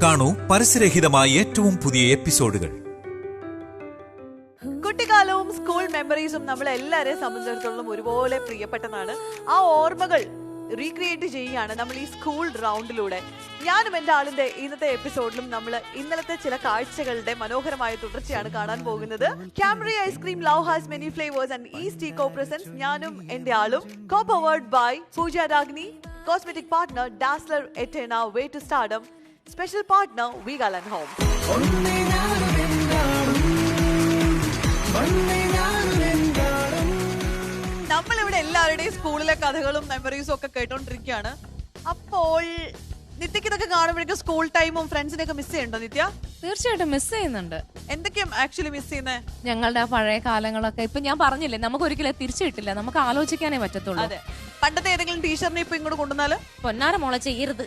കാണൂ പരസ്യരഹിതമായ ഏറ്റവും പുതിയ എപ്പിസോഡുകൾ. കുട്ടിക്കാലവും സ്കൂൾ മെമ്മറീസും നമ്മളെല്ലാവരെയും സംബന്ധിച്ചിടത്തോളം ഒരുപോലെ പ്രിയപ്പെട്ടതാണ്. ആ ഓർമ്മകൾ റീക്രിയേറ്റ് ചെയ്യുകയാണ് നമ്മൾ ഈ സ്കൂൾ റൗണ്ടിലൂടെ. ഞാനും എൻ്റെ ആളിന്റെ ഇന്നത്തെ എപ്പിസോഡിലും നമ്മൾ ഇന്നലത്തെ ചില കാഴ്ചകളുടെ മനോഹരമായ തുടർച്ചയാണ് കാണാൻ പോകുന്നത്. ക്യാമറി ice cream love has many flavours and east eco presents ഞാനും എൻ്റെ ആളും co powered by Pooja Ragni, cosmetic partner dazzler എറ്റേന way to stardom, special partner വീഗാൽ ആൻഡ് ഹോം. നമ്മളിവിടെ എല്ലാവരുടെയും സ്കൂളിലെ കഥകളും മെമ്മറീസും ഒക്കെ കേട്ടോണ്ടിരിക്കുകയാണ്. അപ്പോൾ നിത്യക്ക് ഇതൊക്കെ കാണുമ്പോഴേക്കും സ്കൂൾ ടൈമും ഫ്രണ്ട്സിനെ ഒക്കെ മിസ് ചെയ്യണ്ടോ നിത്യ? തീർച്ചയായിട്ടും മിസ് ചെയ്യുന്നുണ്ട്. എന്തൊക്കെയാ ആക്ച്വലി മിസ് ചെയ്യുന്നത്? ഞങ്ങളുടെ ആ പഴയ കാലങ്ങളൊക്കെ ഇപ്പൊ ഞാൻ പറഞ്ഞില്ലേ, നമുക്ക് ഒരിക്കലും തിരിച്ചു കിട്ടില്ല, നമുക്ക് ആലോചിക്കാനേ പറ്റത്തുള്ളൂ. അതെ, പണ്ടത്തെ ഏതെങ്കിലും ടീച്ചറിനെ ഇപ്പൊ ഇങ്ങോട്ട് കൊണ്ടുവന്നാല് പൊന്നാര മോളെ ചെയ്യരുത്.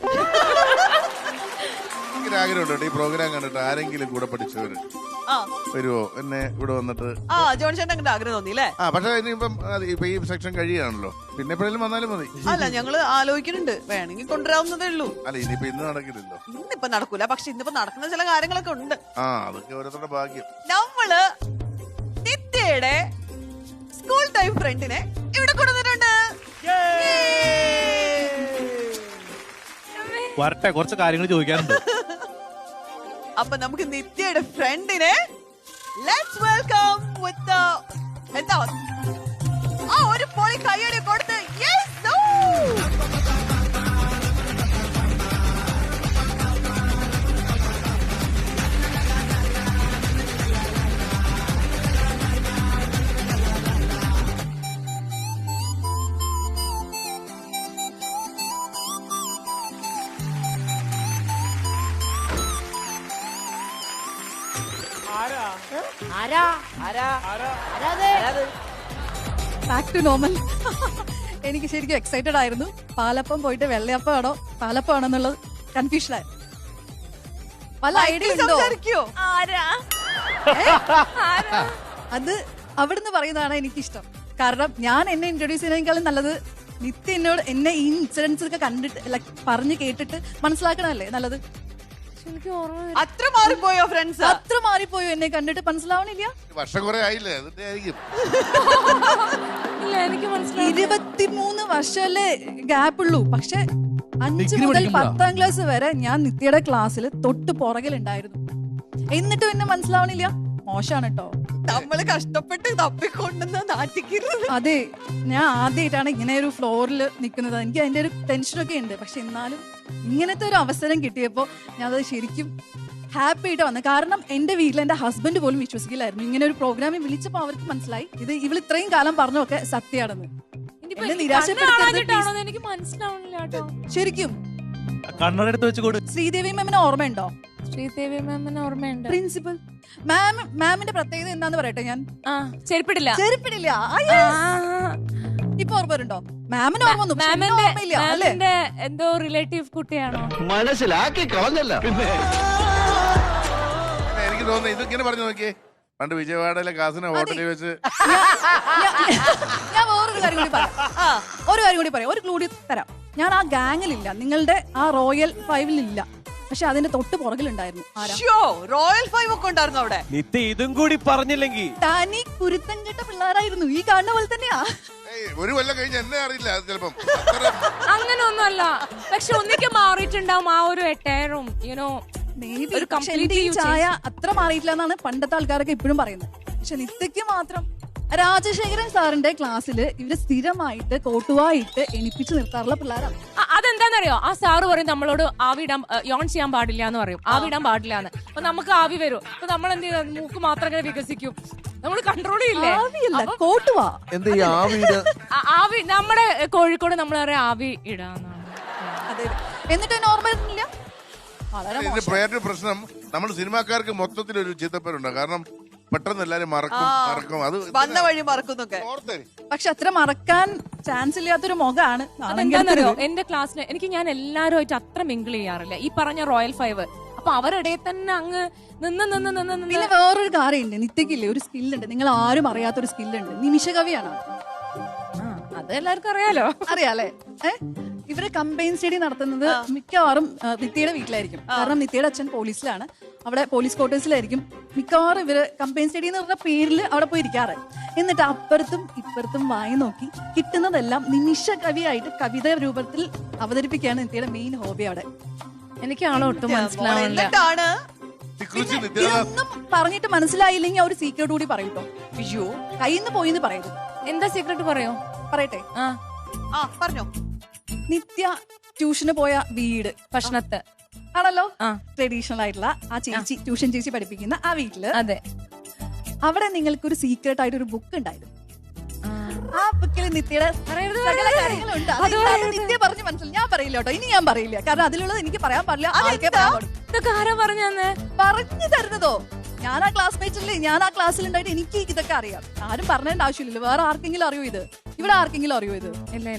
ആഗ്രഹമുണ്ട് ഈ പ്രോഗ്രാം കണ്ടിട്ട് ആരെങ്കിലും കൂടെ പഠിച്ചവര് വരുവോ എന്നെ ഇവിടെ വന്നിട്ട്. ജോൺ ചേട്ടൻ അങ്ങനെ ആഗ്രഹം തോന്നിയില്ലേ? പക്ഷെ ഇനിയിപ്പം ഇപ്പൊ ഈ സെക്ഷൻ കഴിയുകയാണല്ലോ, പിന്നെ എപ്പോഴേലും വന്നാലും മതി. അല്ല, ഞങ്ങള് ആലോചിക്കുന്നുണ്ട്, വേണമെങ്കിൽ കൊണ്ടുവരാവുന്നതേ ഉള്ളൂ. അല്ല ഇനിയിപ്പോ ഇന്ന് നടക്കില്ലല്ലോ. ഇന്നിപ്പോ നടക്കൂല, പക്ഷെ ഇന്നിപ്പോ നടക്കുന്ന ചില കാര്യങ്ങളൊക്കെ ഉണ്ട്. അതൊക്കെ ഓരോരുത്തരുടെ ഭാഗ്യം. നമ്മള് നിത്യയുടെ സ്കൂൾ ടൈം ഫ്രണ്ടിനെ ഇവിടെ കൊണ്ടുവന്നിട്ടുണ്ട്. വരട്ടെ, കുറച്ച് കാര്യങ്ങൾ ചോദിക്കാനുണ്ട്. അപ്പൊ നമുക്ക് നിത്യയുടെ ഫ്രണ്ടിനെ ലെറ്റ്സ് വെൽക്കം വിത്ത് എന്താ ഒരു പൊളി കയ്യടി കൊടുത്ത് ബാക്ക് ടു നോർമൽ. എനിക്ക് ശരിക്കും എക്സൈറ്റഡ് ആയിരുന്നു. പാലപ്പം പോയിട്ട് വെള്ളയപ്പം ആണോ പാലപ്പം ആണോ എന്നുള്ളത് കൺഫ്യൂഷനായി. വല്ല ഐഡിയ ഉണ്ടോ? അത് അവിടുന്ന് പറയുന്നതാണ് എനിക്കിഷ്ടം. കാരണം ഞാൻ എന്നെ ഇൻട്രൊഡ്യൂസ് ചെയ്യുന്നതിനേക്കാളും നല്ലത് നിത്യ എന്നോട് എന്നെ ഈ ഇൻസിഡൻസ് ഒക്കെ കണ്ടിട്ട് പറഞ്ഞു കേട്ടിട്ട് മനസ്സിലാക്കണല്ലേ നല്ലത്. അത്ര മാറിപ്പോയോ ഫ്രണ്ട്സ്? അത്ര മാറിപ്പോയോ എന്നെ കണ്ടിട്ട് മനസ്സിലാവണില്ല? വർഷം കുറെ ആയില്ലേ, അതിന്റെ ആയിരിക്കും. 23 വർഷമല്ലേ ഗ്യാപ്പ് ഉള്ളൂ. പക്ഷെ 5 മുതൽ 10ാം ക്ലാസ് വരെ ഞാൻ നിത്യയുടെ ക്ലാസ്സിൽ തൊട്ട് പുറകിലുണ്ടായിരുന്നു. എന്നിട്ടും എന്നെ മനസ്സിലാവണില്ല. മോശമാണ് കേട്ടോ. നമ്മള് കഷ്ടപ്പെട്ട് തപ്പിക്കൊണ്ടെന്ന് നാട്ടിക്കരുത്. അതെ, ഞാൻ ആദ്യമായിട്ടാണ് ഇങ്ങനെ ഒരു ഫ്ലോറിൽ നിൽക്കുന്നത്. എനിക്ക് അതിന്റെ ഒരു ടെൻഷനൊക്കെ ഉണ്ട്. പക്ഷെ എന്നാലും ഇങ്ങനത്തെ ഒരു അവസരം കിട്ടിയപ്പോൾ ഞാൻ അത് ശരിക്കും ഹാപ്പി ആയിട്ട് വന്നത്. കാരണം എന്റെ വീട്ടിൽ എന്റെ ഹസ്ബൻഡ് പോലും വിശ്വസിക്കില്ലായിരുന്നു. ഇങ്ങനെ ഒരു പ്രോഗ്രാമിൽ വിളിച്ചപ്പോൾ അവർക്ക് മനസ്സിലായി ഇത് ഇവൾ ഇത്രയും കാലം പറഞ്ഞൊക്കെ സത്യമാണെന്ന്. എനിക്ക് മനസ്സിലാവണില്ല ശരിക്കും. കണ്ണട വെച്ചുകൂട്. ശ്രീദേവി മാമിന് ഓർമ്മയുണ്ടോ? ശ്രീദേവി മാമിന് ഓർമ്മയുണ്ട്. പ്രിൻസിപ്പൽ മാമിന്റെ പ്രത്യേകത എന്താന്ന് പറയട്ടെ ഞാൻ. ചെരുപ്പിടില്ല. ഇപ്പൊ ഓർമ്മ വരുന്നുണ്ടോ? മാമിന് ഓർമ്മ എന്തോ റിലേറ്റീവ് കുട്ടിയാണോ? മനസ്സിലാക്കി കളഞ്ഞല്ല. എനിക്ക് തോന്നുന്നു ഇതിങ്ങനെ പറഞ്ഞു നോക്കിയേ, പണ്ട് വിജയവാഡയിലെ കാസിന ഹോട്ടലിൽ വെച്ച്. ഞാൻ വേറൊരു കാര്യം കൂടി പറയാം. ഒരു ക്ലൂ തരാം. ഞാൻ ആ ഗാങ്ങിലില്ല, നിങ്ങളുടെ ആ റോയൽ 5-ലില്ല. പക്ഷെ അതിന്റെ തൊട്ട് പുറകിലുണ്ടായിരുന്നു. റോയൽ 5 ഒക്കെ ഉണ്ടായിരുന്നു അവിടെ. നിത്യ ഇതും കൂടി പറഞ്ഞില്ലെങ്കിൽ തനി കുരുത്തം കെട്ട പിള്ളേരായിരുന്നു. ഈ കാണുന്ന പോലെ തന്നെയാ. ഒരു കൊല്ലം കഴിഞ്ഞ് എന്നെ അറിയില്ല ചിലപ്പം. അങ്ങനെ ഒന്നുമല്ല, പക്ഷെ ഒന്നിക്ക് മാറിയിട്ടുണ്ടാവും ആ ഒരു എട്ടയറും ചായ അത്ര മാറിയിട്ടില്ല എന്നാണ് പണ്ടത്തെ ആൾക്കാരൊക്കെ ഇപ്പോഴും പറയുന്നത്. പക്ഷെ നിത്യക്ക് മാത്രം രാജശേഖരൻ സാറിന്റെ ക്ലാസ്സിൽ ഇവര് സ്ഥിരമായിട്ട് കോട്ടുവായിട്ട് എണിപ്പിച്ച് നിർത്താറുള്ള പിള്ളേരാണ്. അതെന്താന്നറിയോ? ആ സാറ് പറയും നമ്മളോട് ആവിടാൻ യോൺ ചെയ്യാൻ പാടില്ല എന്ന് പറയും, ആവിടാൻ പാടില്ല എന്ന്. അപ്പൊ നമുക്ക് ആവി വരും. അപ്പൊ നമ്മൾ എന്ത് ചെയ്യും? മൂക്ക് മാത്രം വികസിക്കും. നമ്മൾ കൺട്രോൾ ചെയ്യില്ലേ? കോട്ടുവാ ആവി. നമ്മുടെ കോഴിക്കോട് നമ്മൾ പറയാം ആവി ഇടാന്നാണ്. അതെ, എന്നിട്ട് നോർമലില്ല. വളരെ പ്രശ്നം നമ്മൾ സിനിമാക്കാർക്ക് മൊത്തത്തിൽ ഒരു ചീത്തപ്പേരുണ്ട്. കാരണം പെട്ടെന്ന് എല്ലാരും മറക്കും. അത് വന്ന വഴി മറക്കുന്നൊക്കെ. പക്ഷെ അത്ര മറക്കാൻ ചാൻസ് ഇല്ലാത്തൊരു മുഖമാണ്. അതെന്താണെന്നറിയോ? എന്റെ ക്ലാസ്സിൽ ഞാൻ എല്ലാവരുമായിട്ട് അത്ര മിങ്കിൾ ചെയ്യാറില്ല. ഈ പറഞ്ഞ റോയൽ 5 അപ്പൊ അവരുടെ തന്നെ അങ്ങ് നിന്ന്. പിന്നെ വേറൊരു കാര്യമുണ്ട്, നിത്യക്കില്ലേ ഒരു സ്കില്ലുണ്ട്, നിങ്ങൾ ആരും അറിയാത്തൊരു സ്കില്ലുണ്ട്. നിമിഷകവിയാണ്. അത് എല്ലാവർക്കും അറിയാലോ. അറിയാലേ? ഇവര് കമ്പൈൻ സ്റ്റഡി നടത്തുന്നത് മിക്കവാറും നിത്യയുടെ വീട്ടിലായിരിക്കും. കാരണം നിത്യയുടെ അച്ഛൻ പോലീസിലാണ്, അവിടെ പോലീസ് ക്വാർട്ടേഴ്സിലായിരിക്കും മിക്കവാറും ഇവര് കമ്പൈൻ സ്റ്റഡി എന്ന് പറഞ്ഞ പേരിൽ അവിടെ പോയി ഇരിക്കാറ്. എന്നിട്ട് അപ്പുറത്തും ഇപ്പുറത്തും വായി നോക്കി കിട്ടുന്നതെല്ലാം നിമിഷ കവിയായിട്ട് കവിത രൂപത്തിൽ അവതരിപ്പിക്കുകയാണ് നിത്യയുടെ മെയിൻ ഹോബി അവിടെ. എനിക്ക് ആളെ ഒട്ടും മനസ്സിലാവില്ല. എന്നിട്ടാണ് തിക്കുറിശി നിത്യത ഇതൊന്നും പറഞ്ഞിട്ട് മനസ്സിലായില്ലെങ്കിൽ ഒരു സീക്രട്ട് കൂടി പറയൂട്ടോ. അയ്യോ കയ്യിന്ന് പോയിന്ന് പറയരുത്. എന്താ സീക്രട്ട് പറയോ? പറയട്ടെ. പറഞ്ഞോ. നിത്യ ട്യൂഷന് പോയ വീട് ഭക്ഷണത്ത് ആണല്ലോ, ആ. ട്രഡീഷണൽ ആയിട്ടുള്ള ആ ചേച്ചി ട്യൂഷൻ ചേച്ചി പഠിപ്പിക്കുന്ന ആ വീട്ടില് അതെ. അവിടെ നിങ്ങൾക്കൊരു സീക്രട്ട് ആയിട്ട് ഒരു ബുക്ക് ഉണ്ടായിരുന്നു. ആ ബുക്കിൽ നിത്യയുടെ സകല കാര്യങ്ങളുണ്ട്. അത് നിത്യ പറഞ്ഞ് മനസ്സിലായി. ഞാൻ പറയില്ല കേട്ടോ, ഇനി ഞാൻ പറയില്ല. കാരണം അതിലുള്ളത് എനിക്ക് പറയാൻ പാടില്ല. ആൾക്കേ പറയാൻ പാടും. ഇതൊക്കെ ആരാ പറഞ്ഞെന്ന്? പറഞ്ഞു തരുന്നതോ? ഞാൻ ആ ക്ലാസ്മേറ്റല്ലേ, ഞാൻ ആ ക്ലാസ്സിൽ ഉണ്ടായിട്ട് എനിക്ക് ഇതൊക്കെ അറിയാം. ആരും പറഞ്ഞേണ്ട ആവശ്യമില്ലല്ലോ. വേറെ ആർക്കെങ്കിലും അറിയോ ഇത്? ഇവിടെ ആർക്കെങ്കിലും അറിയോ ഇത്?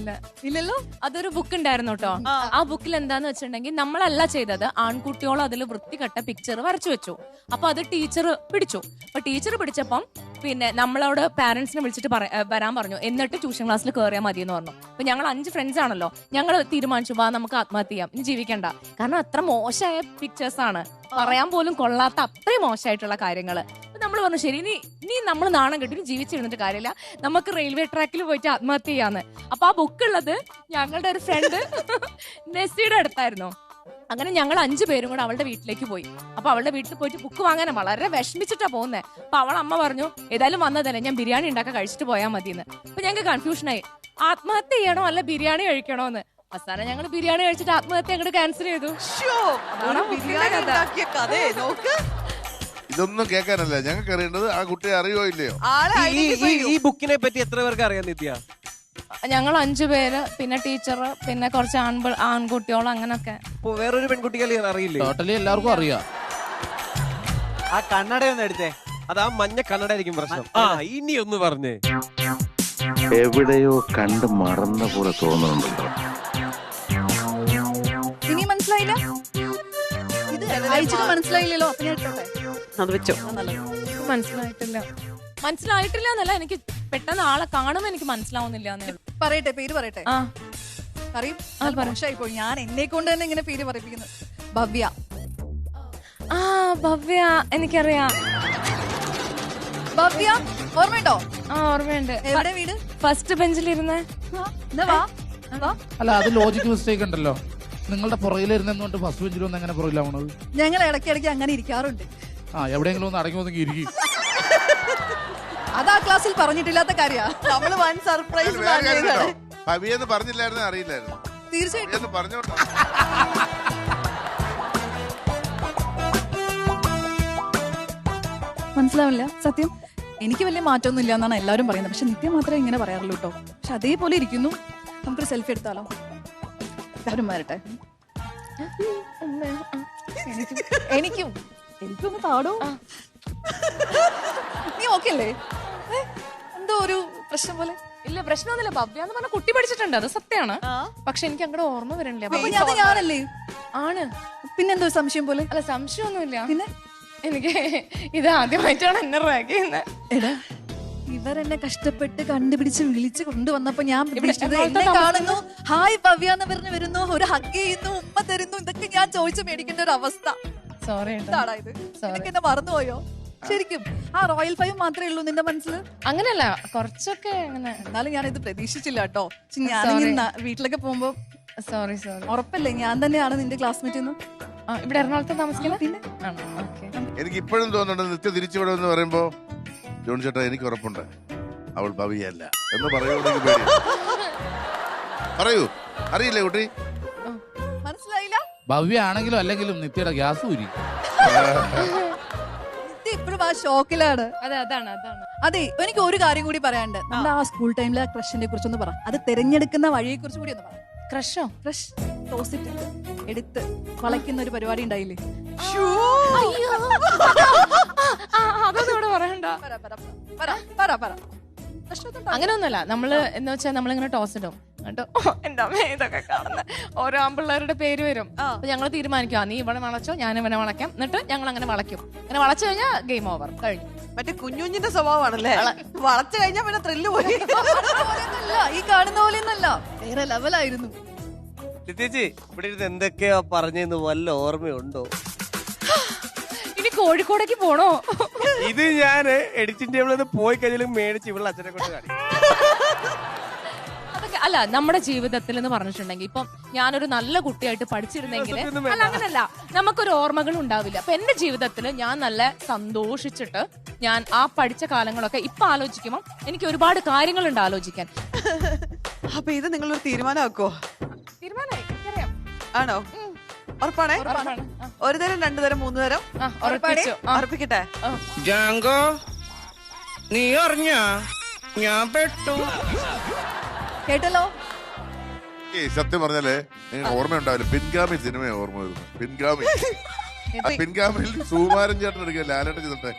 ഇല്ലല്ലോ. അതൊരു ബുക്ക് ഉണ്ടായിരുന്നു കേട്ടോ. ആ ബുക്കിൽ എന്താന്ന് വെച്ചിട്ടുണ്ടെങ്കിൽ നമ്മളല്ല ചെയ്തത്, ആൺകുട്ടിയോളം അതിൽ വൃത്തികെട്ട പിക്ചർ വരച്ചു വെച്ചു. അപ്പൊ അത് ടീച്ചർ പിടിച്ചു. അപ്പൊ ടീച്ചർ പിടിച്ചപ്പം പിന്നെ നമ്മളോട് പാരന്റ്സിനെ വിളിച്ചിട്ട് വരാൻ പറഞ്ഞു. എന്നിട്ട് ട്യൂഷൻ ക്ലാസ്സിൽ കയറിയാൽ മതി എന്ന് പറഞ്ഞു. അപ്പൊ ഞങ്ങൾ 5 ഫ്രണ്ട്സ് ആണല്ലോ, ഞങ്ങൾ തീരുമാനിച്ചു വാ നമുക്ക് ആത്മഹത്യ ചെയ്യാം, ഇനി ജീവിക്കണ്ട. കാരണം അത്ര മോശമായ പിക്ചേഴ്സ് ആണ്, പറയാൻ പോലും കൊള്ളാത്ത അത്രയും മോശമായിട്ടുള്ള കാര്യങ്ങള്. നമ്മൾ പറഞ്ഞു ശരി, ഇനി നമ്മൾ നാണം കെട്ടി ജീവിച്ചിരുന്നിട്ട് കാര്യമില്ല, നമുക്ക് റെയിൽവേ ട്രാക്കിൽ പോയിട്ട് ആത്മഹത്യ ചെയ്യാന്ന്. അപ്പൊ ആ ബുക്ക് ഉള്ളത് ഞങ്ങളുടെ ഒരു ഫ്രണ്ട് നെസ്സിയുടെ അടുത്തായിരുന്നു. അങ്ങനെ ഞങ്ങൾ 5 പേരും കൂടെ അവളുടെ വീട്ടിലേക്ക് പോയി. അപ്പൊ അവളുടെ വീട്ടിൽ പോയിട്ട് ബുക്ക് വാങ്ങാൻ വളരെ വിഷമിച്ചിട്ടാ പോകുന്നത്. അപ്പൊ അവൾ അമ്മ പറഞ്ഞു ഏതായാലും വന്നതല്ലേ, ഞാൻ ബിരിയാണി ഉണ്ടാക്കാൻ കഴിച്ചിട്ട് പോയാൽ മതിയെന്ന്. അപ്പൊ ഞങ്ങൾക്ക് കൺഫ്യൂഷനായി, ആത്മഹത്യ ചെയ്യണോ അല്ല ബിരിയാണി കഴിക്കണോ എന്ന്. അവസാനം ഞങ്ങൾ ബിരിയാണി കഴിച്ചിട്ട് ആത്മഹത്യ അങ്ങോട്ട് ക്യാൻസൽ ചെയ്തു. ഇതൊന്നും കേൾക്കാനല്ല ഞങ്ങൾക്ക് അറിയേണ്ടത്, ആ കുട്ടിയെ അറിയോ ഇല്ലയോ? ഈ ബുക്കിനെ പറ്റി എത്ര പേർക്ക് അറിയാം നിത്യ? ഞങ്ങൾ 5 പേര്, പിന്നെ ടീച്ചർ, പിന്നെ കുറച്ച് ആൺകുട്ടിയോളം അങ്ങനൊക്കെ. വേറൊരു പെൺകുട്ടികളെ അറിയില്ലേ? ടോട്ടലി എല്ലാവർക്കും അറിയാം. ആ കണ്ണട ഒന്ന് എടുത്തേ, അത് ആ മഞ്ഞ കണ്ണട ആയിരിക്കും പ്രശ്നം. ആ ഇനി ഒന്ന് പറഞ്ഞേ. എവിടെയോ കണ്ട് മറന്ന പോലെ തോന്നുന്നുണ്ടല്ലോ. ഇനി മനസ്സിലായില്ല? ഇത് അയച്ചിട്ട് മനസ്സിലായില്ലല്ലോ. അപ്പൊ ഞാൻ ഇട്ടോട്ടെ. അത് വെച്ചോ. മനസ്സിലായിട്ടില്ല എന്നല്ല, എനിക്ക് പെട്ടെന്ന് ആളെ കാണുമ്പോ എനിക്ക് മനസ്സിലാവുന്നില്ല. പറയട്ടെ, പേര് പറയട്ടെ. ആ പറയും. മോശമായി പോയി, ഞാൻ എന്നെ കൊണ്ട് തന്നെ ഇങ്ങനെ പേര് പറയിപ്പിക്കുന്നത്. ഭവ്യ. ആ ഭവ്യ, എനിക്കറിയാം. ഭവ്യ ഓർമ്മയുണ്ടോ? ആ ഓർമ്മയുണ്ട്. എവിടെ വീട്? ഫസ്റ്റ് ബെഞ്ചിലിരുന്ന്. അല്ല, അത് ലോജിക് മിസ്റ്റേക്ക് ഉണ്ടല്ലോ. നിങ്ങളുടെ പുറകിലിരുന്നുകൊണ്ട് ഫസ്റ്റ് ബെഞ്ചിൽ ഒന്ന് എങ്ങനെ പുറകിലാവണത്? ഞങ്ങൾ ഇടയ്ക്കിടയ്ക്ക് അങ്ങനെ ഇരിക്കാറുണ്ട്. എവിടെയെങ്കിലും ഒന്ന് അടങ്ങി ഒന്നെങ്കിൽ ഇരിക്കും. അതാ ക്ലാസ്സിൽ പറഞ്ഞിട്ടില്ലാത്ത കാര്യാ. നമ്മള് വൻ സർപ്രൈസ് ഭവിയെന്ന് പറഞ്ഞില്ലായിരുന്നു, അറിയില്ലായിരുന്നു. തീർച്ചയായിട്ടും പറഞ്ഞോട്ടോ. മനസ്സിലാവില്ല സത്യം. എനിക്ക് വലിയ മാറ്റമൊന്നും ഇല്ല എന്നാണ് എല്ലാവരും പറയുന്നത്. പക്ഷെ നിത്യ മാത്രമേ ഇങ്ങനെ പറയാറുള്ളൂ കേട്ടോ. പക്ഷെ അതേപോലെ ഇരിക്കുന്നു. നമുക്കൊരു സെൽഫി എടുത്താലോ? എല്ലാവരും വരട്ടെ. എനിക്കും എനിക്കൊന്ന് താടോ. നീ ഓക്കെ അല്ലേ? എന്തോ ഒരു പ്രശ്നം പോലെ. ഇല്ല പ്രശ്നമൊന്നുമില്ല. ഭവ്യ എന്ന് പറഞ്ഞ കുട്ടി പഠിച്ചിട്ടുണ്ട്, അത് സത്യമാണ്. പക്ഷെ എനിക്ക് അങ്ങോട്ട് ഓർമ്മ വരണില്ല. അത് ഞാനല്ലേ? ആണ്. പിന്നെന്തോ സംശയം പോലെ? അല്ല സംശയമൊന്നുമില്ല. പിന്നെ എനിക്ക് ഇത് ആദ്യമായിട്ടാണ് എന്നെ റാഗ് ചെയ്യുന്നത്. എടാ, ഇവരെന്നെ കഷ്ടപ്പെട്ട് കണ്ടുപിടിച്ച് വിളിച്ച് കൊണ്ടുവന്നപ്പോ ഞാൻ എന്നെ കാണുന്നു, ഹായ് ഭവ്യ എന്ന് പറഞ്ഞ് വരുന്നു, ഒരു ഹഗ് ചെയ്യുന്നു, ഉമ്മ തരുന്നു. ഇതൊക്കെ ഞാൻ ചോദിച്ചു മേടിക്കേണ്ട ഒരു അവസ്ഥ. സോറി. ഇതാടാ ഇത്? നിനക്ക് എന്നെ മറന്നുപോയോ? ശരിക്കും ആ റോയൽ 5 മാത്രമേ ഉള്ളൂ നിന്റെ മനസ്സിൽ? അങ്ങനെയല്ല, കുറച്ചൊക്കെ അങ്ങനെ. എന്നാലും ഞാൻ ഇത് പ്രതീക്ഷിച്ചില്ല കേട്ടോ. ഞാൻ വീട്ടിലൊക്കെ പോകുമ്പോ സോറി. ഉറപ്പല്ലേ ഞാൻ തന്നെയാണ് നിന്റെ ക്ലാസ്മേറ്റ് എന്ന്? ഇവിടെ എറണാകുളത്ത് താമസിക്കില്ല. പിന്നെ എനിക്ക് ഇപ്പോഴും തോന്നുന്നുണ്ട് നിത്യ തിരിച്ചുവിടുമെന്ന് പറയുമ്പോ, ജോൺ ചേട്ടാ എനിക്ക് ഉറപ്പുണ്ട് അവൾ ഭവിയല്ല എന്ന് പറയുകയാണെങ്കിൽ പേടി. പറയൂ, അറിയില്ലേ കുട്ടി? മനസ്സിലായില്ല? ഭവ്യ ആണെങ്കിലും അല്ലെങ്കിലും നിത്യയുടെ ഗ്യാസ് ഊരി. നിത്യ ഇപ്പോഴും ആ ഷോക്കിലാണ്. അതാണ്. അതെ, എനിക്ക് ഒരു കാര്യം കൂടി പറയാനുണ്ട്. നമ്മുടെ ആ സ്കൂൾ ടൈമിലെ ക്രഷിനെ കുറിച്ചൊന്ന് പറ. അത് തിരഞ്ഞെടുക്കുന്ന വഴിയെ കുറിച്ച് കൂടി ഒന്ന് പറ. ക്രഷോ? ക്രഷ് ടോസിറ്റ് എടുത്ത് വളയ്ക്കുന്ന ഒരു പരിപാടി ഉണ്ടായില്ലേ? അതൊന്നും ഇവിടെ പറയണ്ട. അങ്ങനെയൊന്നുമല്ല. നമ്മള് എന്ന് വെച്ചാൽ നമ്മളിങ്ങനെ ടോസ് ഇടും. കേട്ടോ എന്റെ അമ്മ ഇതൊക്കെ കാണുന്ന ഓരോ ആൺപിള്ളേരുടെ പേര് വരും. അപ്പൊ ഞങ്ങൾ തീരുമാനിക്കുക, നീ ഇവിടെ വളച്ചോ, ഞാൻ ഇവനെ വളയ്ക്കാം. എന്നിട്ട് ഞങ്ങൾ അങ്ങനെ വളയ്ക്കും. അങ്ങനെ വളച്ചു കഴിഞ്ഞാൽ ഗെയിം ഓവർ കഴിഞ്ഞു. മറ്റേ കുഞ്ഞുഞ്ഞിന്റെ സ്വഭാവമാണല്ലേ? വളച്ചു കഴിഞ്ഞാൽ പിന്നെ ത്രില്ല് പോയി. ഈ കാണുന്ന പോലെ ഒന്നല്ല, വേറെ ലെവലായിരുന്നു. ചേച്ചി ഇവിടെ ഇരുന്ന് എന്തൊക്കെയാ പറഞ്ഞെന്ന് വല്ല ഓർമ്മയുണ്ടോ? ഇനി കോഴിക്കോടേക്ക് പോണോ? ഇത് ഞാൻ എഡിറ്റിംഗ് ടേബിളിൽ നിന്ന് പോയി കഴിഞ്ഞാലും മേടിച്ച് ഇവിടെ അച്ഛനെ കൊണ്ട് കാണിക്കും. അതൊക്കെ അല്ല, നമ്മുടെ ജീവിതത്തിൽ എന്ന് പറഞ്ഞിട്ടുണ്ടെങ്കിൽ ഇപ്പം ഞാനൊരു നല്ല കുട്ടിയായിട്ട് പഠിച്ചിരുന്നെങ്കിൽ അല്ല, അങ്ങനല്ല, നമുക്കൊരു ഓർമ്മകൾ ഉണ്ടാവില്ല. അപ്പൊ എന്റെ ജീവിതത്തിൽ ഞാൻ നല്ല സന്തോഷിച്ചിട്ട് ഞാൻ ആ പഠിച്ച കാലങ്ങളൊക്കെ ഇപ്പൊ ആലോചിക്കുമ്പോൾ എനിക്ക് ഒരുപാട് കാര്യങ്ങളുണ്ട് ആലോചിക്കാൻ. അപ്പൊ ഇത് നിങ്ങളൊരു തീരുമാനമാക്കോ? തീരുമാനമായി, എനിക്കറിയാം. ആണോ? ഉറപ്പാണേ? ഉറപ്പാണ്. ഒരു തരം, രണ്ടു തരം, മൂന്ന് തരം? ഉറപ്പിച്ചു. ഉറപ്പിക്കട്ടെ? ജാങ്കോ, നീ അറിഞ്ഞ ഞാൻ പെട്ടു. കേട്ടല്ലോ. സത്യം പറഞ്ഞാലേ നിങ്ങൾക്ക് ഓർമ്മയുണ്ടാവില്ല, പിൻഗാമി സിനിമയെ ഓർമ്മ വരുന്നു. പിൻഗാമി, ആ പിൻഗാമിയിൽ സുകുമാരൻ ചേട്ടൻ എടുക്കുക ലാലേട്ടൻ ചെയ്തിട്ടെ,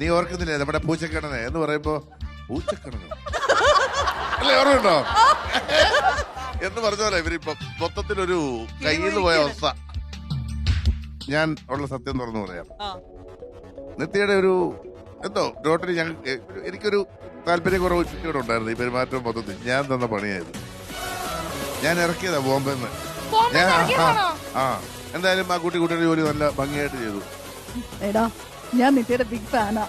നീ ഓർക്കുന്നില്ലേ നമ്മുടെ പൂച്ചക്കണ്ണനെ എന്ന് പറയുമ്പോ പൂച്ചക്കണ്ണനോ അല്ലേ, ഓർമ്മയുണ്ടോ എന്ന് പറഞ്ഞ പോലെ ഇവരിപ്പൊ മൊത്തത്തിലൊരു കയ്യിൽ നിന്ന് പോയ അവസ്ഥ. ഞാൻ ഉള്ള സത്യം തുറന്നു പറയാം, നിത്യയുടെ ഒരു എന്തോ ടോട്ടലി എനിക്കൊരു താല്പര്യക്കുറവ് ചുറ്റിയോടെ ഉണ്ടായിരുന്നു ഈ പെരുമാറ്റം മൊത്തത്തിൽ. ഞാൻ തന്ന പണിയായത്, ഞാൻ ഇറക്കിയതാ ബോംബെന്ന്. എന്തായാലും ആ കുട്ടിയുടെ ജോലി നല്ല ഭംഗിയായിട്ട് ചെയ്തു. എടാ, ഞാൻ നിത്യയുടെ ബിഗ് ഫാനാ.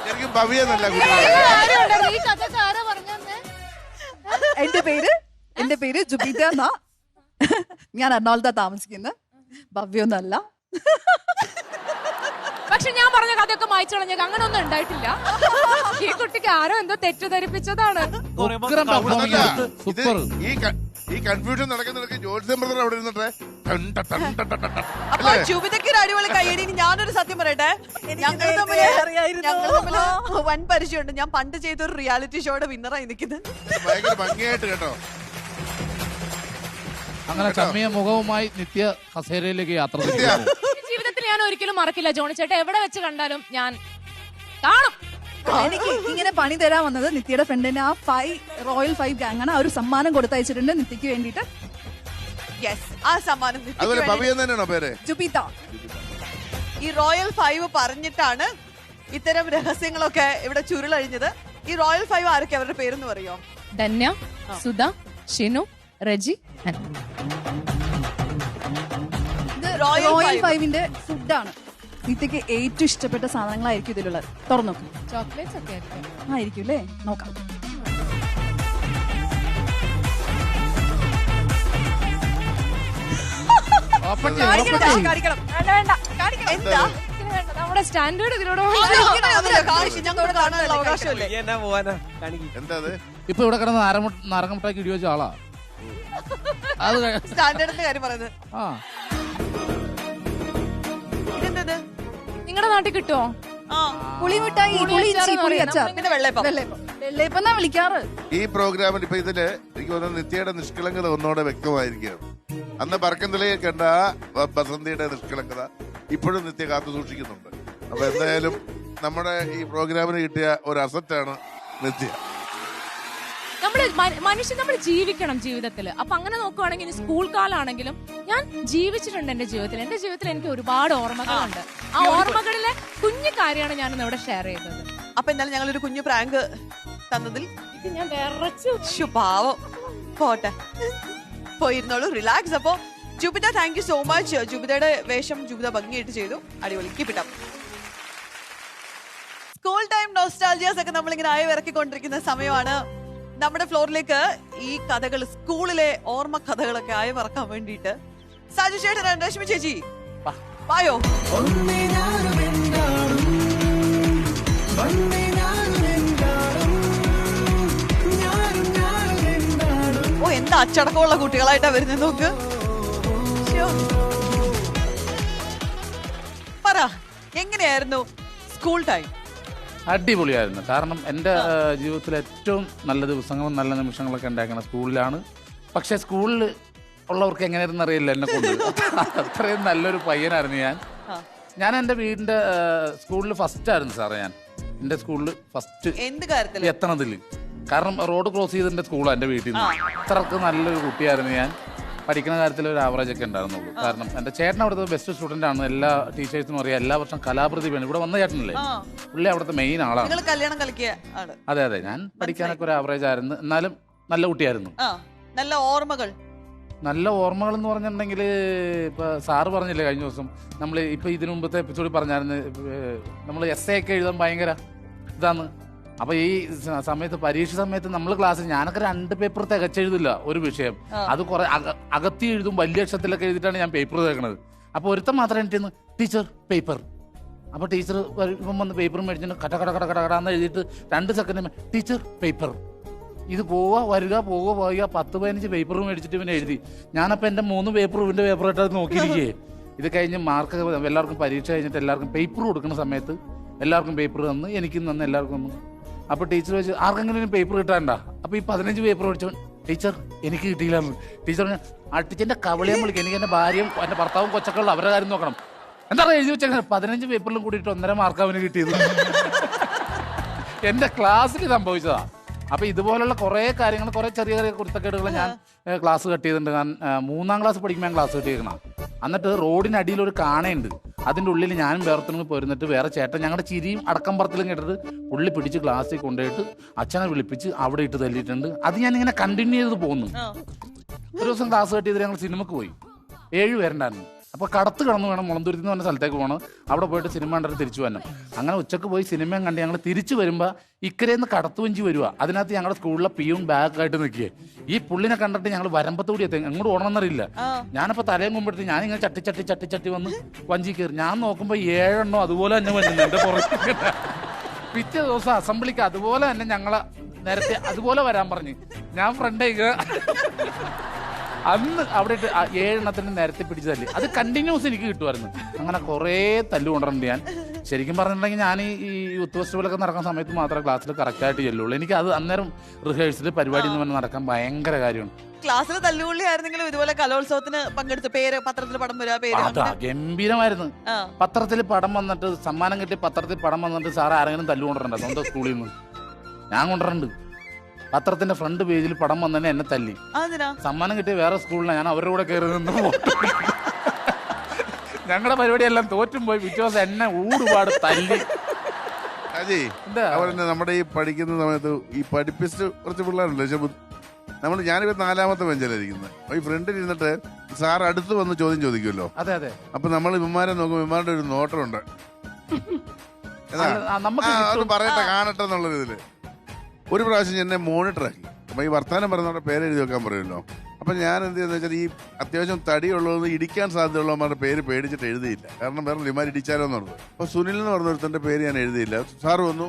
ശരിക്കും ഭവ്യെന്നല്ല കുട്ടി. എന്റെ പേര് ജുബീറ്റ എന്നാ. ഞാൻ എറണാകുളത്താ താമസിക്കുന്നത്. ഭവ്യൊന്നല്ല. പക്ഷെ ഞാൻ പറഞ്ഞ കഥയൊക്കെ മായ്ച്ചു കളഞ്ഞേക്ക്, അങ്ങനെ ഒന്നും ഉണ്ടായിട്ടില്ല. ഈ കുട്ടിക്ക് ആരോ എന്തോ തെറ്റിദ്ധരിപ്പിച്ചതാണ്. ഇത് ഈ കൺഫ്യൂഷൻ നടക്കുന്നിടക്ക് ജോത്സ്യം ബ്രദർ അവിടെ ഇരുന്നിട്ട് അപ്പൊ ചുബിതയ്ക്ക് ഒരു അടിപൊളി കയ്യടി. ഞാനൊരു സത്യം പറയട്ടെ, ഞങ്ങൾ തമ്മില് വൻ പരിചയമുണ്ട്. ഞാൻ പണ്ട് ചെയ്ത ഒരു റിയാലിറ്റി ഷോയുടെ വിന്നറായി നിൽക്കുന്നത്. ഭയങ്കര ഭംഗിയായിട്ട് കേട്ടോ. അങ്ങനെ ചമ്മിയ മുഖവുമായി നിത്യ കസേരയിലേക്ക് യാത്ര ജീവിതത്തിൽ ഞാൻ ഒരിക്കലും മറക്കില്ല ജോണി ചേട്ടാ, എവിടെ വെച്ച് കണ്ടാലും ഞാൻ കാണും. എനിക്ക് ഇങ്ങനെ പണി തരാൻ വന്നത് നിത്യയുടെ ഫ്രണ്ടിന് ആ റോയൽ 5 ഗാങ് ആണ്. ആ ഒരു സമ്മാനം കൊടുത്തയച്ചിട്ടുണ്ട് നിത്യക്ക് വേണ്ടിട്ട്. ആ സമ്മാനം അതുപോലെ ഭവ്യ തന്നെയാണോ പേര്? ജുബീത്ത. ഈ റോയൽ 5 പറഞ്ഞിട്ടാണ് ഇത്തരം രഹസ്യങ്ങളൊക്കെ ഇവിടെ ചുരുളഴിഞ്ഞത്. ഈ റോയൽ 5 ആരൊക്കെ അവരുടെ പേരെന്ന് പറയോ? ധന്യ, സുധ, ഷിനു, റെജി. ഇത് റോയൽ 5ന്റെ ഫുഡാണ്. നിത്യക്ക് ഏറ്റവും ഇഷ്ടപ്പെട്ട സാധനങ്ങളായിരിക്കും ഇതിലുള്ളത്. തുറന്നു ചോക്ലേറ്റ്സ് ഒക്കെ ആയിരിക്കും അല്ലേ? നോക്കാം. നമ്മുടെ സ്റ്റാൻഡേർഡ് ഇതിലൂടെ എന്താ അത്? ഇപ്പൊ ഇവിടെ കിടന്ന് നാരങ്ങമിട്ടാക്കി ഇടി വെച്ച ആളാ. അത് സ്റ്റാൻഡേർഡിന്റെ കാര്യം പറയുന്നത്. ഇതെന്തത്? നിങ്ങളുടെ നാട്ടിൽ കിട്ടുമോ? പുളിമിഠായി, പുളിയിഞ്ചി, പുളിയച്ചാർ, പിന്നെ വെള്ളയപ്പം. വെള്ളയപ്പം എന്നാ വിളിക്കാറ്. ഈ പ്രോഗ്രാമിൽ ഇപ്പൊ ഇതില് എനിക്ക് തോന്നുന്നു നിത്യയുടെ നിഷ്കളങ്കത ഒന്നോടെ വ്യക്തമായിരിക്കുകയാണ്. അന്ന് പറക്കന്തലയിൽ കണ്ട ബസന്തിയുടെ നിഷ്കളങ്കത ഇപ്പോഴും നിത്യ കാത്തു സൂക്ഷിക്കുന്നുണ്ട്. അപ്പൊ എന്തായാലും നമ്മുടെ ഈ പ്രോഗ്രാമിന് കിട്ടിയ ഒരു അസറ്റാണ് നിത്യ. മനുഷ്യൻ നമ്മൾ ജീവിക്കണം ജീവിതത്തിൽ. അപ്പൊ അങ്ങനെ നോക്കുവാണെങ്കിൽ സ്കൂൾ കാലാണെങ്കിലും ഞാൻ ജീവിച്ചിട്ടുണ്ട് എന്റെ ജീവിതത്തിൽ. എന്റെ ജീവിതത്തിൽ എനിക്ക് ഒരുപാട് ഓർമ്മകളുണ്ട്. ആ ഓർമ്മകളിലെ കുഞ്ഞു കാര്യമാണ് ഞാൻ ഇവിടെ ഷെയർ ചെയ്തത്. അപ്പൊ എന്തായാലും ഞങ്ങളൊരു കുഞ്ഞു പ്രാങ്ക് തന്നതിൽ ഞാൻ വിറച്ചു. പാവം പോട്ടെ, പോയിരുന്നോളൂ, റിലാക്സ്. അപ്പൊ Jubitha, thank you so much. ജുബിതയുടെ വേഷം ജുബിത ഭംഗിയായിട്ട് ചെയ്തു. അടിപൊളി, keep it up. School time nostalgias ഒക്കെ നമ്മളിങ്ങനെ ആയി ഇറക്കിക്കൊണ്ടിരിക്കുന്ന സമയമാണ്. നമ്മുടെ ഫ്ലോറിലേക്ക് ഈ കഥകൾ, സ്കൂളിലെ ഓർമ്മ കഥകളൊക്കെ ആയി പറക്കാൻ വേണ്ടിയിട്ട് സാജു ചേട്ടൻ, രശ്മി ചേച്ചി വായോ. ഓ, എന്താ അച്ചടക്കമുള്ള കുട്ടികളായിട്ടാ വരുന്നത് നോക്ക്. പറ, എങ്ങനെയായിരുന്നു സ്കൂൾ ടൈം? അടിപൊളിയായിരുന്നു. കാരണം എൻ്റെ ജീവിതത്തിലെ ഏറ്റവും നല്ല ദിവസങ്ങളും നല്ല നിമിഷങ്ങളൊക്കെ ഉണ്ടാക്കുന്ന സ്കൂളിലാണ്. പക്ഷെ സ്കൂളിൽ ഉള്ളവർക്ക് എങ്ങനെയായിരുന്നു അറിയില്ല എന്നെ കൊണ്ട്. അത്രയും നല്ലൊരു പയ്യനായിരുന്നു ഞാൻ എൻ്റെ വീടിൻ്റെ സ്കൂളിൽ ഫസ്റ്റ് ആയിരുന്നു സാറേ. ഞാൻ എൻ്റെ സ്കൂളിൽ ഫസ്റ്റ് എന്ത് കാര്യത്തിൽ എത്തണതിൽ. കാരണം റോഡ് ക്രോസ് ചെയ്തതിൻ്റെ സ്കൂളാണ് എൻ്റെ വീട്ടിൽ നിന്ന്. അത്രക്ക് നല്ലൊരു കുട്ടിയായിരുന്നു ഞാൻ. പഠിക്കുന്ന കാര്യത്തിൽ ഒരു ആവറേജ് ഒക്കെ ഉണ്ടായിരുന്നുള്ളൂ. കാരണം എൻ്റെ ചേട്ടൻ അവിടുത്തെ ബെസ്റ്റ് സ്റ്റുഡൻ്റ് ആണ്. എല്ലാ ടീച്ചേഴ്സിനും അറിയാം. എല്ലാ വർഷം കലാപ്രതിഭയാണ്. ഇവിടെ വന്ന ചേട്ടനല്ലേ, പുള്ളി അവിടുത്തെ മെയിൻ ആളാണ്. കല്യാണം കളിക്കുക. അതെ, ഞാൻ പഠിക്കാനൊക്കെ ഒരു ആവറേജ് ആയിരുന്നു. എന്നാലും നല്ല കുട്ടിയായിരുന്നു. നല്ല ഓർമ്മകൾ എന്ന് പറഞ്ഞിട്ടുണ്ടെങ്കിൽ ഇപ്പൊ സാറ് പറഞ്ഞില്ലേ കഴിഞ്ഞ ദിവസം, നമ്മൾ ഇപ്പൊ ഇതിനു മുമ്പത്തെ എപ്പിസോഡിൽ പറഞ്ഞായിരുന്നു നമ്മൾ എസ് ഒക്കെ എഴുതാൻ ഭയങ്കര ഇതാണ്. അപ്പൊ ഈ സമയത്ത് പരീക്ഷ സമയത്ത് നമ്മൾ ക്ലാസ്സിൽ ഞാനൊക്കെ 2 പേപ്പർ തികച്ചെഴുതില്ല ഒരു വിഷയം. അത് കുറെ അകത്തി എഴുതും, വലിയ അക്ഷരത്തിലൊക്കെ എഴുതിയിട്ടാണ് ഞാൻ പേപ്പർ തേക്കണത്. അപ്പൊ ഒരുത്തം മാത്രം എനിക്ക് ടീച്ചർ പേപ്പർ. അപ്പൊ ടീച്ചർ ഇപ്പം വന്ന് പേപ്പർ മേടിച്ചിട്ട് കട കട കട കട കടന്ന് എഴുതിയിട്ട് 2 സെക്കൻഡ് ടീച്ചർ പേപ്പർ. ഇത് പോവുക വരിക 10-15 പേപ്പർ മേടിച്ചിട്ട് ഇവനെ എഴുതി. ഞാനപ്പോൾ എൻ്റെ 3 പേപ്പർ ഇവൻ്റെ പേപ്പറായിട്ട് നോക്കിയിരിക്കേ. ഇത് കഴിഞ്ഞ് മാർക്ക് എല്ലാവർക്കും പരീക്ഷ കഴിഞ്ഞിട്ട് എല്ലാവർക്കും പേപ്പർ കൊടുക്കുന്ന സമയത്ത് എല്ലാവർക്കും പേപ്പർ തന്ന് എനിക്കും തന്ന് എല്ലാവർക്കും തന്നു. അപ്പോൾ ടീച്ചർ വെച്ച് ആർക്കെങ്കിലും പേപ്പർ കിട്ടാണ്ട. അപ്പോൾ ഈ 15 പേപ്പർ മേടിച്ചോ ടീച്ചർ എനിക്ക് കിട്ടിയില്ലാന്ന്. ടീച്ചർ പറഞ്ഞു ടീച്ചറിൻ്റെ കവളിയാൻ വിളിക്കുക, എനിക്ക് എൻ്റെ ഭാര്യയും എൻ്റെ ഭർത്താവും കൊച്ചക്കളും അവരുടെ കാര്യം നോക്കണം. എന്താണ് എഴുതി വെച്ചേക്കുന്നത്? 15 പേപ്പറിലും കൂടിയിട്ട് 1.5 മാർക്ക് അവന് കിട്ടിയത്. എൻ്റെ ക്ലാസ്സിൽ സംഭവിച്ചതാ. അപ്പൊ ഇതുപോലുള്ള കുറെ കാര്യങ്ങൾ, കുറെ ചെറിയ ചെറിയ കുരുത്തക്കേടുകൾ ഞാൻ ക്ലാസ് കട്ട് ചെയ്തിട്ടുണ്ട്. ഞാൻ 3-ാം ക്ലാസ് പഠിക്കുമ്പോൾ ഞാൻ ക്ലാസ് കട്ട് ചെയ്യണം. എന്നിട്ട് റോഡിനടിയിൽ ഒരു കാണയുണ്ട്, അതിൻ്റെ ഉള്ളിൽ ഞാനും വേർത്തനും പോരുന്നിട്ട് വേറെ ചേട്ടൻ ഞങ്ങളുടെ ചിരിയും അടക്കം പറത്തിലും കേട്ടിട്ട് പുള്ളി പിടിച്ച് ക്ലാസ്സിൽ കൊണ്ടുപോയിട്ട് അച്ഛനെ വിളിപ്പിച്ച് അവിടെ ഇട്ട് തല്ലിയിട്ടുണ്ട്. അത് ഞാൻ ഇങ്ങനെ കണ്ടിന്യൂ ചെയ്ത് പോകുന്നു. ഒരു ദിവസം ക്ലാസ് കട്ട് ചെയ്തിട്ട് ഞങ്ങൾ സിനിമക്ക് പോയി. 7 പേരുണ്ടായിരുന്നു. അപ്പോൾ കടത്ത് കടന്ന് വേണം മുളന്തുരുത്തി എന്ന് പറഞ്ഞ സ്ഥലത്തേക്ക് പോകണം. അവിടെ പോയിട്ട് സിനിമ കണ്ടിട്ട് തിരിച്ചു വരണം. അങ്ങനെ ഉച്ചക്ക് പോയി സിനിമയും കണ്ട് ഞങ്ങൾ തിരിച്ചു വരുമ്പോൾ ഇക്കരയിൽ നിന്ന് കടത്തുവഞ്ചി വരിക. അതിനകത്ത് ഞങ്ങളുടെ സ്കൂളിലെ പിയും ബാഗായിട്ട് നിൽക്കുകയെ. ഈ പുള്ളിനെ കണ്ടിട്ട് ഞങ്ങൾ വരമ്പത്തോടി എത്തി. എങ്ങോട്ട് ഓടണമെന്നറിയില്ല. ഞാനപ്പോൾ തലയും കൊമ്പിട്ട് ഞാനിങ്ങനെ ചട്ടി വന്ന് വഞ്ചി കയറി. ഞാൻ നോക്കുമ്പോൾ 7 എണ്ണം അതുപോലെ തന്നെ വരുന്നു എൻ്റെ പുറത്ത്. പിറ്റേ ദിവസം അസംബ്ലിക്ക് അതുപോലെ തന്നെ ഞങ്ങളെ നേരത്തെ അതുപോലെ വരാൻ പറഞ്ഞ് ഞാൻ ഫ്രണ്ടേക്ക് അന്ന് അവിടെ 7 എണ്ണത്തിന് നേരത്തെ പിടിച്ചതല്ലേ. അത് കണ്ടിന്യൂസ് എനിക്ക് കിട്ടുമായിരുന്നു. അങ്ങനെ കുറേ തല്ലു കൊണ്ടിട്ടുണ്ട് ഞാൻ. ശരിക്കും പറഞ്ഞിട്ടുണ്ടെങ്കിൽ ഞാൻ ഈ യൂത്ത് ഫെസ്റ്റിവലൊക്കെ നടക്കുന്ന സമയത്ത് മാത്രമേ ക്ലാസ്സിൽ കറക്റ്റായിട്ട് ചെല്ലുള്ളൂ. എനിക്ക് അത് അന്നേരം റിഹേഴ്സൽ പരിപാടി എന്ന് പറഞ്ഞാൽ നടക്കാൻ ഭയങ്കര കാര്യമാണ്. ക്ലാസ്സിൽ തല്ലുകൊള്ളി ആയിരുന്നെങ്കിലും ഇതുപോലെ കലോത്സവത്തിന് പങ്കെടുത്ത പേര് പത്രത്തിൽ പടം വരിക പേര് ഗംഭീരമായിരുന്നു. പത്രത്തിൽ പടം വന്നിട്ട് സമ്മാനം കിട്ടി, പത്രത്തിൽ പടം വന്നിട്ട് സാറ് ആരെങ്കിലും തല്ലുകൊണ്ടിട്ടുണ്ട് സ്വന്തം സ്കൂളിൽ നിന്ന്. ഞാൻ കൊണ്ടിട്ടുണ്ട്. പത്രത്തിന്റെ ഫ്രണ്ട് പേജിൽ പടം വന്നെ എന്നെ തല്ലി. സമ്മാനം കിട്ടിയ വേറെ സ്കൂളിലാണ്. ഞാൻ അവരുടെ കൂടെ കയറി നിന്ന് ഞങ്ങളുടെ പരിപാടിയെല്ലാം തോറ്റും പോയി. വിശ്വാസം എന്നെ ഒരുപാട് തല്ലി. നമ്മുടെ ഈ പഠിക്കുന്ന സമയത്ത് ഈ പഠിപ്പിച്ച് കുറച്ച് പിള്ളേരുണ്ട്. പക്ഷെ ഞാനിപ്പോ 4-ാമത്തെ ബെഞ്ചിലായിരിക്കുന്നത്. ഈ ഫ്രണ്ടിൽ ഇരുന്നിട്ട് സാർ അടുത്ത് വന്ന് ചോദ്യം ചോദിക്കുമല്ലോ. അതെ അതെ. അപ്പൊ നമ്മൾ വിമാനം നോക്കുമ്പോൾ വിമാനയുടെ ഒരു നോട്ടമുണ്ട്. അത് പറയട്ടെ കാണട്ടെ എന്നുള്ള ഇതില് ഒരു പ്രാവശ്യം എന്നെ മോണിറ്ററാക്കി. അപ്പൊ ഈ വർത്താനം പറഞ്ഞവരുടെ പേര് എഴുതി വെക്കാൻ പറയുമല്ലോ. അപ്പൊ ഞാൻ എന്ത് ചെയ്യുന്ന വെച്ചാൽ ഈ അത്യാവശ്യം തടിയുള്ളതെന്ന് ഇടിക്കാൻ സാധ്യതയുള്ളവന്മാരുടെ പേര് പേടിച്ചിട്ട് എഴുതിയില്ല. കാരണം വേറെ ലിമാർ ഇടിച്ചാലോ എന്ന് പറഞ്ഞു. അപ്പൊ സുനിൽ എന്ന് പറഞ്ഞ ഒരുത്തന്റെ പേര് ഞാൻ എഴുതിയില്ല. സാറ് വന്നു,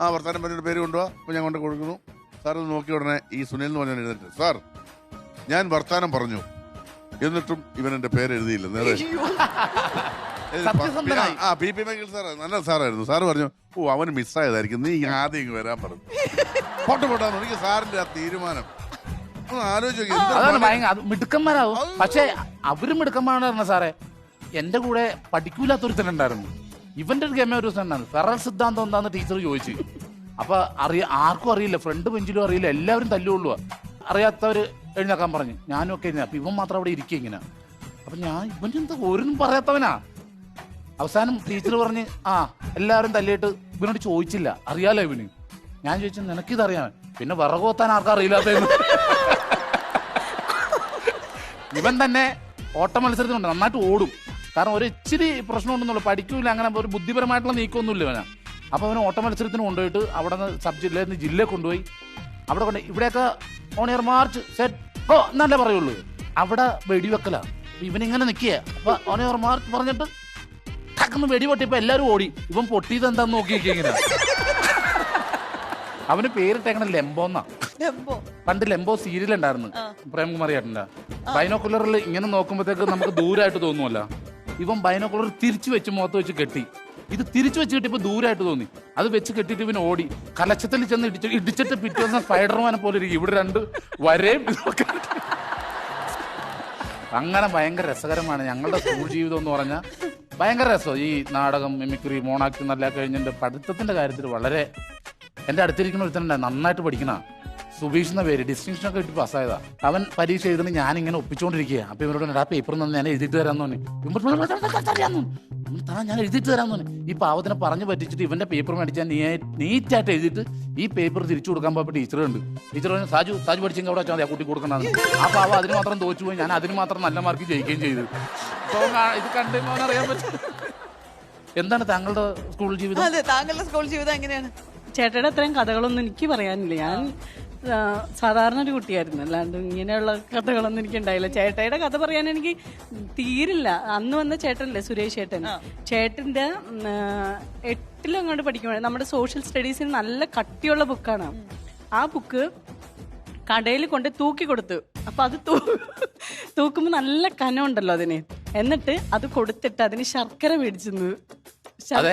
ആ വർത്താനം പറഞ്ഞൊരു പേര് കൊണ്ടുപോവാ. അപ്പൊ ഞാൻ കൊണ്ട് കൊടുക്കുന്നു. സാർ നോക്കിയ ഉടനെ ഈ സുനിൽ എന്ന് പറഞ്ഞാൽ എഴുതിട്ട്, സാർ ഞാൻ വർത്താനം പറഞ്ഞു എന്നിട്ടും ഇവൻ എന്റെ പേര് എഴുതിയില്ല. പി സാർ നല്ല സാറായിരുന്നു. സാറ് പറഞ്ഞു, ഓ അവന് മിസ്സായതായിരിക്കും, നീ ആദ്യം ഇങ്ങ് വരാൻ പറഞ്ഞു. പൊട്ടാന്ന് എനിക്ക് സാറിന്റെ ആ തീരുമാനം മിടുക്കന്മാരാവും. പക്ഷെ അവരും മിടുക്കന്മാരാണ് പറഞ്ഞ സാറേ. എന്റെ കൂടെ പഠിക്കൂലാത്തൊരുത്തനുണ്ടായിരുന്നു. ഇവന്റെ ഒരു ഗെയിം ഒരു ദിവസം ഉണ്ടായിരുന്നു. ഫെറൽ സിദ്ധാന്തം എന്താന്ന് ടീച്ചർ ചോദിച്ചു. അപ്പൊ ആർക്കും അറിയില്ല, ഫ്രണ്ട് ബെഞ്ചിലും അറിയില്ല, എല്ലാവരും തല്ലുകൊള്ളുക. അറിയാത്തവര് എഴുന്നേക്കാൻ പറഞ്ഞു. ഞാനും ഒക്കെ എഴുന്നേ. അപ്പൊ ഇവൻ മാത്രം അവിടെ ഇരിക്കുക ഇങ്ങനെ. അപ്പൊ ഞാൻ ഇവനെന്താ ഒന്നും പറയാത്തവനാ. അവസാനം ടീച്ചർ പറഞ്ഞ് എല്ലാവരും തല്ലിയിട്ട് ഇവനോട് ചോദിച്ചില്ല, അറിയാലോ ഇവന്. ഞാൻ ചോദിച്ചു നിനക്കിതറിയാൻ. പിന്നെ വിറകോത്താൻ ആർക്കും അറിയില്ലാത്തതെന്ന്. ഇവൻ തന്നെ ഓട്ട മത്സരത്തിനുണ്ട്, നന്നായിട്ട് ഓടും. കാരണം ഒരു ഇച്ചിരി പ്രശ്നമുണ്ടെന്നുള്ളൂ, പഠിക്കൂല, അങ്ങനെ ഒരു ബുദ്ധിപരമായിട്ടുള്ള നീക്കമൊന്നുമില്ല ഇവനാ. അപ്പൊ അവന് ഓട്ട മത്സരത്തിന് കൊണ്ടുപോയിട്ട് അവിടെ നിന്ന് സബ് ജില്ലയിൽ നിന്ന് ജില്ലയിൽ കൊണ്ടുപോയി. അവിടെ കൊണ്ട് ഇവിടെയൊക്കെ ഓണിയർ മാർച്ച് സെറ്റ് ഓ എന്നല്ലേ പറയുള്ളൂ. അവിടെ വെടിവെക്കല. ഇവനിങ്ങനെ നിൽക്കുക. അപ്പൊ ഓണിയർ മാർച്ച് പറഞ്ഞിട്ട് ടക്കെന്ന് വെടി പൊട്ടിയപ്പോ എല്ലാവരും ഓടി. ഇവൻ പൊട്ടിയത് എന്താന്ന് നോക്കി ഇങ്ങനെ. അവന് പേരിട്ടേക്കണ ലെംബോന്നാ. പണ്ട് ലെംബോ സീരിയൽ ഉണ്ടായിരുന്നു, പ്രേംകുമാർ ചേട്ടൻ്റെ. ബൈനോക്കുലറിൽ ഇങ്ങനെ നോക്കുമ്പോഴത്തേക്ക് നമുക്ക് ദൂരമായിട്ട് തോന്നുമല്ല. ഇവൻ ബൈനോക്കുലർ തിരിച്ചു വെച്ച് മുഖത്ത് വെച്ച് കെട്ടി. ഇത് തിരിച്ചു വെച്ച് കിട്ടിയപ്പോ ദൂരമായിട്ട് തോന്നി. അത് വെച്ച് കെട്ടിയിട്ട് ഇവൻ ഓടി. കലച്ചത്തിൽ ചെന്ന് ഇടിച്ചിട്ട് പിറ്റേ ദിവസം സ്പൈഡർമാനെ പോലെ ഇരിക്കും. ഇവിടെ 2 വരയും ഇതൊക്കെ. അങ്ങനെ ഭയങ്കര രസകരമാണ് ഞങ്ങളുടെ സ്കൂൾ ജീവിതം എന്ന് പറഞ്ഞാൽ. ഭയങ്കര രസം. ഈ നാടകം, മിമിക്രി, മോണാക്ട് നല്ല കഴിഞ്ഞ പഠിത്തത്തിന്റെ കാര്യത്തിൽ വളരെ. എൻ്റെ അടുത്തിരിക്കുന്ന ഒരുത്തനുണ്ട്, നന്നായിട്ട് പഠിക്കണ സുബീഷ് എന്ന പേര്, ഡിസ്റ്റിങ്ഷനൊക്കെ കിട്ടി പാസ്സായതാ. അവൻ പരീക്ഷ എഴുതുന്നത് ഞാനിങ്ങനെ ഒപ്പിച്ചുകൊണ്ടിരിക്കുക. അപ്പൊ ഇവരോട് ആ പേപ്പർ നിന്ന് ഞാൻ എഴുതിയിട്ട് തരാന്ന് പറഞ്ഞു. താ ഞാൻ എഴുതിയിട്ട് തരാമെന്ന് പറഞ്ഞു. ഈ പാവത്തിനെ പറഞ്ഞു പറ്റിച്ചിട്ട് ഇവന്റെ പേപ്പർ മേടിച്ചാൽ നീറ്റായിട്ട് എഴുതിയിട്ട് ഈ പേപ്പർ തിരിച്ചു കൊടുക്കാൻ പോയപ്പോൾ ടീച്ചർ പറഞ്ഞു സാജു പഠിച്ചെങ്കിൽ അവിടെ വെച്ചാൽ മതി, ആ കുട്ടി കൊടുക്കണമെന്ന്. ആ പാവം അതിന് മാത്രം തോറ്റു പോയി, ഞാൻ അതിന് മാത്രം നല്ല മാർക്ക് ജയിക്കുകയും ചെയ്തു. ഇത് കണ്ടുമ്പോൾ അറിയാൻ പറ്റും. എന്താണ് താങ്കളുടെ സ്കൂൾ ജീവിതം? അതെ, താങ്കളുടെ സ്കൂൾ ജീവിതം എങ്ങനെയാണ്? ചേട്ടയുടെ അത്രയും കഥകളൊന്നും എനിക്ക് പറയാനില്ല. ഞാൻ സാധാരണ ഒരു കുട്ടിയായിരുന്നു, അല്ലാണ്ട് ഇങ്ങനെയുള്ള കഥകളൊന്നും എനിക്ക് ഉണ്ടായില്ല. ചേട്ടയുടെ കഥ പറയാൻ എനിക്ക് തീരില്ല. അന്ന് വന്ന ചേട്ടനല്ലേ സുരേഷ് ചേട്ടൻ, ചേട്ടൻ്റെ 8ലും അങ്ങോട്ട് പഠിക്കുമ്പോൾ നമ്മുടെ സോഷ്യൽ സ്റ്റഡീസിന് നല്ല കട്ടിയുള്ള ബുക്കാണ്. ആ ബുക്ക് കടയിൽ കൊണ്ട് തൂക്കി കൊടുത്തു. അപ്പൊ അത് തൂക്കുമ്പോൾ നല്ല കനമുണ്ടല്ലോ അതിന്. എന്നിട്ട് അത് കൊടുത്തിട്ട് അതിന് ശർക്കര മേടിച്ചു. അതെ,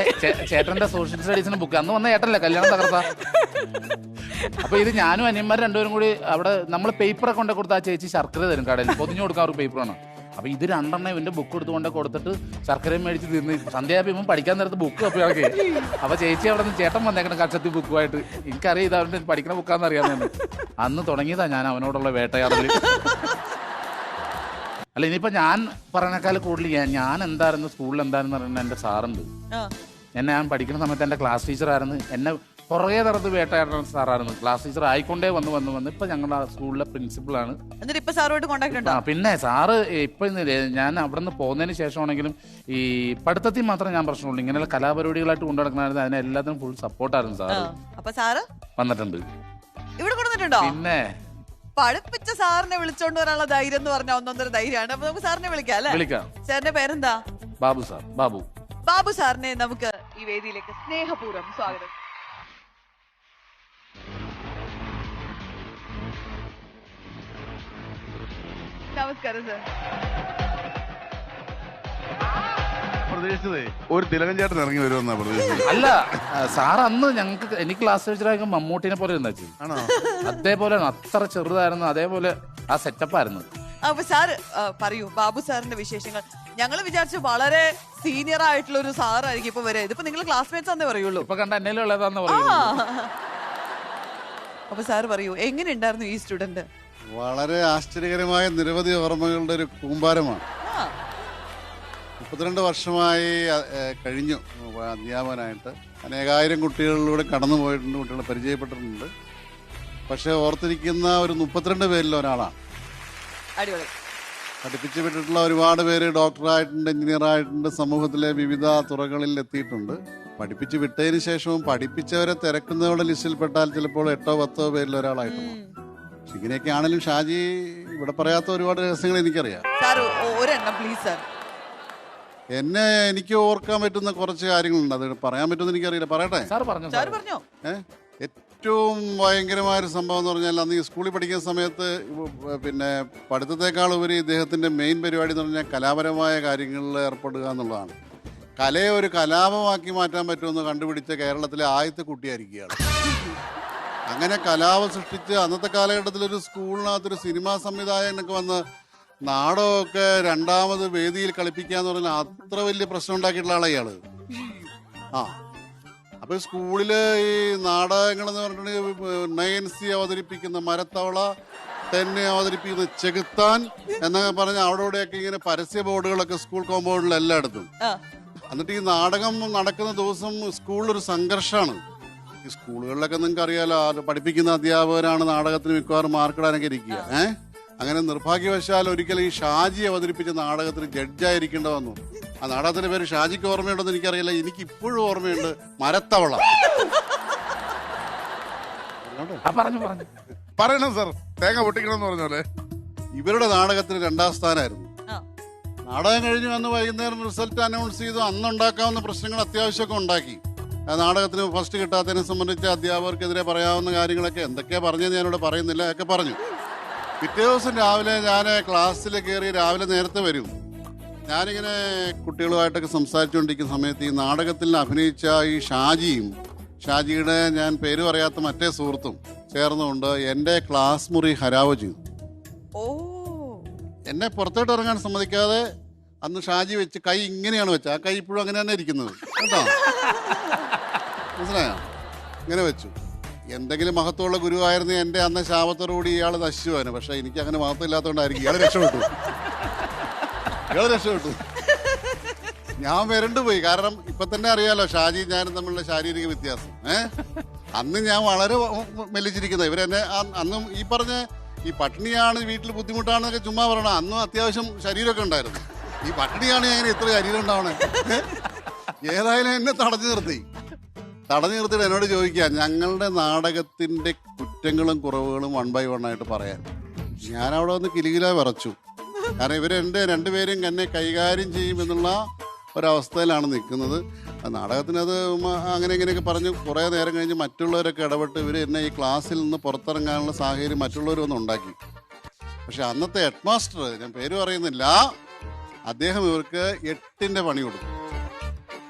ചേട്ടന്റെ സോഷ്യൽ സ്റ്റഡീസിന് ബുക്ക് അന്ന് വന്ന ചേട്ടനല്ലേ കല്യാണം തകർത്ത. അപ്പൊ ഇത് ഞാനും അനിയന്മാർ രണ്ടുപേരും കൂടി അവിടെ നമ്മൾ പേപ്പറെ കൊണ്ട് കൊടുത്ത ആ ചേച്ചി ശർക്കര തരും കടയിൽ, പൊതിഞ്ഞു കൊടുക്കാൻ ഒരു പേപ്പറാണ്. അപ്പൊ ഇത് രണ്ടെണ്ണം ഇവന്റെ ബുക്ക് എടുത്തുകൊണ്ട് കൊടുത്തിട്ട് ശർക്കരയും മേടിച്ച് തിന്ന് സന്ധ്യയായപ്പോ ഇവൻ പഠിക്കാൻ നേരത്ത് ബുക്ക് അപ്പോഴൊക്കെ. അപ്പൊ ചേച്ചി അവിടെ നിന്ന് ചേട്ടൻ വന്നേക്കണ കക്ഷത്തി ബുക്കുമായിട്ട്. എനിക്കറിയാം ഇത് അവന്റെ പഠിക്കുന്ന ബുക്കാന്ന് അറിയാമെന്ന്. അന്ന് തുടങ്ങിയതാ ഞാൻ അവനോടുള്ള വേട്ടയാടല്. അല്ല, ഇനിയിപ്പോ ഞാൻ പറഞ്ഞേക്കാൾ കൂടുതൽ ഞാൻ എന്തായിരുന്നു സ്കൂളിൽ എന്തായിരുന്നു പറഞ്ഞാൽ എന്റെ സാറുണ്ട്. ഞാൻ പഠിക്കുന്ന സമയത്ത് എന്റെ ക്ലാസ് ടീച്ചർ ആയിരുന്നു. എന്നെ കുറേ തരത്ത് വേട്ടയാടുന്ന സാറായിരുന്നു. ക്ലാസ് ടീച്ചർ ആയിക്കൊണ്ടേ വന്ന് ഇപ്പൊ ഞങ്ങളുടെ സ്കൂളിലെ പ്രിൻസിപ്പളാണ്. പിന്നെ സാറ് ഇപ്പൊ ഞാൻ അവിടെ നിന്ന് പോകുന്നതിന് ശേഷമാണെങ്കിലും ഈ പഠിത്തത്തിൽ മാത്രമേ ഞാൻ പ്രശ്നമുള്ളൂ. ഇങ്ങനെയുള്ള കലാപരിപാടികളായിട്ട് കൊണ്ടുനടക്കണമായിരുന്നു. അതിന് എല്ലാത്തിനും ഫുൾ സപ്പോർട്ടായിരുന്നു സാറ്. വന്നിട്ടുണ്ട് ഇവിടെ കൊണ്ടുവന്നിട്ടുണ്ടോ? പിന്നെ പഠിപ്പിച്ച സാറിനെ വിളിച്ചോണ്ട് വരാനുള്ള ധൈര്യം എന്ന് പറഞ്ഞ ഒന്നൊന്നര ധൈര്യമാണ്. അപ്പൊ നമുക്ക് സാറിനെ വിളിക്കാം അല്ലേ? വിളിക്കാം. സാറിന്റെ പേരെന്താ? ബാബു സാർ. ബാബു സാറിനെ നമുക്ക് ഈ വേദിയിലേക്ക് സ്നേഹപൂർവ്വം സ്വാഗതം. നമസ്കാരം സാർ. പ്രതീക്ഷിച്ചതേ ഒരു തിലകൻ ചേട്ടൻ ഇറങ്ങി വരുമെന്നാ പ്രതീക്ഷിച്ചത്. അല്ല സാർ അന്ന് എനിക്ക് ക്ലാസ് ടീച്ചറായിരിക്കും മമ്മൂട്ടിനെ പോലെ ഇരുന്ന അതേപോലെ അത്ര ചെറുതായിരുന്നു. അതേപോലെ ആ സെറ്റപ്പ് ആയിരുന്നു. അപ്പൊ സാർ പറയൂ ബാബു സാറിന്റെ വിശേഷങ്ങൾ. ഞങ്ങൾ വിചാരിച്ചു വളരെ സീനിയർ ആയിട്ടുള്ള ഒരു സാറായിരിക്കും ഇപ്പൊ വരെ. ഇതിപ്പോ നിങ്ങൾ ക്ലാസ്മേറ്റ്സ് എന്നേ പറയുള്ളൂ. ഇപ്പൊ കണ്ട എന്നേലും ഉള്ളതാന്ന് പറയുള്ളൂ. അപ്പൊ സാർ പറയൂ, എങ്ങനെ ഉണ്ടായിരുന്നു ഈ സ്റ്റുഡന്റ്? വളരെ ആശ്ചര്യകരമായ നിരവധി ഓർമ്മകളുടെ ഒരു കൂമ്പാരമാണ്. 32 വർഷമായി കഴിഞ്ഞു അധ്യാപകനായിട്ട്. അനേകായിരം കുട്ടികളിലൂടെ കടന്നു പോയിട്ടുണ്ട്, കുട്ടികളെ പരിചയപ്പെട്ടിട്ടുണ്ട്. പക്ഷെ ഓർത്തിരിക്കുന്ന ഒരു 32 പേരിൽ ഒരാളാണ്. പഠിപ്പിച്ചു വിട്ടിട്ടുള്ള ഒരുപാട് പേര് ഡോക്ടറായിട്ടുണ്ട്, എഞ്ചിനീയറായിട്ടുണ്ട്, സമൂഹത്തിലെ വിവിധ തുറകളിൽ എത്തിയിട്ടുണ്ട്. പഠിപ്പിച്ചു വിട്ടതിന് ശേഷവും പഠിപ്പിച്ചവരെ തിരക്കുന്നവരുടെ ലിസ്റ്റിൽപ്പെട്ടാൽ ചിലപ്പോൾ 8ഓ 10ഓ പേരിൽ ഒരാളായിട്ടുണ്ട്. പക്ഷെ ഇങ്ങനെയൊക്കെ ആണെങ്കിലും ഷാജി ഇവിടെ പറയാത്ത ഒരുപാട് രഹസ്യങ്ങൾ എനിക്കറിയാം. എനിക്ക് ഓർക്കാൻ പറ്റുന്ന കുറച്ച് കാര്യങ്ങളുണ്ട്. അത് പറയാൻ പറ്റുമെന്ന് എനിക്കറിയില്ല. പറയട്ടെ? ഏറ്റവും ഭയങ്കരമായൊരു സംഭവം എന്ന് പറഞ്ഞാൽ അന്ന് ഈ സ്കൂളിൽ പഠിക്കുന്ന സമയത്ത് പിന്നെ പഠിത്തത്തെക്കാൾ ഉപരി ഇദ്ദേഹത്തിൻ്റെ മെയിൻ പരിപാടി എന്ന് പറഞ്ഞാൽ കലാപരമായ കാര്യങ്ങളിൽ ഏർപ്പെടുക എന്നുള്ളതാണ്. കലയെ ഒരു കലാപമാക്കി മാറ്റാൻ പറ്റുമെന്ന് കണ്ടുപിടിച്ച കേരളത്തിലെ ആദ്യത്തെ കുട്ടിയായിരിക്കുകയാണ്. അങ്ങനെ കലാപം സൃഷ്ടിച്ച് അന്നത്തെ കാലഘട്ടത്തിൽ ഒരു സ്കൂളിനകത്തൊരു സിനിമാ സംവിധായകനൊക്കെ വന്ന് നാടകമൊക്കെ രണ്ടാമത് വേദിയിൽ കളിപ്പിക്കാന്ന് പറഞ്ഞാൽ അത്ര വലിയ പ്രശ്നം ഉണ്ടാക്കിയിട്ടുള്ള ആളാണ് ഇയാള്. അപ്പൊ സ്കൂളില് ഈ നാടകങ്ങൾ എന്ന് പറഞ്ഞിട്ടുണ്ടെങ്കിൽ നയൻസി അവതരിപ്പിക്കുന്ന മരത്തവള, തന്നെ അവതരിപ്പിക്കുന്ന ചെകുത്താൻ എന്നൊക്കെ പറഞ്ഞ അവിടെ ഇവിടെയൊക്കെ ഇങ്ങനെ പരസ്യ ബോർഡുകളൊക്കെ സ്കൂൾ കോമ്പൗണ്ടിൽ എല്ലായിടത്തും. എന്നിട്ട് ഈ നാടകം നടക്കുന്ന ദിവസം സ്കൂളിലൊരു സംഘർഷമാണ്. ഈ സ്കൂളുകളിലൊക്കെ നിങ്ങൾക്ക് അറിയാലോ, പഠിപ്പിക്കുന്ന അധ്യാപകരാണ് നാടകത്തിന് മിക്കവാറും മാർക്കിടാനൊക്കെ ഇരിക്കുക. അങ്ങനെ നിർഭാഗ്യവശാൽ ഒരിക്കലും ഈ ഷാജി അവതരിപ്പിച്ച നാടകത്തിന് ജഡ്ജായിരിക്കേണ്ട വന്നു. ആ നാടകത്തിന്റെ പേര് ഷാജിക്ക് ഓർമ്മയുണ്ടെന്ന് എനിക്കറിയില്ല. എനിക്ക് ഇപ്പോഴും ഓർമ്മയുണ്ട്, മരത്തവള. പറയണം സാർ, തേങ്ങ പൊട്ടിക്കണം പറഞ്ഞോലെ. ഇവരുടെ നാടകത്തിന് 2ാം സ്ഥാനമായിരുന്നു. നാടകം കഴിഞ്ഞ് വന്ന് വൈകുന്നേരം റിസൾട്ട് അനൗൺസ് ചെയ്തു. അന്നുണ്ടാക്കാവുന്ന പ്രശ്നങ്ങൾ അത്യാവശ്യമൊക്കെ ഉണ്ടാക്കി. ആ നാടകത്തിന് ഫസ്റ്റ് കിട്ടാത്തതിനെ സംബന്ധിച്ച് അധ്യാപകർക്കെതിരെ പറയാവുന്ന കാര്യങ്ങളൊക്കെ എന്തൊക്കെയാ പറഞ്ഞതെന്ന് ഞാനിവിടെ പറയുന്നില്ല, ഒക്കെ പറഞ്ഞു. പിറ്റേ ദിവസം രാവിലെ ഞാൻ ക്ലാസ്സിൽ കയറി, രാവിലെ നേരത്തെ വരും. ഞാനിങ്ങനെ കുട്ടികളുമായിട്ടൊക്കെ സംസാരിച്ചുകൊണ്ടിരിക്കുന്ന സമയത്ത് ഈ നാടകത്തിൽ അഭിനയിച്ച ഈ ഷാജിയുടെ ഞാൻ പേര് പറയാത്ത മറ്റേ സുഹൃത്തും ചേർന്നുകൊണ്ട് എൻ്റെ ക്ലാസ് മുറി ഹരാവ് ചെയ്തു. എന്നെ പുറത്തോട്ട് ഇറങ്ങാൻ സമ്മതിക്കാതെ അന്ന് ഷാജി വെച്ച് കൈ ഇങ്ങനെയാണ് വെച്ചത്. ആ കൈ ഇപ്പോഴും അങ്ങനെ തന്നെ ഇരിക്കുന്നത് കേട്ടോ, മനസ്സിലായോ? ഇങ്ങനെ വെച്ചു. എന്തെങ്കിലും മഹത്വമുള്ള ഗുരുവായിരുന്നു എൻ്റെ അന്ന് ശാപത്തോടുകൂടി ഇയാൾ നശിച്ചു പോകാന്. പക്ഷെ എനിക്ക് അങ്ങനെ മഹത്വം ഇല്ലാത്തതുകൊണ്ടായിരിക്കും ഇയാൾ രക്ഷപ്പെട്ടു. ഞാൻ വരണ്ടു പോയി. കാരണം ഇപ്പൊ തന്നെ അറിയാലോ ഷാജി ഞാനും തമ്മിലുള്ള ശാരീരിക വ്യത്യാസം. അന്ന് ഞാൻ വളരെ മെലിച്ചിരിക്കുന്നത്. ഇവരെന്നെ അന്നും ഈ പറഞ്ഞ ഈ പട്ടിണിയാണ് വീട്ടിൽ ബുദ്ധിമുട്ടാണെന്നൊക്കെ ചുമ്മാ പറയണം. അന്നും അത്യാവശ്യം ശരീരമൊക്കെ ഉണ്ടായിരുന്നു. ഈ പട്ടിണിയാണ് എങ്ങനെ ഇത്ര ശരീരം ഉണ്ടാവണേ? ഏതായാലും എന്നെ തടഞ്ഞു നിർത്തിയിട്ട് എന്നോട് ചോദിക്കുക ഞങ്ങളുടെ നാടകത്തിന്റെ കുറ്റങ്ങളും കുറവുകളും 1 by 1 ആയിട്ട് പറയാൻ. ഞാൻ അവിടെ വന്ന് കിലുകില വിറച്ചു. കാരണം ഇവരെന്റെ രണ്ടുപേരും എന്നെ കൈകാര്യം ചെയ്യുമെന്നുള്ള ഒരവസ്ഥയിലാണ് നിൽക്കുന്നത്. നാടകത്തിനത് അങ്ങനെ ഇങ്ങനെയൊക്കെ പറഞ്ഞ് കുറേ നേരം കഴിഞ്ഞ് മറ്റുള്ളവരൊക്കെ ഇടപെട്ട് ഇവർ എന്നെ ഈ ക്ലാസ്സിൽ നിന്ന് പുറത്തിറങ്ങാനുള്ള സാഹചര്യം മറ്റുള്ളവരൊന്നും ഉണ്ടാക്കി. പക്ഷെ അന്നത്തെ ഹെഡ് മാസ്റ്റർ, ഞാൻ പേര് പറയുന്നില്ല, അദ്ദേഹം ഇവർക്ക് 8ന്റെ പണി കൊടുത്തു.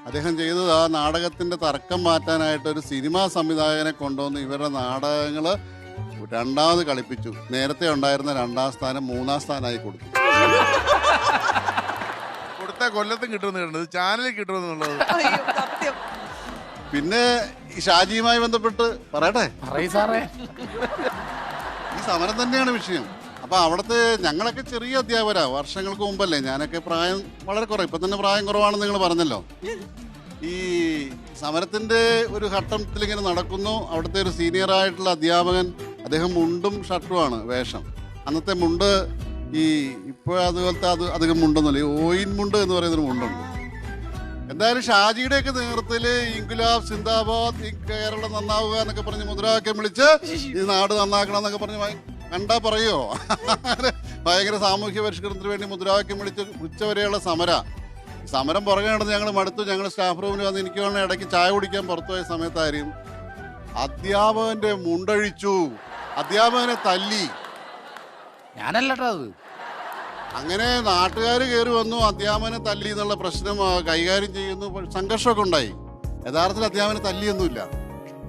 അദ്ദേഹം ചെയ്തത് ആ നാടകത്തിന്റെ തർക്കം മാറ്റാനായിട്ട് ഒരു സിനിമാ സംവിധായകനെ കൊണ്ടുവന്ന് ഇവരുടെ നാടകങ്ങൾ 2ാമത് കളിപ്പിച്ചു. നേരത്തെ ഉണ്ടായിരുന്ന 2ാം സ്ഥാനം 3ാം സ്ഥാനമായി കൊടുത്തു. കൊടുത്ത കൊല്ലത്തും കിട്ടുമെന്ന് കണ്ടത് ചാനലിൽ കിട്ടുമെന്നുള്ളത്. പിന്നെ ഈ ഷാജിയുമായി ബന്ധപ്പെട്ട് പറയട്ടെ, ഈ സമരം തന്നെയാണ് വിഷയം. അപ്പൊ അവിടുത്തെ ഞങ്ങളൊക്കെ ചെറിയ അധ്യാപകരാ, വർഷങ്ങൾക്ക് മുമ്പല്ലേ. ഞാനൊക്കെ പ്രായം വളരെ കുറവ്, ഇപ്പൊ തന്നെ പ്രായം കുറവാണെന്ന് നിങ്ങൾ പറഞ്ഞല്ലോ. ഈ സമരത്തിന്റെ ഒരു ഘട്ടത്തിൽ ഇങ്ങനെ നടക്കുന്നു. അവിടുത്തെ ഒരു സീനിയർ ആയിട്ടുള്ള അധ്യാപകൻ, അദ്ദേഹം മുണ്ടും ഷർട്ടുമാണ് വേഷം. അന്നത്തെ മുണ്ട് ഈ ഇപ്പോൾ അതുപോലത്തെ അധികം മുണ്ടൊന്നുമില്ല, ഈ ഓയിൻ മുണ്ട് എന്ന് പറയുന്നൊരു മുണ്ടുണ്ട്. എന്തായാലും ഷാജിയുടെയൊക്കെ നേതൃത്വത്തിൽ ഇൻകുലാബ് സിന്ദാബാദ്, ഈ കേരളം നന്നാവുക എന്നൊക്കെ പറഞ്ഞ് മുദ്രാവാക്യം വിളിച്ച് ഈ നാട് നന്നാക്കണം എന്നൊക്കെ പറഞ്ഞ് കണ്ടാ പറയോ ഭയങ്കര സാമൂഹ്യ പരിഷ്കരണത്തിന് വേണ്ടി മുദ്രാവാക്യം വിളിച്ച് ഉച്ചവരെയുള്ള സമരം പുറകെ നടന്ന് ഞങ്ങൾ മടുത്തു. ഞങ്ങൾ സ്റ്റാഫ് റൂമിൽ വന്ന് എനിക്ക് വേണം ഇടയ്ക്ക് ചായ കുടിക്കാൻ പുറത്തുപോയ സമയത്തായിരിക്കും അധ്യാപകന്റെ മുണ്ടഴിച്ചു, അധ്യാപകനെ തല്ലി. ഞാനല്ലട്ടോ അത്. അങ്ങനെ നാട്ടുകാർ കയറി വന്നു, അധ്യാപകനെ തല്ലി എന്നുള്ള പ്രശ്നം കൈകാര്യം ചെയ്യുന്നു. സംഘർഷമൊക്കെ ഉണ്ടായി. യഥാർത്ഥത്തിൽ അധ്യാപകനെ തല്ലിയൊന്നുമില്ല.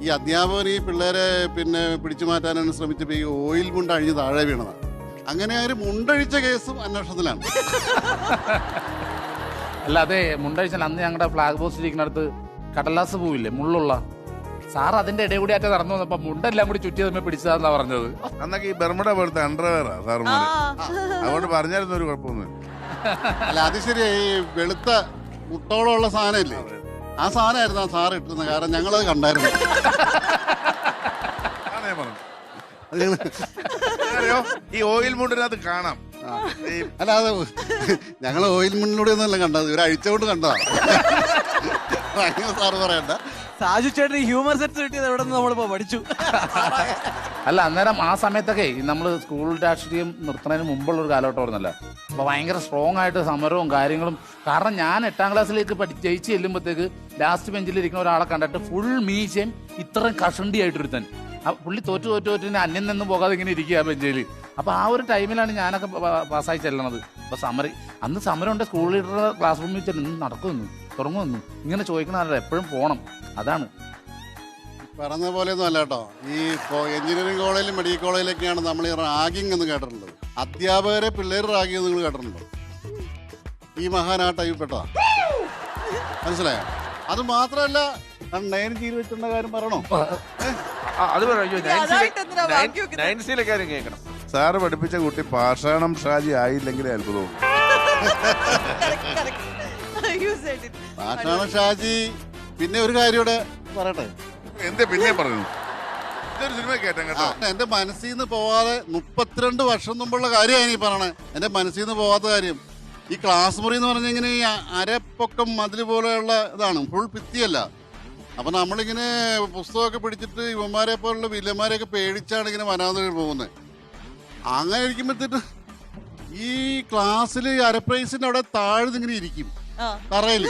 ഈ അധ്യാപകൻ ഈ പിള്ളേരെ പിന്നെ പിടിച്ചു മാറ്റാനാണ് ശ്രമിച്ചപ്പോൾ ഈ ഓയിൽ മുണ്ട് അഴിഞ്ഞ് താഴെ വീണതാണ്. അങ്ങനെ ഒരു മുണ്ടഴിച്ച കേസും അന്വേഷണത്തിലാണ്. അല്ല, അതെ, മുണ്ടഴിച്ചാൽ അന്ന് ഞങ്ങളുടെ ഫ്ലാഗ് പോസ്റ്റ് ഇരിക്കുന്നിടത്ത് കടലാസ് പൂവില്ലേ, മുള്ളുള്ള സാർ അതിന്റെ ഇടയിൽ കൂടി ആയിട്ട് നടന്നു വന്നപ്പോ മുണ്ടെല്ലാം കൂടി ചുറ്റി തമ്മിൽ പിടിച്ചതാന്നാ പറഞ്ഞത്. അന്നൊക്കെ ഈ ബർമുഡ പോലത്തെ അണ്ടർവെയറാ സാറുമാര്, അതുകൊണ്ട് പറഞ്ഞായിരുന്നു ഒരു കുഴപ്പമൊന്നും. അല്ല അത് ശരി. ഈ വെളുത്ത മുട്ടോളമുള്ള സാധനം ഇല്ലേ, ആ സാധനമായിരുന്നു ആ സാറ് ഇട്ടിരുന്നത്. കാരണം ഞങ്ങളത് കണ്ടായിരുന്നു. ഈ ഓയിൽ മുണ്ടിനകത്ത് കാണാം. അല്ല അത് ഞങ്ങൾ ഓയിൽ മുണ്ടിലൂടെ ഒന്നല്ല കണ്ടത്, ഒരു അഴിച്ചുകൊണ്ട് കണ്ടതാ. സാറ് പറയണ്ട. സാജു ചേട്ടൻ ഹ്യൂമർ സെറ്റ്സ് കിട്ടിയത് എവിടെ നിന്ന് നമ്മളിപ്പോ പഠിച്ചു. അല്ല, അന്നേരം ആ സമയത്തൊക്കെ നമ്മൾ സ്കൂൾ രാഷ്ട്രീയം നിർത്തുന്നതിന് മുമ്പുള്ള ഒരു കാലഘട്ടമായിരുന്നല്ലോ. അപ്പൊ ഭയങ്കര സ്ട്രോങ് ആയിട്ട് സമരവും കാര്യങ്ങളും. കാരണം ഞാൻ 8ാം ക്ലാസ്സിലേക്ക് ജയിച്ച് ചെല്ലുമ്പോഴത്തേക്ക് ലാസ്റ്റ് ബെഞ്ചിലിരിക്കുന്ന ഒരാളെ കണ്ടിട്ട് ഫുൾ മീശയും ഇത്രയും കഷണ്ടി ആയിട്ടൊരുത്തൻ. പുള്ളി തോറ്റ് അന്യം നിന്നും പോകാതെ ഇങ്ങനെ ഇരിക്കുക ബെഞ്ചിൽ. അപ്പൊ ആ ഒരു ടൈമിലാണ് ഞാനൊക്കെ പാസ്സായി ചെല്ലണത്. അപ്പൊ അന്ന് സമരം ഉണ്ട്. സ്കൂൾ ലീഡറുടെ ക്ലാസ് റൂമിൽ ചെല്ലുന്നു, നടക്കുമെന്നു തുടങ്ങുമെന്നു ഇങ്ങനെ ചോദിക്കണല്ലോ, എപ്പോഴും പോണം. അതാണ് പറഞ്ഞ പോലെയൊന്നും അല്ല കേട്ടോ. ഈ എഞ്ചിനീയറിംഗ് കോളേജിലും മെഡിക്കൽ കോളേജിലൊക്കെയാണ് നമ്മൾ ഈ റാഗിങ് എന്ന് കേട്ടിട്ടുള്ളത്. അധ്യാപകരെ പിള്ളേർ റാഗിങ് നിങ്ങൾ കേട്ടിട്ടുണ്ടോ? ഈ മഹാനാ ടൈപ്പെട്ടതാ, മനസ്സിലായോ? അത് മാത്രമല്ല, നയൻ ചെയ്ത് വെച്ചിട്ടുള്ള കാര്യം പറയണോ? അത് കേൾക്കണം. സാറ് പഠിപ്പിച്ച കുട്ടി പാഷാണം ഷാജി ആയില്ലെങ്കിലേ അത്ഭുതവും. പാഷാണം ഷാജി. പിന്നെ ഒരു കാര്യം ഇവിടെ പറയട്ടെ. എന്തേ പിന്നെ പറഞ്ഞു? ഇതൊരു സിനിമ കേട്ടോ കേട്ടോ. എന്റെ മനസ്സിൽ നിന്ന് പോവാതെ 32 വർഷം മുമ്പുള്ള കാര്യമാണ് ഈ പറയണേ. എന്റെ മനസ്സിൽ നിന്ന് പോവാത്ത കാര്യം. ഈ ക്ലാസ് മുറി എന്ന് പറഞ്ഞാൽ ഇങ്ങനെ ഈ അരപ്പൊക്കം മതിൽ പോലെയുള്ള ഇതാണ്, ഫുൾ ഭിത്തിയല്ല. അപ്പൊ നമ്മളിങ്ങനെ പുസ്തകമൊക്കെ പിടിച്ചിട്ട് ഇവന്മാരെ പോലുള്ള വില്ലന്മാരെയൊക്കെ പേടിച്ചാണ് ഇങ്ങനെ വനാന്തരം പോകുന്നത്. അങ്ങനെ ഇരിക്കുമ്പോഴത്തേക്ക് ഈ ക്ലാസ്സിൽ അരപ്രൈസിന്റെ അവിടെ താഴ്ന്നിങ്ങനെ ഇരിക്കും തറയിൽ.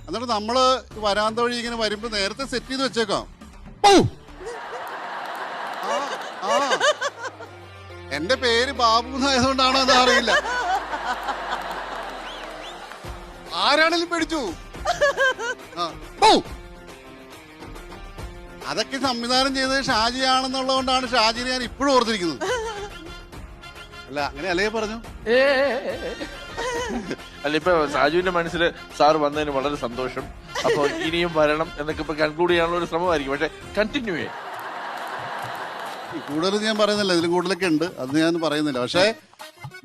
എന്നിട്ട് നമ്മള് വരാന്ത വഴി ഇങ്ങനെ വരുമ്പോ നേരത്തെ സെറ്റ് ചെയ്ത് വെച്ചേക്കാം. എന്റെ പേര് ബാബു എന്നായതുകൊണ്ടാണോ എന്ന് അറിയില്ല, ആരാണെങ്കിലും പേടിച്ചു. അതൊക്കെ സംവിധാനം ചെയ്തത് ഷാജിയാണെന്നുള്ളതുകൊണ്ടാണ് ഷാജിനെ ഞാൻ ഇപ്പോഴും ഓർത്തിരിക്കുന്നത്. അല്ല അങ്ങനെ അല്ലേ പറഞ്ഞു? അല്ല, ഇപ്പൊ സാജുവിന്റെ മനസ്സിൽ സാർ വന്നതിന് വളരെ സന്തോഷം. അപ്പൊ ഇനിയും വരണം എന്നൊക്കെ ഇപ്പൊ കൺക്ലൂഡ് ചെയ്യാനുള്ള ഒരു ശ്രമമായിരിക്കും. പക്ഷെ കണ്ടിന്യൂ ചെയ്യാം. കൂടുതൽ ഞാൻ പറയുന്നില്ല, ഇതിലും കൂടുതലൊക്കെ ഉണ്ട്, അത് ഞാൻ പറയുന്നില്ല. പക്ഷെ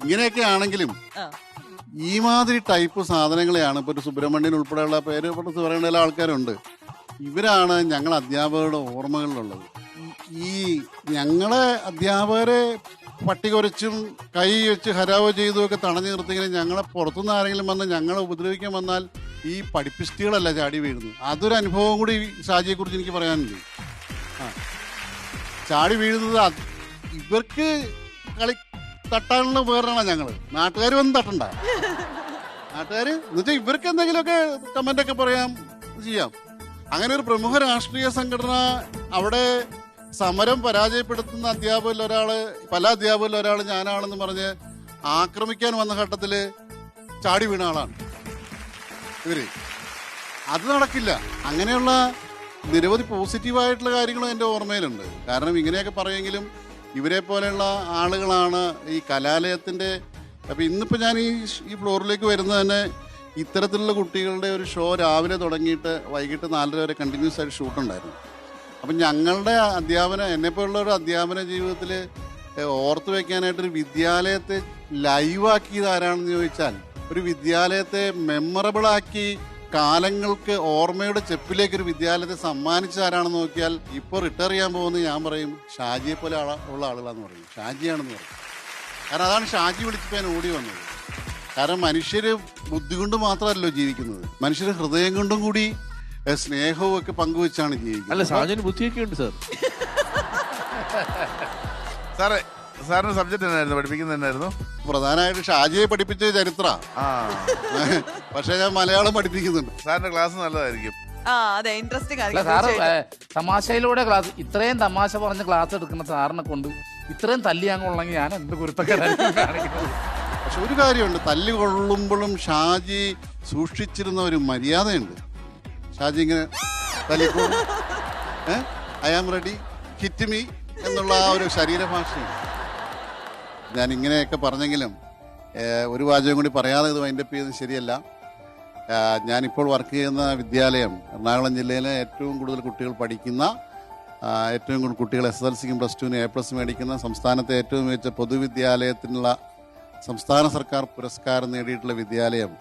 ഇങ്ങനെയൊക്കെ ആണെങ്കിലും ഈ മാതിരി ടൈപ്പ് സാധനങ്ങളെയാണ് ഇപ്പോൾ ഒരു സുബ്രഹ്മണ്യൻ ഉൾപ്പെടെയുള്ള പേര് പറയുന്ന എല്ലാ ആൾക്കാരുണ്ട്. ഇവരാണ് ഞങ്ങൾ അധ്യാപകരുടെ ഓർമ്മകളിലുള്ളത്. ഈ ഞങ്ങളെ അധ്യാപകരെ പട്ടികുരച്ചും കൈ വെച്ച് ഹരാവോ ചെയ്തുമൊക്കെ തടഞ്ഞു നിർത്തിയെങ്കിലും ഞങ്ങളെ പുറത്തുനിന്ന് ആരെങ്കിലും വന്ന് ഞങ്ങളെ ഉപദ്രവിക്കാൻ വന്നാൽ ഈ പഠിപ്പിസ്റ്റുകളല്ല ചാടി വീഴുന്നു. അതൊരു അനുഭവം കൂടി ഷാജിയെക്കുറിച്ച് എനിക്ക് പറയാനുണ്ട്. ചാടി വീഴുന്നത് ഇവർക്ക് കളി തട്ടാനുള്ള ഉപകരണമാണ് ഞങ്ങൾ. നാട്ടുകാർ വന്ന് തട്ടണ്ട. നാട്ടുകാർ എന്നുവെച്ചാൽ ഇവർക്ക് എന്തെങ്കിലുമൊക്കെ കമൻ്റൊക്കെ പറയാം, ചെയ്യാം. അങ്ങനെ ഒരു പ്രമുഖ രാഷ്ട്രീയ സംഘടന അവിടെ സമരം പരാജയപ്പെടുത്തുന്ന അധ്യാപകരിൽ ഒരാള്, പല അധ്യാപകരിൽ ഒരാൾ ഞാനാണെന്ന് പറഞ്ഞ് ആക്രമിക്കാൻ വന്ന ഘട്ടത്തിൽ ചാടി വീണ ആളാണ് ഇവര്. അത് നടക്കില്ല. അങ്ങനെയുള്ള നിരവധി പോസിറ്റീവായിട്ടുള്ള കാര്യങ്ങളും എൻ്റെ ഓർമ്മയിലുണ്ട്. കാരണം ഇങ്ങനെയൊക്കെ പറയുമെങ്കിലും ഇവരെ പോലെയുള്ള ആളുകളാണ് ഈ കലാലയത്തിൻ്റെ. അപ്പം ഇന്നിപ്പോൾ ഞാൻ ഈ ഫ്ലോറിലേക്ക് വരുന്നത് തന്നെ ഇത്തരത്തിലുള്ള കുട്ടികളുടെ ഒരു ഷോ രാവിലെ തുടങ്ങിയിട്ട് വൈകിട്ട് 4:30 വരെ കണ്ടിന്യൂസ് ആയിട്ട് ഷൂട്ടുണ്ടായിരുന്നു. അപ്പം ഞങ്ങളുടെ എന്നെപ്പോലുള്ള ഒരു അധ്യാപന ജീവിതത്തിൽ ഓർത്തു വയ്ക്കാനായിട്ടൊരു വിദ്യാലയത്തെ ലൈവാക്കിയത് ആരാണെന്ന് ചോദിച്ചാൽ, ഒരു വിദ്യാലയത്തെ മെമ്മറബിളാക്കി കാലങ്ങൾക്ക് ഓർമ്മയുടെ ചെപ്പിലേക്ക് ഒരു വിദ്യാലയത്തെ സമ്മാനിച്ച ആരാണെന്ന് നോക്കിയാൽ ഇപ്പോൾ റിട്ടയർ ചെയ്യാൻ പോകുന്നത് ഞാൻ പറയും ഷാജിയെ പോലെ ഉള്ള ആളുകളാന്ന് പറയും. ഷാജിയാണെന്ന് പറയും. കാരണം അതാണ് ഷാജി വിളിച്ചപ്പോൾ ഞാൻ ഓടി വന്നത്. കാരണം മനുഷ്യര് ബുദ്ധി കൊണ്ട് മാത്രമല്ലോ ജീവിക്കുന്നത്, മനുഷ്യര് ഹൃദയം കൊണ്ടും കൂടി സ്നേഹവും ഒക്കെ പങ്കുവെച്ചാണ് ജീവിക്കുന്നത്. അല്ല, ഷാജിന് ബുദ്ധിയൊക്കെ ഉണ്ട് സാർ. സാറേ, സാറിന് സബ്ജക്ട് എന്നായിരുന്നു പഠിപ്പിക്കുന്നതെന്നായിരുന്നു? പ്രധാനമായിട്ട് ഷാജിയെ പഠിപ്പിച്ച ചരിത്ര. പക്ഷെ ഞാൻ മലയാളം പഠിപ്പിക്കുന്നുണ്ട്. സാറിന്റെ ക്ലാസ് നല്ലതായിരിക്കും. അതെ, ഇൻട്രസ്റ്റിംഗ് അല്ല സാറ് തമാശയിലൂടെ ക്ലാസ്, ഇത്രയും തമാശ പറഞ്ഞ് ക്ലാസ് എടുക്കുന്ന സാറിനെ കൊണ്ട് ഇത്രയും തല്ലിയാങ്ങുള്ളെങ്കിൽ ഞാൻ എന്ത് കുരുത്തക്കേടായിരിക്കും കാണിക്കുന്നത്. പക്ഷെ ഒരു കാര്യമുണ്ട്, തല്ല് കൊള്ളുമ്പോഴും ഷാജി സൂക്ഷിച്ചിരുന്ന ഒരു മര്യാദയുണ്ട്. ഷാജി ഇങ്ങനെ തല്ലിക്കോളും, I am ready, hit me എന്നുള്ള ആ ഒരു ശരീരഭാഷയാണ്. ഞാൻ ഇങ്ങനെയൊക്കെ പറഞ്ഞെങ്കിലും ഒരു വാചകം കൂടി പറയാതെ ഇത് വൈൻഡപ്പ് ചെയ്യുന്നത് ശരിയല്ല. ഞാനിപ്പോൾ വർക്ക് ചെയ്യുന്ന വിദ്യാലയം എറണാകുളം ജില്ലയിലെ ഏറ്റവും കൂടുതൽ കുട്ടികൾ പഠിക്കുന്ന, ഏറ്റവും കൂടുതൽ കുട്ടികൾ SSLCക്കും +2നും A+ മേടിക്കുന്ന, സംസ്ഥാനത്തെ ഏറ്റവും മികച്ച പൊതുവിദ്യാലയത്തിനുള്ള സംസ്ഥാന സർക്കാർ പുരസ്കാരം നേടിയിട്ടുള്ള വിദ്യാലയം.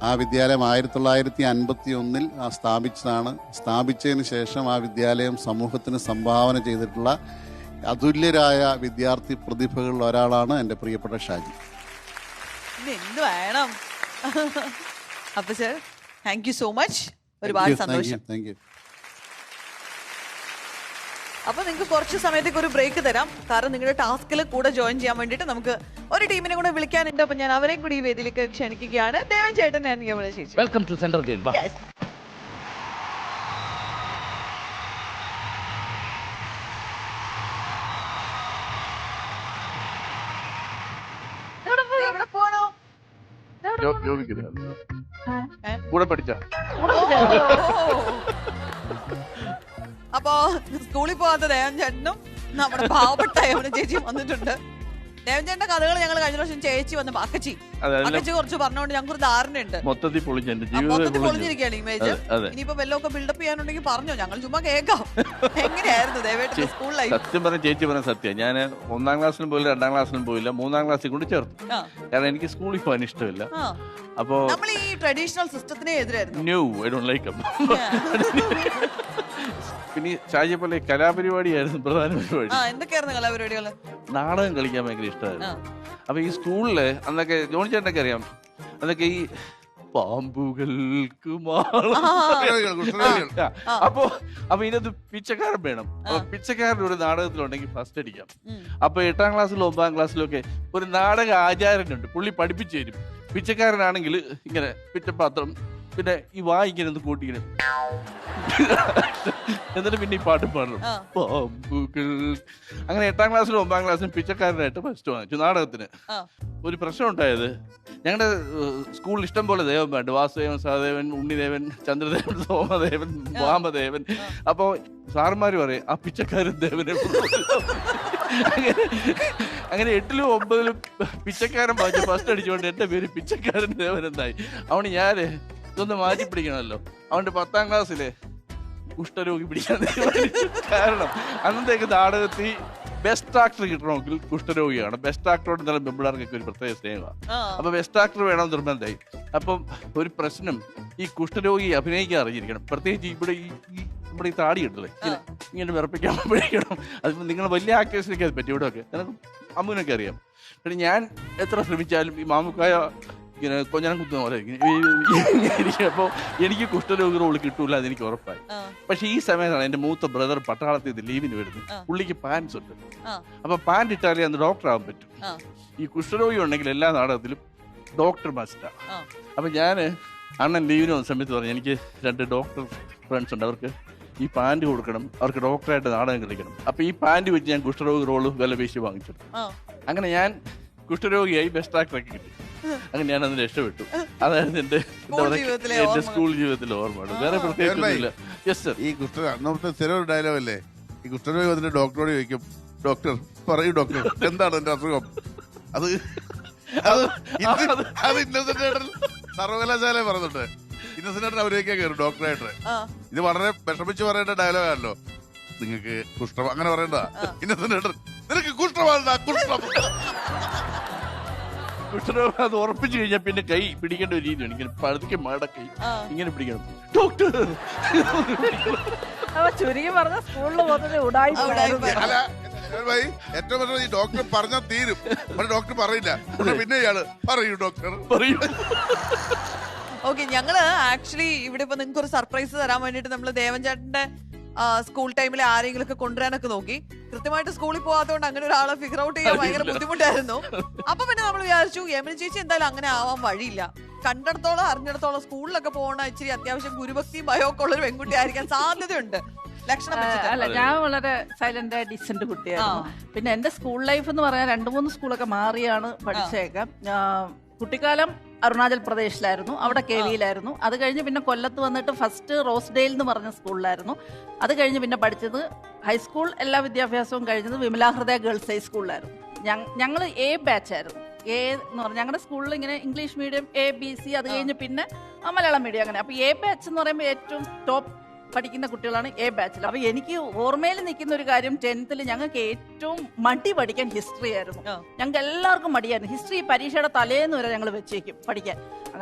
ആ വിദ്യാലയം 1951 സ്ഥാപിച്ചതാണ്. സ്ഥാപിച്ചതിന് ശേഷം ആ വിദ്യാലയം സമൂഹത്തിന് സംഭാവന ചെയ്തിട്ടുള്ള അതുല്യരായ വിദ്യാർത്ഥി പ്രതിഭകളിൽ ഒരാളാണ് എൻ്റെ പ്രിയപ്പെട്ട ഷാജി. എന്ത് വേണം. അപ്പൊ sir, thank you so much. ഒരുപാട് സന്തോഷം. Thank you. അപ്പൊ നിങ്ങൾക്ക് കുറച്ച് സമയത്തേക്ക് ഒരു ബ്രേക്ക് തരാം. കാരണം നിങ്ങളുടെ ടാസ്കിൽ കൂടെ ജോയിൻ ചെയ്യാൻ വേണ്ടിയിട്ട് നമുക്ക് ഒരു ടീമിനെ കൂടെ വിളിക്കാനുണ്ട്. അപ്പൊ ഞാൻ അവരെ കൂടി ഈ വേദിയിലേക്ക് ക്ഷണിക്കുകയാണ്. ദേവൻ ചേട്ടൻ, വെൽക്കം ടു സെൻട്രൽ ജയിൽ. കൂടെ പഠിച്ച. അപ്പൊ സ്കൂളിൽ പോകാത്ത ദേവൻ ചേട്ടനും നമ്മുടെ പാവപ്പെട്ട യമുന ചേച്ചിയും വന്നിട്ടുണ്ട്. ദേവൻ ചേട്ടന്റെ കഥകൾ ഞങ്ങൾ കഴിഞ്ഞ പ്രാവശ്യം ചേച്ചി വന്ന അക്കച്ചി കുറച്ച് പറഞ്ഞുകൊണ്ട് ഞങ്ങൾക്ക് ഒരു ധാരണയുണ്ട്. മൊത്തത്തിൽ പൊളിഞ്ഞിരിക്കുകയാണ് ഇമേജ്. ഇനിയിപ്പോ വല്ലതൊക്കെ ബിൽഡപ്പ് ചെയ്യാനുണ്ടെങ്കിൽ പറഞ്ഞോ, ഞങ്ങൾ ചുമ്മാ കേൾക്കാം. എങ്ങനെയായിരുന്നു ദേവേട്ടന്റെ സ്കൂൾ ലൈഫ്? സത്യം പറഞ്ഞ ചേച്ചി പറഞ്ഞ സത്യം, ഞാൻ 1ാം ക്ലാസ്സിലും പോയില്ല, 2ാം ക്ലാസ്സിലും പോയില്ല, 3ാം ക്ലാസ്സിൽ കൊണ്ട് ചേർത്തു. കാരണം എനിക്ക് സ്കൂളിൽ പോകാൻ ഇഷ്ടമില്ല. അപ്പോ നമ്മൾ ഈ ട്രഡീഷണൽ സിസ്റ്റത്തിനെ എതിരായിരുന്നു. No I don't like. പിന്നെ ഷാജിയെ പോലെ കലാപരിപാടിയായിരുന്നു പ്രധാന പരിപാടി. എന്തൊക്കെയായിരുന്നു കലാപരിപാടികൾ? നാടകം കളിക്കാൻ ഭയങ്കര ഇഷ്ടമായിരുന്നു. അപ്പൊ ഈ സ്കൂളില് അന്നൊക്കെ ജോണി ചേട്ടനൊക്കെ അറിയാം, അതൊക്കെ ഈ പാമ്പുകൾക്ക് അപ്പൊ ഇതിനകത്ത് പിച്ചക്കാരൻ വേണം. അപ്പൊ പിച്ചക്കാരൻ ഒരു നാടകത്തിലുണ്ടെങ്കിൽ ഫസ്റ്റ് അടിക്കാം. അപ്പൊ 8ാം ക്ലാസ്സിലും 9ാം ക്ലാസ്സിലും ഒക്കെ ഒരു നാടക ആചാര്യനുണ്ട്, പുള്ളി പഠിപ്പിച്ചു തരും. പിച്ചക്കാരനാണെങ്കിൽ ഇങ്ങനെ പിച്ചപാത്രം, പിന്നെ ഈ വായിങ്ങനെ ഒന്ന് കൂട്ടിങ്ങനെ, എന്നിട്ട് പിന്നെ ഈ പാട്ടും പാടണം, പാമ്പുകൾ. അങ്ങനെ 8ാം ക്ലാസ്സിലും 9ാം ക്ലാസ്സിലും പിച്ചക്കാരനായിട്ട് ഫസ്റ്റ് വാങ്ങിച്ചു നാടകത്തിന്. ഒരു പ്രശ്നം ഉണ്ടായത്, ഞങ്ങളുടെ സ്കൂളിൽ ഇഷ്ടം പോലെ ദേവൻ വേണ്ട, വാസുദേവൻ, സഹദേവൻ, ഉണ്ണിദേവൻ, ചന്ദ്രദേവൻ, സോമദേവൻ, വാമദേവൻ. അപ്പൊ സാറുമാര് പറയും ആ പിച്ചക്കാരൻ ദേവനെ. അങ്ങനെ 8ലും 9ലും പിച്ചക്കാരൻ വാങ്ങിച്ചു ഫസ്റ്റ് അടിച്ചുകൊണ്ട് എന്റെ പേര് പിച്ചക്കാരൻ ദേവൻ എന്നായി. അതുകൊണ്ട് ഞാന് ഇതൊന്ന് മാറ്റി പിടിക്കണമല്ലോ. അതുകൊണ്ട് 10ാം ക്ലാസ്സിലെ കുഷ്ഠരോഗി പിടിക്കാൻ തീരുമാനിച്ചു. കാരണം അന്നത്തേക്ക് നാടകത്തിൽ ബെസ്റ്റ് ആക്ടർ കിട്ടണമെങ്കിൽ കുഷ്ഠരോഗിയാണ്. ബെസ്റ്റ് ആക്ടറോട് ഇന്നലെ പെമ്പിളാർക്കൊക്കെ ഒരു പ്രത്യേക സ്നേഹമാണ്. അപ്പൊ ബെസ്റ്റ് ആക്ടർ വേണം നിർബന്ധമായി. അപ്പം ഒരു പ്രശ്നം, ഈ കുഷ്ഠരോഗി അഭിനയിക്കാൻ അറിഞ്ഞിരിക്കണം. പ്രത്യേകിച്ച് ഇവിടെ നമ്മുടെ ഈ താടി ഉണ്ടല്ലേ, ഇങ്ങനെ വിറപ്പിക്കാൻ പഠിക്കണം. അത് നിങ്ങൾ വലിയ ആക്ടേഴ്സിനൊക്കെ അത് പറ്റും. ഇവിടെയൊക്കെ എനിക്ക് അമ്മുവിനൊക്കെ അറിയാം. പിന്നെ ഞാൻ എത്ര ശ്രമിച്ചാലും ഈ മാമുക്കായ ഇങ്ങനെ കൊഞ്ഞാൻ കുത്തുന്ന പോലെ അപ്പോൾ എനിക്ക് കുഷ്ഠരോഗി റോള് കിട്ടൂല, അതെനിക്ക് ഉറപ്പായി. പക്ഷെ ഈ സമയത്താണ് എന്റെ മൂത്ത ബ്രദർ പട്ടാളത്തിൽ നിന്ന് ലീവിന് വരുന്നത്. പുള്ളിക്ക് പാൻസ് ഉണ്ട്. അപ്പൊ പാൻറ് ഇട്ടാലേ അന്ന് ഡോക്ടർ ആവാൻ പറ്റും. ഈ കുഷ്ഠരോഗി ഉണ്ടെങ്കിൽ എല്ലാ നാടകത്തിലും ഡോക്ടർ മസ്റ്റാ. അപ്പൊ ഞാൻ അണ്ണൻ ലീവിന് വന്ന സമയത്ത് പറഞ്ഞു, എനിക്ക് 2 ഡോക്ടർ ഫ്രണ്ട്സ് ഉണ്ട്, അവർക്ക് ഈ പാൻറ് കൊടുക്കണം, അവർക്ക് ഡോക്ടറായിട്ട് നാടകം കളിക്കണം. അപ്പൊ ഈ പാൻറ് വെച്ച് ഞാൻ കുഷ്ഠരോഗി റോള് വില പേശി വാങ്ങിച്ചു. അങ്ങനെ ഞാൻ കുഷ്ഠരോഗിയായി ബെസ്റ്റ് ആക്ടറൊക്കെ കിട്ടി. അങ്ങനെ ഞാൻ അതിന് രക്ഷപ്പെട്ടു. അതായിരുന്നു എന്റെ സ്കൂൾ ജീവിതത്തിലെ ഓർമ്മയാണ്. വേറെ പ്രത്യേകില്ല. ഈ അന്നത്തെ സ്ഥിരം ഡയലോഗ് അല്ലേ, ഈ കുഷ്ഠരോഗി വന്നിട്ട് ഡോക്ടറോട് ചോദിക്കും, ഡോക്ടർ പറയൂ ഡോക്ടർ എന്താണ് എന്റെ അസുഖം? അത് ഇന്നസെന്റ് സർവകലാശാല പറഞ്ഞിട്ട് ഇന്നസെന്റ് അവരേക്കാ കയറും ഡോക്ടറായിട്ട്. ഇത് വളരെ വിഷമിച്ച് പറയേണ്ട ഡയലോഗാണല്ലോ. നിങ്ങൾക്ക് കുഷ്ഠം അങ്ങനെ പറയണ്ട. ഇന്നസെന്റ് നിനക്ക് കുഷ്ഠമാണ്, കുഷ്ഠരോഗം അത് ഉറപ്പിച്ചു കഴിഞ്ഞാൽ പിന്നെ കൈ പിടിക്കേണ്ട ഒരു രീതിയാണ്. ഇങ്ങനെ പഴുതിക്ക് മടക്കൈ ഇങ്ങനെ പിടിക്കണം. ഡോക്ടർ ചുരുങ്ങി പറഞ്ഞ സ്കൂളിൽ പോകുന്നത് ഉടായി. ഏറ്റവും പ്രശ്നം ഈ ഡോക്ടർ പറഞ്ഞാൽ തീരും, ഡോക്ടർ പറയില്ല. പിന്നെ ഇയാള് പറയൂ ഡോക്ടർ പറയൂ. ഓക്കെ, ഞങ്ങള് ആക്ച്വലി ഇവിടെ ഇപ്പൊ നിങ്ങൾക്ക് ഒരു സർപ്രൈസ് തരാൻ വേണ്ടിട്ട് നമ്മള് ദേവൻ ചേട്ടന്റെ സ്കൂൾ ടൈമിൽ ആരെങ്കിലും ഒക്കെ കൊണ്ടുവരാനൊക്കെ നോക്കി. കൃത്യമായിട്ട് സ്കൂളിൽ പോകാത്തതുകൊണ്ട് അങ്ങനെ ഒരാളെ ഫിഗർ ഔട്ട് ചെയ്യാൻ ഭയങ്കര ബുദ്ധിമുട്ടായിരുന്നു. അപ്പൊ പിന്നെ നമ്മൾ വിചാരിച്ചു യമനി ചേച്ചി എന്തായാലും അങ്ങനെ ആവാൻ വഴിയില്ല, കണ്ടിടത്തോളം അറിഞ്ഞിടത്തോളം സ്കൂളിലൊക്കെ പോകണ ഇച്ചിരി അത്യാവശ്യം ഗുരുഭക്തിയും ഭയമൊക്കെ ഉള്ളൊരു പെൺകുട്ടി ആയിരിക്കാൻ സാധ്യതയുണ്ട്. അല്ല, ഞാൻ വളരെ സൈലന്റ് ഡീസന്റ് കുട്ടിയായിരുന്നു. പിന്നെ എന്റെ സ്കൂൾ ലൈഫ് എന്ന് പറയാൻ 2-3 സ്കൂളൊക്കെ മാറിയാണ് പഠിച്ചേക്കാം. കുട്ടിക്കാലം അരുണാചൽ പ്രദേശിലായിരുന്നു, അവിടെ കേവിയിലായിരുന്നു. അത് കഴിഞ്ഞ് പിന്നെ കൊല്ലത്ത് വന്നിട്ട് ഫസ്റ്റ് റോസ്ഡെയിൽ എന്ന് പറഞ്ഞ സ്കൂളിലായിരുന്നു. അത് കഴിഞ്ഞ് പിന്നെ പഠിച്ചത് ഹൈസ്കൂൾ എല്ലാ വിദ്യാഭ്യാസവും കഴിഞ്ഞത് വിമലാ ഹൃദയ ഗേൾസ് ഹൈസ്കൂളിലായിരുന്നു. ഞങ്ങൾ എ ബാച്ചായിരുന്നു. എ എന്ന് പറഞ്ഞാൽ ഞങ്ങളുടെ സ്കൂളിൽ ഇങ്ങനെ ഇംഗ്ലീഷ് മീഡിയം ABC, അത് കഴിഞ്ഞ് പിന്നെ മലയാളം മീഡിയം അങ്ങനെ. അപ്പൊ എ ബാച്ച് എന്ന് പറയുമ്പോൾ ഏറ്റവും ടോപ്പ് പഠിക്കുന്ന കുട്ടികളാണ് എ ബാച്ചിൽ. അപ്പൊ എനിക്ക് ഓർമ്മയിൽ നിൽക്കുന്ന ഒരു കാര്യം, 10th ഞങ്ങൾക്ക് ഏറ്റവും മടി പഠിക്കാൻ ഹിസ്റ്ററി ആയിരുന്നു. ഞങ്ങൾക്ക് എല്ലാവർക്കും മടിയായിരുന്നു. ഹിസ്റ്ററി പരീക്ഷയുടെ തലേന്ന് വരെ ഞങ്ങൾ വെച്ചേക്കും പഠിക്കാൻ.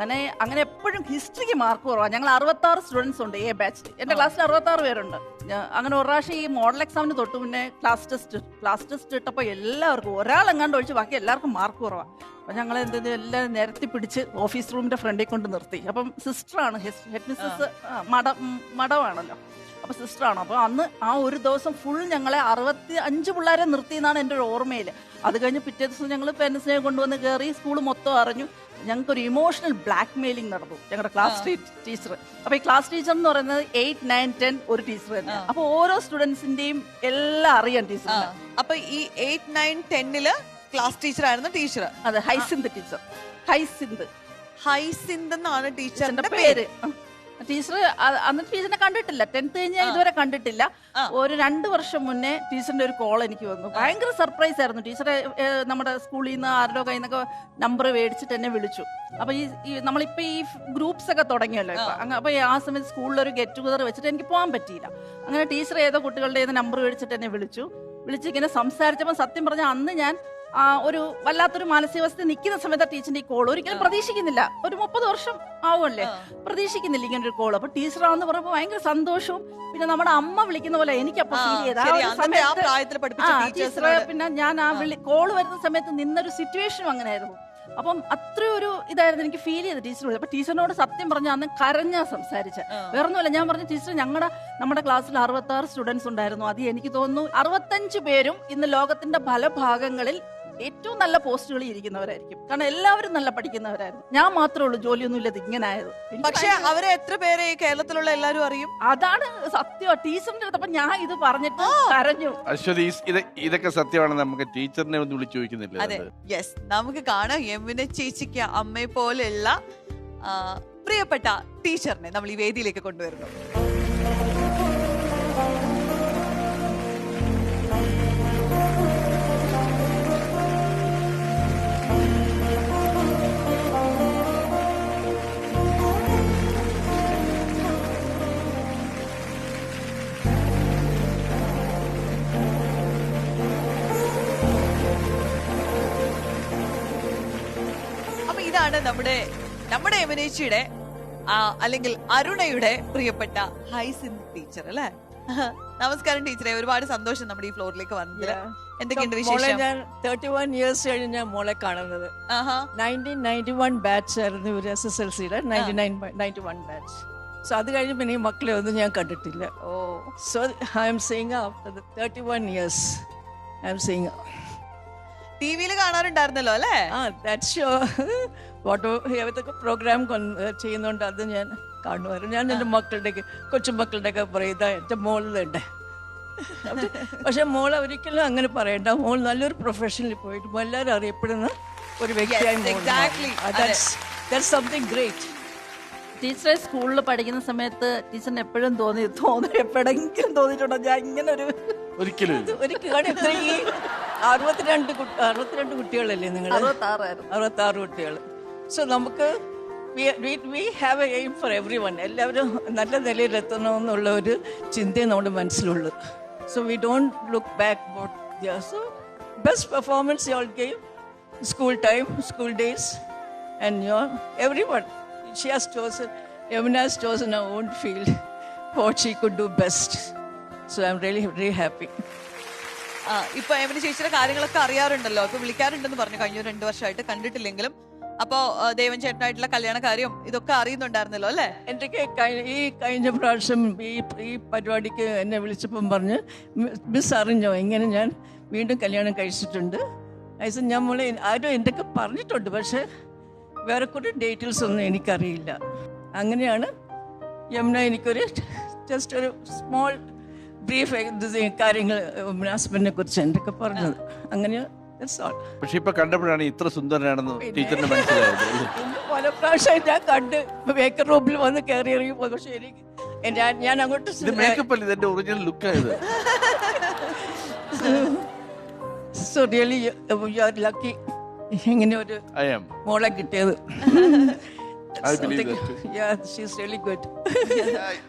അങ്ങനെ എപ്പോഴും ഹിസ്റ്ററിക്ക് മാർക്ക് കുറവാണ്. ഞങ്ങൾ 66 സ്റ്റുഡൻസ് ഉണ്ട് എ ബാച്ചിൽ. എന്റെ ക്ലാസ്സിൽ 66 പേരുണ്ട്. അങ്ങനെ ഒരു പ്രാവശ്യം ഈ മോഡൽ എക്സാമിന് തൊട്ട് മുന്നേ ക്ലാസ് ടെസ്റ്റ് ഇട്ടപ്പോൾ എല്ലാവർക്കും ഒരാളെങ്ങാണ്ട് ഒഴിച്ച് ബാക്കി എല്ലാവർക്കും മാർക്ക് കുറവാണ്. അപ്പം ഞങ്ങൾ എന്തെങ്കിലും എല്ലാം നിരത്തി പിടിച്ച് ഓഫീസ് റൂമിന്റെ ഫ്രണ്ടിൽ കൊണ്ട് നിർത്തി. അപ്പം സിസ്റ്ററാണ്, ഹെഡ് മിസ്സസ് മഠമാണല്ലോ, അപ്പൊ സിസ്റ്ററാണ്. അപ്പൊ അന്ന് ആ ഒരു ദിവസം ഫുൾ ഞങ്ങളെ 65 പിള്ളേരെ നിർത്തി എന്നാണ് എൻ്റെ ഒരു ഓർമ്മയിൽ. അത് കഴിഞ്ഞ് പിറ്റേ ദിവസം ഞങ്ങൾ പേരൻസിനെ കൊണ്ടുവന്ന് കയറി, സ്കൂൾ മൊത്തം അറിഞ്ഞു. ഞങ്ങൾക്കൊരു ഇമോഷണൽ ബ്ലാക്ക് മെയിലിംഗ് നടന്നു ഞങ്ങളുടെ ക്ലാസ് ടീച്ചർ. അപ്പൊ ഈ ക്ലാസ് ടീച്ചർ എന്ന് പറയുന്നത് 8, 9, 10 ഒരു ടീച്ചർ തന്നെ. അപ്പൊ ഓരോ സ്റ്റുഡൻസിന്റെയും എല്ലാം അറിയാം ടീച്ചർ. അപ്പൊ ഈ 8, 9, 10 ക്ലാസ് ടീച്ചർ ആയിരുന്നു ടീച്ചർ. അതെ, ഹൈസിന്ത് ടീച്ചർ. ഹൈസിന്ത് എന്നാണ് ടീച്ചറിന്റെ പേര്. ടീച്ചർ അന്ന് ടീച്ചറിനെ കണ്ടിട്ടില്ല. 10th കഴിഞ്ഞാൽ ഇതുവരെ കണ്ടിട്ടില്ല. ഒരു 2 വർഷം മുന്നേ ടീച്ചറിന്റെ ഒരു കോൾ എനിക്ക് വന്നു. ഭയങ്കര സർപ്രൈസ് ആയിരുന്നു. ടീച്ചറെ നമ്മുടെ സ്കൂളിൽ നിന്ന് ആരുടെ കയ്യിൽ നിന്നൊക്കെ നമ്പർ മേടിച്ചിട്ട് എന്നെ വിളിച്ചു. അപ്പൊ ഈ നമ്മളിപ്പോ ഈ ഗ്രൂപ്പ്സ് ഒക്കെ തുടങ്ങിയല്ലോ ഇപ്പൊ. അപ്പൊ ആ സമയത്ത് സ്കൂളിൽ ഒരു ഗെറ്റ് ടുഗദർ വെച്ചിട്ട് എനിക്ക് പോകാൻ പറ്റിയില്ല. അങ്ങനെ ടീച്ചർ ഏതോ കുട്ടികളുടെ നമ്പർ മേടിച്ചിട്ട് എന്നെ വിളിച്ചിങ്ങനെ സംസാരിച്ചപ്പോൾ സത്യം പറഞ്ഞാൽ അന്ന് ഞാൻ ഒരു വല്ലാത്തൊരു മാനസികാവസ്ഥ നിൽക്കുന്ന സമയത്ത് ടീച്ചറിന്റെ ഈ കോൾ ഒരിക്കലും പ്രതീക്ഷിക്കുന്നില്ല. ഒരു 30 വർഷം ആവുമല്ലേ, പ്രതീക്ഷിക്കുന്നില്ല ഇങ്ങനെ ഒരു കോൾ. അപ്പൊ ടീച്ചറാണെന്ന് പറയുമ്പോൾ ഭയങ്കര സന്തോഷവും. പിന്നെ നമ്മുടെ അമ്മ വിളിക്കുന്ന പോലെ എനിക്കപ്പോ ഫീൽ ചെയ്ത ടീച്ചറെ. പിന്നെ ഞാൻ ആ കോള് വരുന്ന സമയത്ത് നിന്നൊരു സിറ്റുവേഷനും അങ്ങനെയായിരുന്നു. അപ്പം അത്രയൊരു ഇതായിരുന്നു എനിക്ക് ഫീൽ ചെയ്ത് ടീച്ചർ. അപ്പൊ ടീച്ചറിനോട് സത്യം പറഞ്ഞ അന്ന് കരഞ്ഞാ സംസാരിച്ച, വേറൊന്നുമല്ല. ഞാൻ പറഞ്ഞു, ടീച്ചർ നമ്മുടെ ക്ലാസ്സിൽ 66 സ്റ്റുഡൻസ് ഉണ്ടായിരുന്നു. അത് എനിക്ക് തോന്നുന്നു 65 പേരും ഇന്ന് ലോകത്തിന്റെ പല ഭാഗങ്ങളിൽ ഏറ്റവും നല്ല പോസ്റ്റുകളിൽ ഇരിക്കുന്നവരായിരിക്കും. കാരണം എല്ലാവരും നല്ല പഠിക്കുന്നവരായിരുന്നു. ഞാൻ മാത്രമേ ഉള്ളൂ ജോലിയൊന്നും ഇല്ലാതെ ഇങ്ങനെ ആയത്. പക്ഷെ അവരെ എത്ര പേരെ ഈ കേരളത്തിലുള്ള എല്ലാവരും അറിയും? അതാണ് സത്യം. ടീച്ചറിന്റെ അടുത്ത് അപ്പൊ ഞാൻ ഇത് പറഞ്ഞിട്ട് കരഞ്ഞു. അശ്വതി, ഇതൊക്കെ സത്യമാണെന്ന് നമുക്ക് ടീച്ചറിനെ ഒന്ന് വിളിച്ചു ചോദിക്കുന്നില്ല? അതെ, യെസ്. നമുക്ക് കാണാം യമുന ചേച്ചിക്ക് അമ്മയെ പോലെയുള്ള പ്രിയപ്പെട്ട ടീച്ചറിനെ നമ്മൾ ഈ വേദിയിലേക്ക് കൊണ്ടുവരുന്നു. ഇതാണ് നമ്മുടെ യമുനേച്ചിയുടെ അല്ലെങ്കിൽ അരുണയുടെ പ്രിയപ്പെട്ട ഹൈസിന്ത് ടീച്ചർ അല്ലേ? നമസ്കാരം ടീച്ചറെ, ഒരുപാട് സന്തോഷം നമ്മുടെ ഈ ഫ്ലോറിലേക്ക് വന്നതിൽ. എന്തൊക്കെയുണ്ട് വിശേഷം? ഞാൻ 31 ഇയേഴ്സ് കഴിഞ്ഞ മോളെ കാണുന്നത്. 1991 ബാച്ച് ആയിരുന്നു ഇവര് SSLCയുടെ 91 ബാച്ച്. സോ അത് കഴിഞ്ഞ് പിന്നെ ഈ മക്കളെ ഒന്നും ഞാൻ കണ്ടിട്ടില്ല. So I am seeing after 31 years I am seeing. ടിവിയിൽ കാണാറുണ്ടായിരുന്നല്ലോ അല്ലേ? That's sure. ഏതൊക്കെ പ്രോഗ്രാം ചെയ്യുന്നുണ്ട് അത് ഞാൻ കാണുമായിരുന്നു. ഞാൻ എൻ്റെ മക്കളുടെയൊക്കെ കൊച്ചുമക്കളുടെയൊക്കെ പറയും ഇതാ എൻ്റെ മോളിലുണ്ട്. പക്ഷെ മോൾ ഒരിക്കലും അങ്ങനെ പറയണ്ട. മോൾ നല്ലൊരു പ്രൊഫഷനിൽ പോയിട്ട് എല്ലാവരും അറിയപ്പെടുന്ന ഒരു വ്യക്തിയായി സംതിങ് ഗ്രേറ്റ്. ടീച്ചറെ സ്കൂളിൽ പഠിക്കുന്ന സമയത്ത് ടീച്ചറിന് എപ്പോഴും എപ്പോഴെങ്കിലും തോന്നിയിട്ടുണ്ടോ ഞാൻ ഇങ്ങനെ ഒരിക്കലും 62 കുട്ടികളല്ലേ നിങ്ങൾ? 66 കുട്ടികൾ. സോ നമുക്ക് we have a aim for everyone. എല്ലാവരും നല്ല നിലയിലെത്തണമെന്നുള്ള ഒരു ചിന്തയെ നമ്മുടെ മനസ്സിലുള്ളൂ. So we don't look back what they are. So best performance you all gave, school time, school days, and everyone. She has chosen, Yamuna has chosen her own field, what she could do best. So I'm really, really happy. ഇപ്പൊ യമുന ചേച്ചിയുടെ കാര്യങ്ങളൊക്കെ അറിയാറുണ്ടല്ലോ, ഇപ്പൊ വിളിക്കാറുണ്ടെന്ന് പറഞ്ഞു കഴിഞ്ഞ 2 വർഷമായിട്ട് കണ്ടിട്ടില്ലെങ്കിലും. അപ്പോ ദേവൻ ചേട്ടനായിട്ടുള്ള കല്യാണ കാര്യം ഇതൊക്കെ അറിയുന്നുണ്ടായിരുന്നല്ലോ അല്ലേ? എൻ്റെ ഈ കഴിഞ്ഞ പ്രാവശ്യം ഈ പരിപാടിക്ക് എന്നെ വിളിച്ചപ്പം പറഞ്ഞ് മിസ് അറിഞ്ഞോ ഇങ്ങനെ ഞാൻ വീണ്ടും കല്യാണം കഴിച്ചിട്ടുണ്ട്. ഞാൻ മോളെ ആരും എന്തൊക്കെ പറഞ്ഞിട്ടുണ്ട്, പക്ഷെ വേറെ കുറേ ഡീറ്റെയിൽസ് ഒന്നും എനിക്കറിയില്ല. അങ്ങനെയാണ് യമുന എനിക്കൊരു ജസ്റ്റ് ഒരു സ്മോൾ ബ്രീഫ് കാര്യങ്ങൾ ഹസ്ബൻഡിനെ കുറിച്ച് എന്തൊക്കെ പറഞ്ഞത്. അങ്ങനെ പക്ഷെ ഇപ്പൊ കണ്ടപ്പോഴാണ് ഇത്ര സുന്ദരനാണെന്ന് ടീച്ചറിന് മനസ്സിലായത്. പല പ്രാവശ്യം ഞാൻ കണ്ട് മേക്കപ്പ് റൂമിൽ വന്ന് കയറി ഇറങ്ങി പോയി. പക്ഷെ എനിക്ക് ഞാൻ അങ്ങോട്ട് മേക്കപ്പ് അല്ല, ഇതെന്റെ ഒറിജിനൽ ലുക്ക് ആയത്. So really you are lucky ഇങ്ങനെ ഒരു മോളെ കിട്ടിയത്.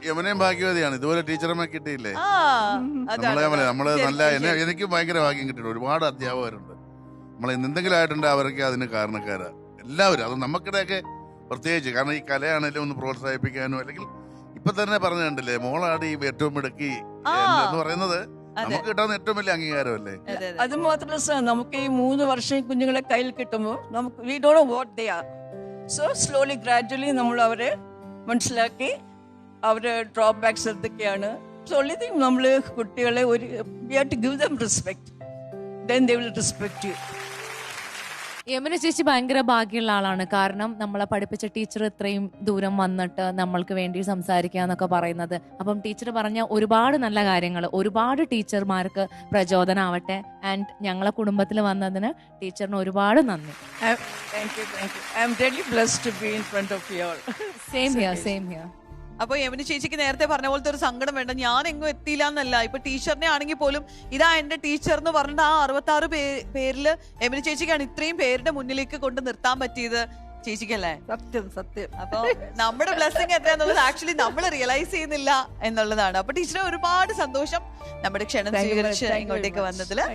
യമുനയും ഭാഗ്യവതിയാണ്, ഇതുപോലെ ടീച്ചർമാർ കിട്ടിയില്ലേ? നമ്മള് നല്ല എനിക്ക് ഭയങ്കര ഭാഗ്യം കിട്ടിയിട്ടുണ്ട്. ഒരുപാട് അധ്യാപകരുണ്ട് നമ്മളെ എന്തെങ്കിലും ആയിട്ടുണ്ട്, അവരൊക്കെ അതിന് കാരണക്കാരാ എല്ലാവരും. അത് നമുക്കിടെയൊക്കെ പ്രത്യേകിച്ച്, കാരണം ഈ കലയാണെങ്കിലും ഒന്ന് പ്രോത്സാഹിപ്പിക്കാനോ, അല്ലെങ്കിൽ ഇപ്പൊ തന്നെ പറഞ്ഞു കണ്ടില്ലേ മോളാടി ഏറ്റവും മിടുക്കി എന്ന് പറയുന്നത് നമുക്ക് കിട്ടാവുന്ന ഏറ്റവും വലിയ അംഗീകാരമല്ലേ? അത് മാത്രമല്ല സാർ, നമുക്ക് ഈ 3 വർഷം കുഞ്ഞുങ്ങളെ കയ്യിൽ കിട്ടുമ്പോൾ നമുക്ക് we don't know what they are. So slowly gradually നമ്മൾ അവരെ മനസ്സിലാക്കി അവരുടെ ഡ്രോബാക്സ് എന്തൊക്കെയാണ്. സോ only thing നമ്മൾ കുട്ടികളെ we have to give them respect, then they will respect you. Yamuna ചേച്ചി ഭയങ്കര ഭാഗ്യമുള്ള ആളാണ്. കാരണം നമ്മളെ പഠിപ്പിച്ച ടീച്ചർ ഇത്രയും ദൂരം വന്നിട്ട് നമ്മൾക്ക് വേണ്ടി സംസാരിക്കുക എന്നൊക്കെ പറയുന്നത്. അപ്പം ടീച്ചർ പറഞ്ഞ ഒരുപാട് നല്ല കാര്യങ്ങൾ ഒരുപാട് ടീച്ചർമാർക്ക് പ്രചോദനമാവട്ടെ. ആൻഡ് ഞങ്ങളെ കുടുംബത്തിൽ വന്നതിന് ടീച്ചറിന് ഒരുപാട് നന്ദി. Thank you. I am really blessed to be in front of you all. Same here. അപ്പൊ യമുന ചേച്ചിക്ക് നേരത്തെ പറഞ്ഞ പോലത്തെ ഒരു സങ്കടം വേണ്ട. ഞാൻ എങ്ങും എത്തിയില്ല എന്നല്ല. ഇപ്പൊ ടീച്ചറിനെ ആണെങ്കിൽ പോലും ഇതാ എന്റെ ടീച്ചർ എന്ന് പറഞ്ഞിട്ട് ആ 66 പേരില് യമുന ചേച്ചിക്കാണ് ഇത്രയും പേരുടെ മുന്നിലേക്ക് കൊണ്ട് നിർത്താൻ പറ്റിയത്. ചേച്ചിക്കല്ലേ? സത്യം. അപ്പൊ നമ്മുടെ ബ്ലെസ്സിങ് എത്രയാന്നുള്ളത് ആക്ച്വലി നമ്മൾ റിയലൈസ് ചെയ്യുന്നില്ല എന്നുള്ളതാണ്. അപ്പൊ ടീച്ചറെ ഒരുപാട് സന്തോഷം നമ്മുടെ ക്ഷണം സ്വീകരിച്ച് ഇങ്ങോട്ടേക്ക് വന്നതില്.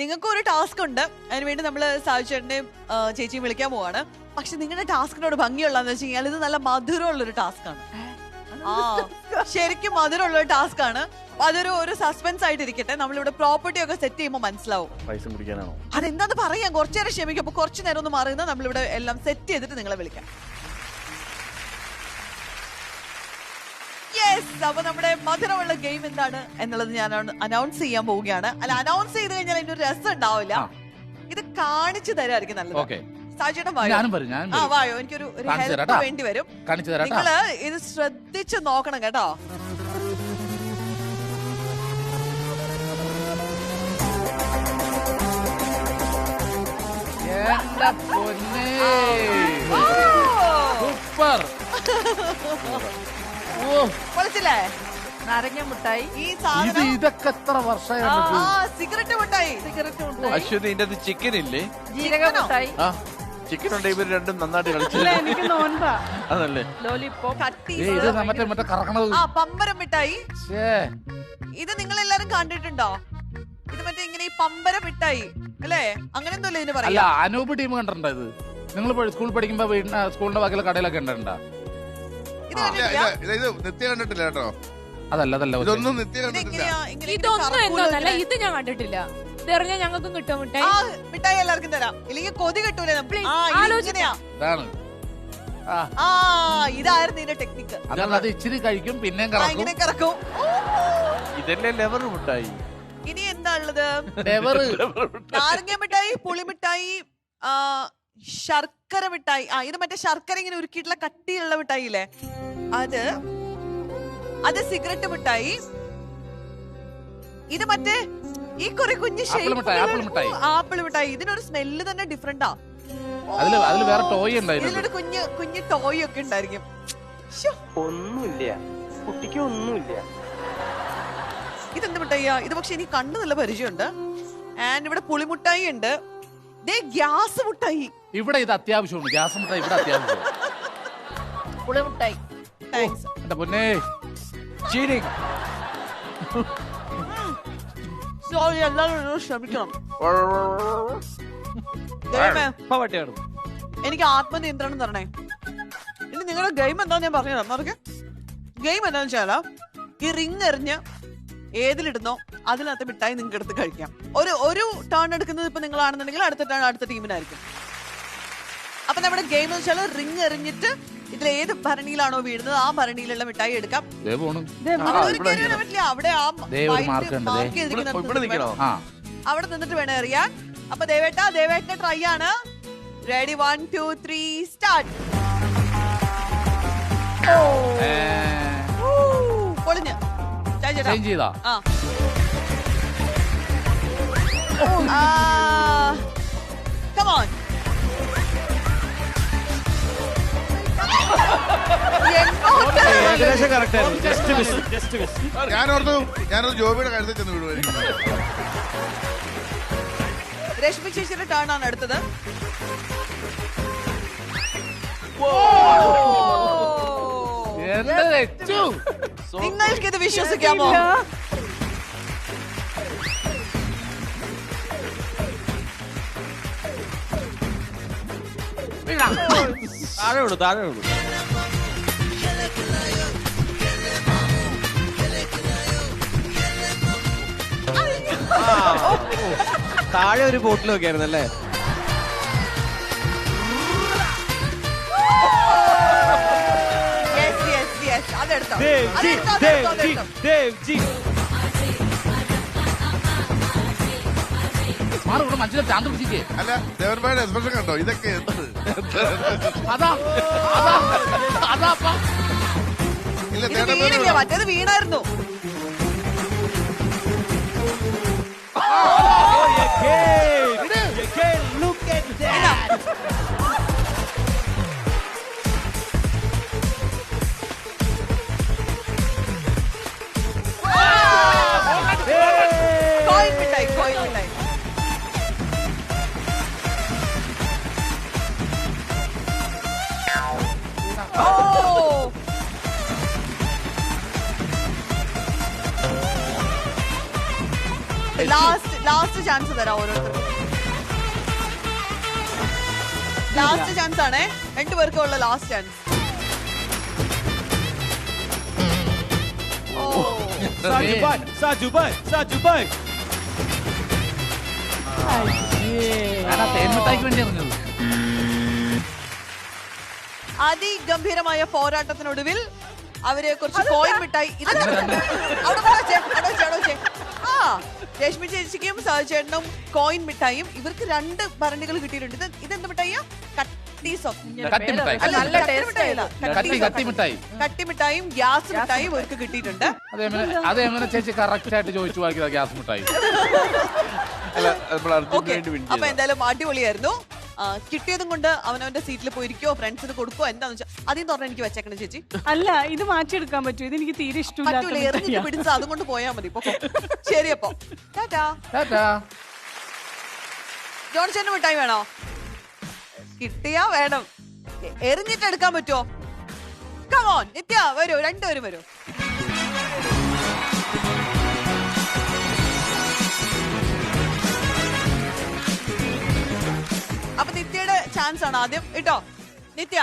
നിങ്ങൾക്ക് ഒരു ടാസ്ക് ഉണ്ട്. അതിനുവേണ്ടി നമ്മൾ സാവിച്ചേട്ടനെയും ചേച്ചിയും വിളിക്കാൻ പോവാണ്. പക്ഷെ നിങ്ങളുടെ ടാസ്കിനോട് ഭംഗിയുള്ളതെന്ന് വെച്ച് കഴിഞ്ഞാൽ ഇത് നല്ല മധുരമുള്ളൊരു ടാസ്ക് ആണ്. ശരിക്കും മധുരമുള്ളൊരു ടാസ്ക് ആണ്. അതൊരു സസ്പെൻസ് ആയിട്ട് ഇരിക്കട്ടെ. നമ്മളിവിടെ പ്രോപ്പർട്ടി ഒക്കെ സെറ്റ് ചെയ്യുമ്പോൾ മനസ്സിലാവും. അതെന്താന്ന് പറയാം, കുറച്ചു നേരം ക്ഷമിക്കും. അപ്പൊ കുറച്ചു നേരം ഒന്ന് മാറുന്ന നമ്മളിവിടെ എല്ലാം സെറ്റ് ചെയ്തിട്ട് നിങ്ങളെ വിളിക്കാം. അപ്പൊ നമ്മുടെ മധുരമുള്ള ഗെയിം എന്താണ് എന്നുള്ളത് ഞാൻ അനൗൺസ് ചെയ്യാൻ പോവുകയാണ്. അല്ല, അനൗൺസ് ചെയ്ത് കഴിഞ്ഞാൽ അതിന്റെ ഒരു രസം ഉണ്ടാവില്ല. ഇത് കാണിച്ചു തരായിരിക്കും നല്ലത്. സാജേട്ടൻ വായോ, എനിക്കൊരു ഹെൽപ്പ് വേണ്ടി വരും. നിങ്ങള് ഇത് ശ്രദ്ധിച്ച് നോക്കണം കേട്ടോ. പൊളിച്ചില്ലേ? നാരങ്ങ മുട്ടായി. ഈ സാധനം ഇതൊക്കെ എത്ര വർഷമായി? സിഗരറ്റ് മുട്ടായി. അശ്വതി, ഇതിന്റെ ചിക്കൻ ഇല്ലേ? ജീരക മുട്ടായി. ചിക്കൻ ഉണ്ട് ഇവർ രണ്ടും നന്നായിട്ട് കളിച്ചു. ഇല്ല, എനിക്ക് നോൻപാ. അതല്ലേ ലോലിപോപ്പ് ഇത് മറ്റേ കറക്കണത്. ആ പമ്പരം മിഠായി. ശ്ശേ. ഇത് നിങ്ങൾ എല്ലാരും കണ്ടിട്ടുണ്ടോ? ഇത് മറ്റേ ഇങ്ങനെ ഈ പമ്പര മിഠായി അല്ലേ? അങ്ങനെ എന്തല്ലേ ഇതിന് അല്ല, പറയാ? അനൂപ് ടീം കണ്ടിട്ടുണ്ടോ ഇത്? നിങ്ങൾ സ്കൂൾ പഠിക്കുമ്പോ സ്കൂളിന്റെ ബാക്കിയുള്ള കടയിലൊക്കെ കണ്ടിട്ടുണ്ടോ? ഇത് കണ്ടിട്ടില്ല? ഇത് നിത്യ കണ്ടിട്ടില്ല കേട്ടോ. അതല്ല ഇതൊന്നും നിത്യ കണ്ടിട്ടില്ല. ഇതെങ്ങനെയാ ഇങ്ങനെ ഇതൊന്നും കറക്കൂലോ എന്തോന്നല്ല, ഇങ്ങനെ? ഇത് ഞാൻ കണ്ടിട്ടില്ല. ഇതെറിഞ്ഞാൽ ഞങ്ങൾക്കും കിട്ടും മിഠായി. ആ മിഠായി എല്ലാവർക്കും തരാം. ഇല്ലെങ്കിൽ കൊതി കിട്ടൂലേ നമുക്ക്? ആ ഇങ്ങനെയാ. ഇതാണ്. ആ ഇതായിരുന്നു ഇതിന്റെ ടെക്നിക്ക്. അത് ഇച്ചിരി കഴിക്കും പിന്നെയും ആ കറക്കും. ഇങ്ങനെ കറക്കും. ഇതല്ലേ ലെവർ മിഠായി. ഇനി എന്താ ഉള്ളത്? ലെവർ. നാരങ്ങ മിഠായി, പുളി മിഠായി, ശർക്കര മിഠായി. ആ ഇത് മറ്റേ ശർക്കര ഇങ്ങനെ ഉരുക്കിയിട്ടുള്ള കട്ടിയുള്ള മിഠായി ഇല്ലേ, അത് സിഗരറ്റ് മിഠായി. ഇത് മറ്റേ ഈ കുറെ കുഞ്ഞ് ആപ്പിൾ മിഠായി. ഇതിനൊരു സ്മെല്ല് തന്നെ ഡിഫറെന്റാ. അതില് വേറെ ടോയ് ഉണ്ടായിരുന്നു. ഇതിലൊരു കുഞ്ഞ് ടോയ് ഒക്കെ ഉണ്ടായിരിക്കും. ഒന്നുമില്ല കുട്ടിക്ക്, ഒന്നുമില്ല. ഇതെന്ത് മിഠായിയാ ഇത്? പക്ഷെ എനിക്ക് കണ്ണു നല്ല പരിചയമുണ്ട്. ആൻഡ് ഇവിടെ പുളിമുട്ടായി ഉണ്ട്. ഗ്യാസ് മുട്ടായി. ഇവിടെ ഇത് അത്യാവശ്യമാണ്. ഗ്യാസ് മുട്ടായി ഇവിടെ അത്യാവശ്യം. പുളിമുട്ടായി. എന്റെ പൊന്നേ, സോറി, എല്ലാവരും ക്ഷമിക്കണം. എനിക്ക് ആത്മനിയന്ത്രണം തരണേ. ഇനി നിങ്ങളുടെ ഗെയിം എന്താന്ന് ഞാൻ പറഞ്ഞു തരാം. ഗെയിം എന്താന്ന് വെച്ചാല് ഈ റിങ് എറിഞ്ഞ് ഏതിലിടുന്നോ അതിനകത്ത് മിഠായി നിങ്ങൾക്ക് എടുത്ത് കഴിക്കാം. ഒരു ടേൺ എടുക്കുന്നത് ഇപ്പൊ നിങ്ങളാണെന്നുണ്ടെങ്കിൽ അടുത്ത ടേൺ അടുത്ത ടീമിനായിരിക്കും. അപ്പൊ നമ്മുടെ ഗെയിം എന്ന് വെച്ചാൽ റിങ് എറിഞ്ഞിട്ട് ഇതിൽ ഏത് ഭരണിയിലാണോ വീഴുന്നത് ആ ഭരണിയിലുള്ള മിഠായി എടുക്കാം. അവിടെ അവിടെ നിന്നിട്ട് വേണം എറിയാൻ. അപ്പൊ ദേവേട്ടന്റെ ട്രൈ ആണ്. Ready, 1 2 3 start. പൊളിഞ്ഞ് come on. ഞാനോർത്ത് ജോബിയുടെ കഴുത്തിൽ ചെന്ന് വിടുവായിരുന്നു. രശ്മി ചേച്ചിയുടെ ടേൺ ആണ് അടുത്തത്. നിങ്ങൾക്കിത് വിശ്വസിക്കാമോ? താഴെ വിടും, താഴെ വിടും. താഴെ ഒരു ബോട്ടിൽ ഒക്കെ ആയിരുന്നല്ലേ? അതെടുത്തോ. അല്ല, ദേവൻഭായുടെ എക്സ്പ്രഷൻ കണ്ടോ? ഇതൊക്കെ മറ്റേത് വീണായിരുന്നു. ലാസ്റ്റ് ചാൻസ് തരാം ഓരോരുത്തർക്കും. ലാസ്റ്റ് ചാൻസ് ആണേ, രണ്ടുപേർക്കും ഉള്ള ലാസ്റ്റ് ചാൻസ്. അതിഗംഭീരമായ പോരാട്ടത്തിനൊടുവിൽ അവരെ കുറച്ച് കോയിൻ മിഠായി. രശ്മി ചേച്ചിക്കും സഹചേട്ടനും കോയിൻ മിഠായും ഇവർക്ക് 2 ഭരണികൾ കിട്ടിയിട്ടുണ്ട്. ഇതെന്ത് മിഠായിയാ? കട്ടി മിഠായും ഗ്യാസ് മിഠായും ഇവർക്ക് കിട്ടിയിട്ടുണ്ട്. അതെങ്ങനെ ചേച്ചി കറക്റ്റ് ആയിട്ട് ചോദിച്ചു വാങ്ങിയതാ ഗ്യാസ് മിഠായി. അപ്പൊ എന്തായാലും അടിപൊളിയായിരുന്നു. കിട്ടിയതും കൊണ്ട് അവനവന്റെ സീറ്റിൽ പോയിരിക്കോ ഫ്രണ്ട്സിന് കൊടുക്കോ എന്താന്ന് വെച്ചാൽ അതിന് പറഞ്ഞാൽ എനിക്ക് വെച്ചേക്കണം ചേച്ചി. അല്ല, ഇത് മാറ്റിയെടുക്കാൻ പറ്റുമോ? ഇത് എനിക്ക് തീരെ ഇഷ്ടമില്ല. എറിഞ്ഞിട്ട് പിടിച്ച അതുകൊണ്ട് പോയാൽ മതി. ശരി, അപ്പൊ ജോൺസന് മിഠായി വേണോ? കിട്ടിയാ വേണം. എറിഞ്ഞിട്ട് എടുക്കാൻ പറ്റുമോ? കമോൺ നിത്യ വരൂ, രണ്ടുപേരും വരൂ. അപ്പൊ നിത്യയുടെ ചാൻസ് ആണ് ആദ്യം കേട്ടോ. നിത്യ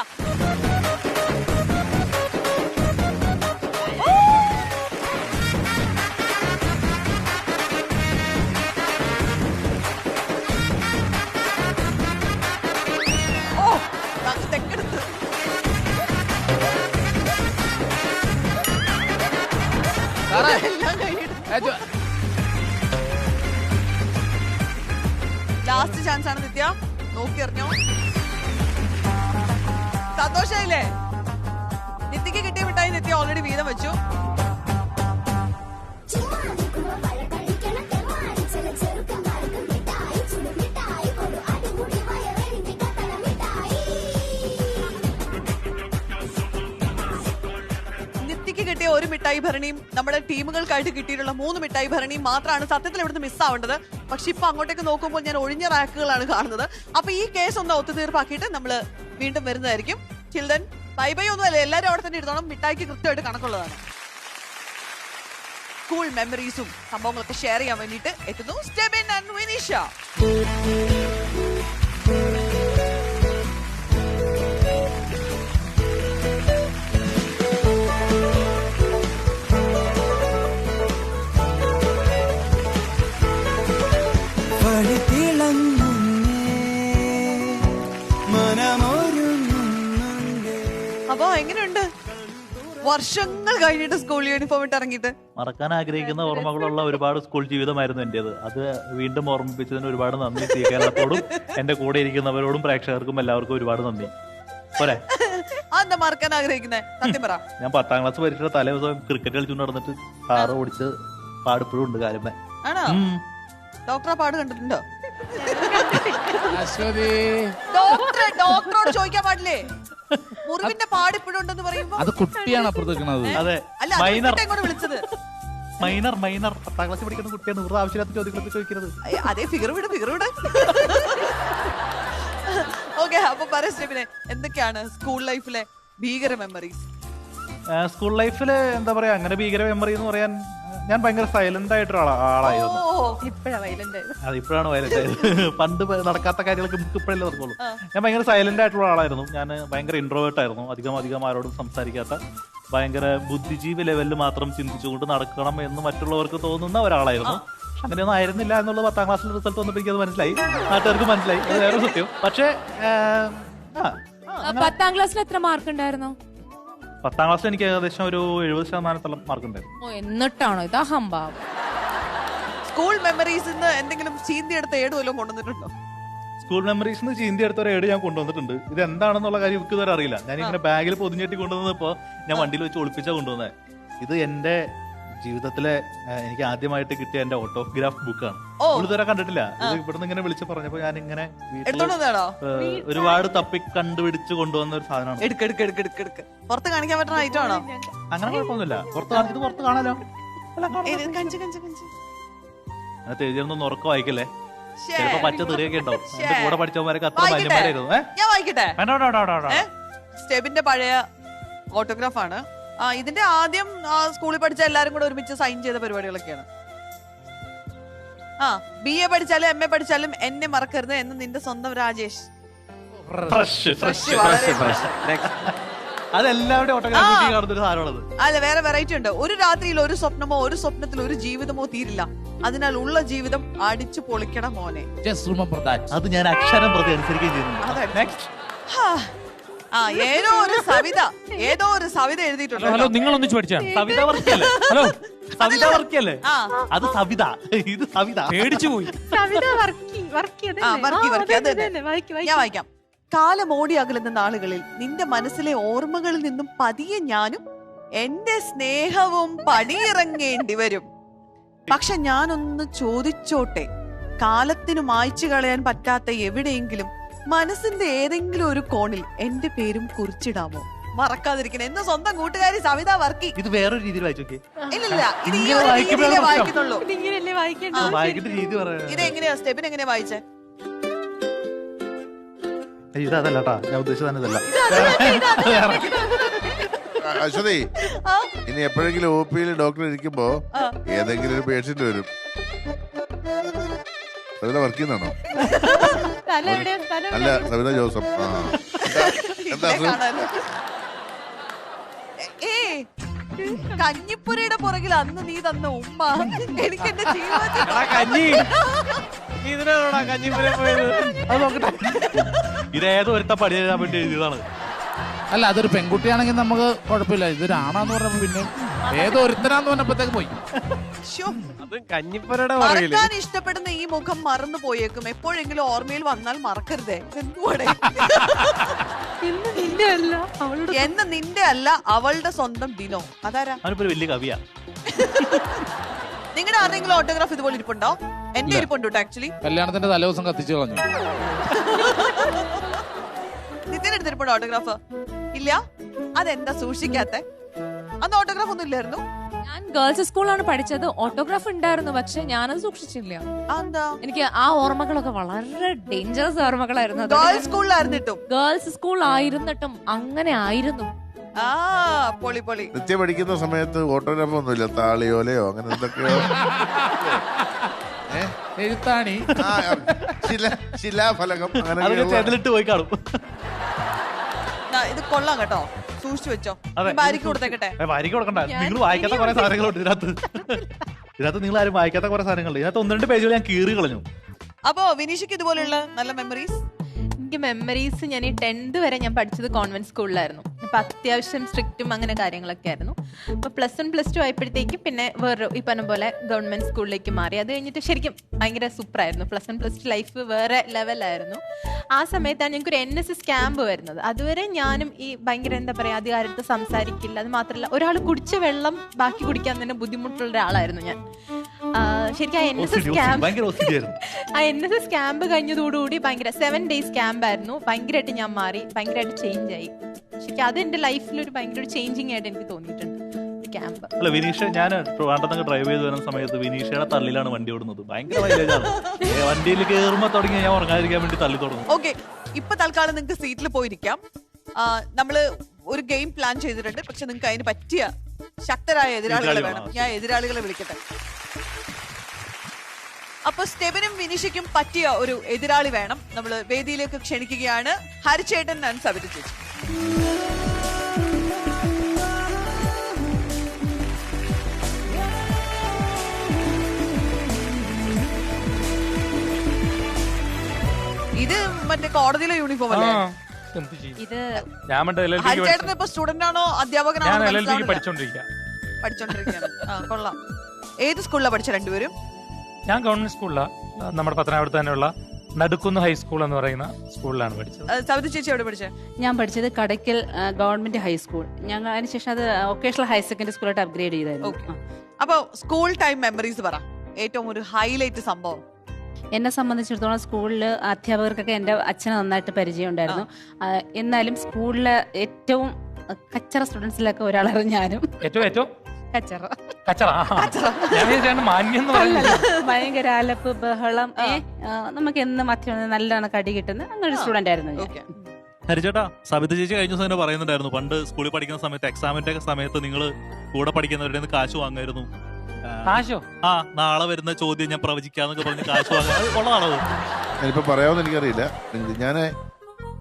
തെക്കെടുത്ത്. ലാസ്റ്റ് ചാൻസ് ആണ് നിത്യ, നോക്കി എറിഞ്ഞോ. സന്തോഷായില്ലേ? നിത്യക്ക് കിട്ടിയ മിഠായി നിത്യ ഓൾറെഡി വീതം വെച്ചു. കിട്ടിയ ഒരു മിഠായി ഭരണിയും നമ്മുടെ ടീമുകൾക്കായിട്ട് കിട്ടിയിട്ടുള്ള 3 മിഠായി ഭരണിയും മാത്രമാണ് സത്യത്തിൽ ഇവിടുന്ന് മിസ്സാവേണ്ടത്. പക്ഷെ ഇപ്പൊ അങ്ങോട്ടേക്ക് നോക്കുമ്പോൾ ഞാൻ ഒഴിഞ്ഞ റാക്കുകളാണ് കാണുന്നത്. അപ്പൊ ഈ കേസ് ഒന്ന് ഒത്തുതീർപ്പാക്കിയിട്ട് നമ്മൾ വീണ്ടും വരുന്നതായിരിക്കും. ചിൽഡ്രൻ ബൈ ബൈ ഒന്നുമല്ല, എല്ലാവരും അവിടെ തന്നെ ഇരുന്നോണം. മിഠായിക്ക് കൃത്യമായിട്ട് കണക്കുള്ളതാണ്. സ്കൂൾ മെമ്മറീസും സംഭവങ്ങളൊക്കെ ഷെയർ ചെയ്യാൻ വേണ്ടിയിട്ട് എത്തുന്നു സ്റ്റെബിൻ ആൻഡ് വിനീഷ. അപ്പൊ എങ്ങനെയുണ്ട് വർഷങ്ങൾ കഴിഞ്ഞിട്ട് സ്കൂൾ യൂണിഫോം ഇട്ട് ഇറങ്ങിയിട്ട്? മറക്കാൻ ആഗ്രഹിക്കുന്ന ഓർമ്മകളുള്ള ഒരുപാട് സ്കൂൾ ജീവിതമായിരുന്നു എന്റേത്. അത് വീണ്ടും ഓർമ്മിപ്പിച്ചതിന് ഒരുപാട് നന്ദി. കേരളത്തോടും എന്റെ കൂടെ ഇരിക്കുന്നവരോടും പ്രേക്ഷകർക്കും എല്ലാവർക്കും ഒരുപാട് നന്ദി. പോരെ? എന്താ മറക്കാൻ ആഗ്രഹിക്കുന്നത്? സത്യം പറ. ഞാൻ 10ാം ക്ലാസ് പരീക്ഷയുടെ തലേ ദിവസം ക്രിക്കറ്റ് കളിച്ചുകൊണ്ട് നടന്നിട്ട് കാറ് ഓടിച്ച് പാടിപ്പോഴും ഉണ്ട് കാലമേ. ആണോ? ഡോക്ടറെ പാട് കണ്ടിട്ടുണ്ടോ? ഡോക്ടറോട് ചോദിക്കാൻ പാടില്ലേ? മുറിവിന്റെ പാട് ഇപ്പോഴും ഉണ്ടെന്ന് പറയുമ്പോ അത് കുട്ടിയാണ് അപ്പുറത്തേക്കണത്. അതെ, വിളിച്ചത് മൈനർ 10ാം ക്ലാസ് പഠിക്കുന്ന കുട്ടിയാണ്. ഇവരുടെ ആവശ്യമില്ലാത്ത ചോദ്യങ്ങളൊക്കെ ചോദിക്കുന്നത്. അതേ ഫിഗർ വിട്. ഓക്കെ, അപ്പൊ പറയേ എന്തൊക്കെയാണ് സ്കൂൾ ലൈഫിലെ ഭീകര മെമ്മറീസ്? സ്കൂൾ ലൈഫില് എന്താ പറയാ, അങ്ങനെ ഭീകര മെമ്മറി എന്ന് പറയാൻ ഞാൻ ഭയങ്കര സൈലന്റ് ആയിട്ടൊരു ആളായിരുന്നു. അത് ഇപ്പോഴാണ് വയലന്റ് ആയത്. പണ്ട് നടക്കാത്ത കാര്യങ്ങളൊക്കെ നമുക്ക് ഇപ്പോഴല്ലേ നടക്കുള്ളൂ. ഞാൻ ഭയങ്കര സൈലന്റ് ആയിട്ടുള്ള ആളായിരുന്നു. ഞാൻ ഭയങ്കര ഇൻട്രോവേർട്ട് ആയിരുന്നു. അധികം ആരോടും സംസാരിക്കാത്ത, ഭയങ്കര ബുദ്ധിജീവി ലെവലിൽ മാത്രം ചിന്തിച്ചുകൊണ്ട് നടക്കണം എന്ന് മറ്റുള്ളവർക്ക് തോന്നുന്ന ഒരാളായിരുന്നു. അങ്ങനെയൊന്നും ആയിരുന്നില്ല എന്നുള്ളത് 10ാം ക്ലാസ്സിൽ റിസൾട്ട് വന്നപ്പോൾ എനിക്കത് മനസ്സിലായി, നാട്ടുകാർക്ക് മനസ്സിലായി. അത് വേറെ സത്യം. പക്ഷേ 10ാം ക്ലാസ്സിൽ എത്ര മാർക്ക് ഉണ്ടായിരുന്നു? 10ാം ക്ലാസ്സിൽ എനിക്ക് ഏകദേശം ഒരു 70% മാർക്ക് ഉണ്ടായിരുന്നു. എന്നിട്ടാണോ ഇത് അഹംഭാവം? സ്കൂൾ മെമ്മറീസ് എന്തെങ്കിലും ചീന്തിയെടുത്ത ഏട് വല്ലതും കൊണ്ടുവന്നിട്ടുണ്ടോ? സ്കൂൾ മെമ്മറീസ് ചീന്തി എടുത്ത ഒരു ഏട് ഞാൻ കൊണ്ടുവന്നിട്ടുണ്ട്. ഇത് എന്താണെന്നുള്ള കാര്യം എനിക്ക് ഇതുവരെ അറിയില്ല. ഞാൻ ഇങ്ങനെ ബാഗിൽ പൊതിഞ്ഞെട്ടി കൊണ്ടുവന്നപ്പോ ഞാൻ വണ്ടിയിൽ വെച്ച് ഒളിപ്പിച്ചാ കൊണ്ടുവന്നത്. ഇത് എന്റെ ജീവിതത്തിലെ എനിക്ക് ആദ്യമായിട്ട് കിട്ടിയ എന്റെ ഓട്ടോഗ്രാഫ് ബുക്കാണ്. ഇതുവരെ കണ്ടിട്ടില്ല. ഇത് ഇവിടുന്ന് ഇങ്ങനെ വിളിച്ച് പറഞ്ഞപ്പോ ഞാൻ ഇങ്ങനെ ഒരുപാട് തപ്പി കണ്ടുപിടിച്ച് കൊണ്ടുവന്ന ഒരു സാധനമാണ്. പുറത്ത് കാണിക്കാൻ പറ്റുന്ന ഐറ്റം ആണോ? അങ്ങനെ കുഴപ്പമൊന്നുമില്ല. പുറത്ത് കാണാലോ. അതിനകത്ത് എഴുതിയൊന്നും ഉറക്കം വായിക്കല്ലേ, ചിലപ്പോ പച്ച തെറിയൊക്കെ ഉണ്ടാവും. എന്റെ കൂടെ പഠിച്ചവന്മാരൊക്കെ അത്ര മാന്യന്മാരായിരുന്നു. ഞാൻ വായിക്കട്ടെ. സ്റ്റെബിന്റെ പഴയ ഓട്ടോഗ്രാഫാണ്. ഇതിന്റെ ആദ്യം സ്കൂളിൽ പഠിച്ച എല്ലാരും കൂടെ ഒരുമിച്ച് സൈൻ ചെയ്ത പരിപാടികളൊക്കെയാണ്. BA പഠിച്ചാലും MA പഠിച്ചാലും എന്നെ മറക്കരുത് എന്ന് നിന്റെ സ്വന്തം രാജേഷ്. അല്ല, വേറെ വെറൈറ്റി ഉണ്ട്. ഒരു രാത്രിയിൽ ഒരു സ്വപ്നമോ ഒരു സ്വപ്നത്തിൽ ഒരു ജീവിതമോ തീരില്ല. അതിനാൽ ഉള്ള ജീവിതം അടിച്ചു പൊളിക്കണം മോനെ. അത് ഞാൻ അക്ഷരം പ്രതി അനുസരിക്കുകയും ചെയ്യുന്നുണ്ട്. ഏതോ ഒരു സവിത എഴുതിയിട്ടുണ്ട്. ഹലോ, നിങ്ങൾ ഒന്നിച്ച് പഠിച്ചാ? സവിത വർക്കിയല്ലേ? ഹലോ, സവിത വർക്കിയല്ലേ? അത് സവിത, ഇത് സവിത. പേടിച്ചു പോയി. ഞാൻ വായിക്കാം. കാലം ഓടി അകലുന്ന നാളുകളിൽ നിന്റെ മനസ്സിലെ ഓർമ്മകളിൽ നിന്നും പതിയെ ഞാനും എന്റെ സ്നേഹവും പടിയിറങ്ങേണ്ടി വരും. പക്ഷെ ഞാനൊന്ന് ചോദിച്ചോട്ടെ, കാലത്തിനു മായ്ച്ചു കളയാൻ പറ്റാത്ത എവിടെയെങ്കിലും മനസ്സിന്റെ ഏതെങ്കിലും ഒരു കോണിൽ എന്റെ പേരും കുറിച്ചിടാമോ? മറക്കാതിരിക്കണം. എന്ന് സ്വന്തം കൂട്ടുകാരി സവിത വർക്കി. ഇത് വേറൊരു രീതിയിൽ വായിച്ചോക്കെ. ഇല്ലില്ല, ഇത് ഈ ഒരു രീതിയിലേ വായിക്കുന്നുള്ളൂ. വായിക്കേണ്ട രീതി പറയാം. ഇത് എങ്ങനെയാ സ്റ്റെബിൻ എങ്ങനെയാ വായിച്ചേ? ഇതല്ല കേട്ടാ, ഞാൻ ഉദ്ദേശിച്ചത് ഇതല്ല. അശ്വതി, ഇനി എപ്പോഴെങ്കിലും ഒ പിയിൽ ഡോക്ടർ ഇരിക്കുമ്പോ ഏതെങ്കിലും ഒരു പേഷ്യന്റ് വരും. സവിത വർക്ക് ചെയ്യുന്നതാണോ? അല്ല, സവിത ജോസഫ്. എന്താ കഞ്ഞിപ്പുരയുടെ പുറകിൽ അന്ന് നീ തന്ന ഉമ്മ എനിക്ക് എന്റെ ഇതേതോ ഒരുത്ത പണി ചെയ്യാൻ വേണ്ടി എഴുതിയതാണ്. അല്ല, അതൊരു പെൺകുട്ടിയാണെങ്കിൽ നമുക്ക് കുഴപ്പമില്ല. ഇതൊരാണാന്ന് പറഞ്ഞപ്പോ പിന്നെ ഏതോ ഒരുത്തനാന്ന് പറഞ്ഞപ്പോഴത്തേക്ക് പോയി. മറക്കാൻ ഇഷ്ടപ്പെടുന്ന ഈ മുഖം മറന്നു പോയേക്കും. എപ്പോഴെങ്കിലും ഓർമ്മയിൽ വന്നാൽ മറക്കരുതേ. എന്തുവാടെ എന്ന് നിന്റെ അല്ല അവളുടെ സ്വന്തം ഡിനോ. അതാരാ? വലിയ കവിയാ. നിങ്ങളുടെ ആരെങ്കിലും ഓട്ടോഗ്രാഫ് ഇതുപോലെ ഇരിപ്പുണ്ടോ? എന്റെ ഇരിപ്പുണ്ടോ ആക്ച്വലി. കല്യാണത്തിന്റെ തലേദിവസം കത്തിച്ചു കളഞ്ഞു. നിതിൻ എടുത്തിരിപ്പുണ്ടോ ഓട്ടോഗ്രാഫ്? ഇല്ല. അതെന്താ സൂക്ഷിക്കാത്ത? അന്ന് ഓട്ടോഗ്രാഫ് ഒന്നും ഇല്ലായിരുന്നു. ഞാൻ ഗേൾസ് സ്കൂളാണ് പഠിച്ചത്. ഓട്ടോഗ്രാഫ് ഉണ്ടായിരുന്നു, പക്ഷെ ഞാനത് സൂക്ഷിച്ചില്ല. എനിക്ക് ആ ഓർമ്മകളൊക്കെ വളരെ ഡേഞ്ചറസ് ഓർമ്മകളായിരുന്നു. ഗേൾസ് സ്കൂളിലായിരുന്നിട്ടും ഗേൾസ് സ്കൂൾ ആയിരുന്നിട്ടും അങ്ങനെ ആയിരുന്നു. നിത്യ പഠിക്കുന്ന സമയത്ത് ഓട്ടോഗ്രാഫ് ഒന്നുമില്ല. താളിയോലയോ അങ്ങനെ എന്തൊക്കെയോ എഴുത്താണി, ശിലാഫലകം അങ്ങനെ പോയി കാണും. ഇത് കൊള്ളാം കേട്ടോ, സൂക്ഷിച്ചു വെച്ചോ. ഭാര്യക്ക് കൊടുത്തേക്കട്ടെ. ഭാര്യക്ക് കൊടുക്കണ്ട. നിങ്ങൾ വായിക്കാത്ത കുറെ സാധനങ്ങളുണ്ട് ഇതിനകത്ത് നിങ്ങൾ ആരും വായിക്കാത്ത കുറെ സാധനങ്ങളുണ്ട്. ഇതിനകത്ത് 1-2 പേജുകൾ ഞാൻ കീറി കളഞ്ഞു. അപ്പോ വിനീഷയ്ക്ക് ഇതുപോലെയുള്ള നല്ല മെമ്മറീസ്? എനിക്ക് മെമ്മറീസ്, ഞാൻ ഈ 10th വരെ ഞാൻ പഠിച്ചത് കോൺവെന്റ് സ്കൂളിലായിരുന്നു. അപ്പൊ അത്യാവശ്യം സ്ട്രിക്റ്റും അങ്ങനെ കാര്യങ്ങളൊക്കെ ആയിരുന്നു. അപ്പൊ +1 +2 ആയപ്പോഴത്തേക്കും പിന്നെ വേറെ ഈ പറഞ്ഞ പോലെ ഗവൺമെന്റ് സ്കൂളിലേക്ക് മാറി. അത് കഴിഞ്ഞിട്ട് ശരിക്കും ഭയങ്കര സൂപ്പറായിരുന്നു. +1 +2 ലൈഫ് വേറെ ലെവലായിരുന്നു. ആ സമയത്താണ് ഞങ്ങൾക്കൊരു NSS ക്യാമ്പ് വരുന്നത്. അതുവരെ ഞാനും ഈ ഭയങ്കര എന്താ പറയാ, അധികാരത്ത് സംസാരിക്കില്ല. അത് മാത്രമല്ല, ഒരാൾ കുടിച്ച വെള്ളം ബാക്കി കുടിക്കാൻ തന്നെ ബുദ്ധിമുട്ടുള്ള ഒരാളായിരുന്നു ഞാൻ. ശരിക്കും ആ NSS ക്യാമ്പ് കഴിഞ്ഞതോടുകൂടി ഭയങ്കര 7 days ക്യാമ്പായിരുന്നു. ഭയങ്കരമായിട്ട് ഞാൻ മാറി, ഭയങ്കരമായിട്ട് ചേഞ്ച് ആയി. ശരിക്കും അത് എന്റെ ലൈഫിൽ ഒരു ഭയങ്കര ചേഞ്ചിങ് ആയിട്ട് എനിക്ക് തോന്നിയിട്ടുണ്ട് ക്യാമ്പ്. അല്ല വിനീഷ, ഞാൻ ട്രിവാൻഡ്രത്തൊക്കെ ഡ്രൈവ് ചെയ്ത് വരുന്ന സമയത്ത് വിനീഷയുടെ തള്ളിലാണ് വണ്ടി ഓടുന്നത്. ഭയങ്കര മൈലേജാണ്. വണ്ടിയിൽ കയറുമ്പോ തുടങ്ങി ഞാൻ ഉറങ്ങാതിരിക്കാൻ വേണ്ടി തള്ളി തുടങ്ങും. ഓക്കെ, ഇപ്പൊ തൽക്കാലം നിങ്ങൾക്ക് സീറ്റിൽ പോയിരിക്കാം. നമ്മള് ഒരു ഗെയിം പ്ലാൻ ചെയ്തിട്ടുണ്ട്. പക്ഷെ നിങ്ങൾക്ക് അതിന് പറ്റിയ ശക്തരായ എതിരാളികളെ വേണം. ഞാൻ എതിരാളികളെ വിളിക്കട്ടെ. അപ്പൊ സ്റ്റെബിനും വിനീഷയ്ക്കും പറ്റിയ ഒരു എതിരാളി വേണം. നമ്മള് വേദിയിലേക്ക് ക്ഷണിക്കുകയാണ് ഹരിച്ചേട്ടൻ ആൻഡ് സവിത ചേച്ചി. ഇത് മറ്റേ കോടതിയിലെ യൂണിഫോം അല്ലേ? ഇത് ഹരിച്ചേട്ടൻ ഇപ്പൊ സ്റ്റുഡന്റ് ആണോ അധ്യാപകനാണോ? പഠിച്ചോണ്ടിരിക്കുകയാണ്. കൊള്ളാം. ഏത് സ്കൂളിലാണ് പഠിച്ച രണ്ടുപേരും? ഞാൻ ഗവൺമെന്റ് സ്കൂളിലാണ്, നമ്മുടെ പത്തനാപുരത്ത് തന്നെയുള്ള നടുക്കുന്ന് ഹൈസ്കൂൾ എന്ന് പറയുന്ന സ്കൂളിലാണ് പഠിച്ചത്. സവിത ചേച്ചി എവിടെ പഠിച്ചത്? ഞാൻ പഠിച്ചത് കടയ്ക്കൽ ഗവൺമെന്റ് ഹൈസ്കൂൾ. ഞങ്ങൾ അതിനുശേഷം അത് വൊക്കേഷണൽ ഹയർ സെക്കൻഡറി സ്കൂളായിട്ട് അപ്ഗ്രേഡ് ചെയ്തായിരുന്നു. അപ്പൊ സ്കൂൾ ടൈം മെമ്മറീസ് പറ, ഏറ്റവും ഒരു ഹൈലൈറ്റ് സംഭവം. എന്നെ സംബന്ധിച്ചിടത്തോളം സ്കൂളിൽ അധ്യാപകർക്കൊക്കെ എൻ്റെ അച്ഛനെ നന്നായിട്ട് പരിചയം ഉണ്ടായിരുന്നു. എന്നാലും സ്കൂളിലെ ഏറ്റവും കച്ചറ സ്റ്റുഡൻസിലൊക്കെ ഒരാളായിരുന്നു ഞാനും. ഏറ്റവും ഭയങ്കര അലപ്പ് ബഹളം, നമുക്ക് എന്നും നല്ലോണം കടി കിട്ടുന്ന അങ്ങനെ ഒരു സ്റ്റുഡന്റ് ആയിരുന്നു. ഹരിചേട്ടാ, സവിത ചേച്ചി കഴിഞ്ഞ ദിവസം പറയുന്നുണ്ടായിരുന്നു, പണ്ട് സ്കൂളിൽ പഠിക്കുന്ന സമയത്ത് എക്സാമിന്റെ സമയത്ത് നിങ്ങൾ കൂടെ പഠിക്കുന്നവരുടെ കാശ് വാങ്ങായിരുന്നു. കാശോ? നാളെ വരുന്ന ചോദ്യം ഞാൻ പ്രവചിക്കാന്നൊക്കെ പറഞ്ഞ് കാശ് വാങ്ങാൻ ഉള്ളതാണോ? ഞാനിപ്പോ പറയാമെന്ന് എനിക്കറിയില്ല. ഞാൻ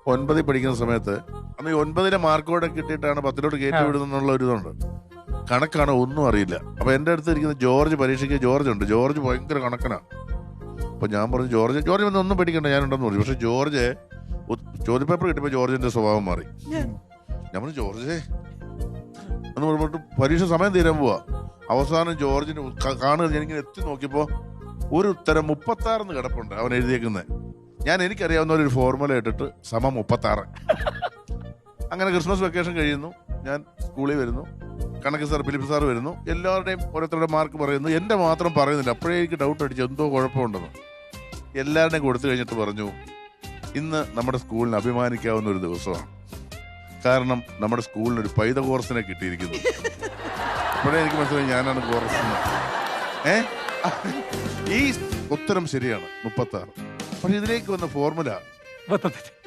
9ൽ പഠിക്കുന്ന സമയത്ത് അന്ന് 9ലെ മാർക്കോടെ കിട്ടിയിട്ടാണ് 10ലോട്ട് കയറ്റി വിടുന്നുള്ള ഒരു ഇതുണ്ട്. കണക്കാണ്, ഒന്നും അറിയില്ല. അപ്പൊ എന്റെ അടുത്ത് ഇരിക്കുന്ന ജോർജ്, പരീക്ഷയ്ക്ക് ജോർജ് ഉണ്ട്. ജോർജ് ഭയങ്കര കണക്കനാണ്. അപ്പൊ ഞാൻ പറഞ്ഞു, ജോർജ് വന്ന് ഒന്നും പഠിക്കണ്ട, ഞാനുണ്ടെന്ന് പറഞ്ഞു. പക്ഷെ ജോർജ് ചോദ്യപേപ്പർ കിട്ടിയപ്പോ ജോർജിന്റെ സ്വഭാവം മാറി. ഞാൻ പറഞ്ഞു, ജോർജേ എന്ന് പറഞ്ഞിട്ട് പരീക്ഷ സമയം തീരാൻ പോവാ. അവസാനം ജോർജിന് കാണുക, ഞാനിങ്ങനെ എത്തി നോക്കിയപ്പോ ഒരു ഉത്തരം 36 കിടപ്പുണ്ട് അവൻ എഴുതിയേക്കുന്നത്. ഞാൻ എനിക്കറിയാവുന്ന ഒരു ഫോർമുല ഇട്ടിട്ട് =36. അങ്ങനെ ക്രിസ്മസ് വെക്കേഷൻ കഴിയുന്നു. ഞാൻ സ്കൂളിൽ വരുന്നു. കണക്ക് സാർ, ഫിലിപ്പ് സാർ വരുന്നു. എല്ലാവരുടെയും ഓരോരുത്തരുടെ മാർക്ക് പറയുന്നു. എൻ്റെ മാത്രം പറയുന്നില്ല. അപ്പോഴേ എനിക്ക് ഡൗട്ട് അടിച്ചു, എന്തോ കുഴപ്പമുണ്ടെന്ന്. എല്ലാവരുടെയും കൊടുത്തു കഴിഞ്ഞിട്ട് പറഞ്ഞു, ഇന്ന് നമ്മുടെ സ്കൂളിന് അഭിമാനിക്കാവുന്ന ഒരു ദിവസമാണ്. കാരണം നമ്മുടെ സ്കൂളിന് ഒരു പൈതകോറസിനെ കിട്ടിയിരിക്കുന്നു. അപ്പോഴേ എനിക്ക് മനസ്സിലായി ഞാനാണ് കോറസ്. ഈ ഉത്തരം ശരിയാണ്, 36. പക്ഷെ ഇതിലേക്ക് വന്ന ഫോർമുല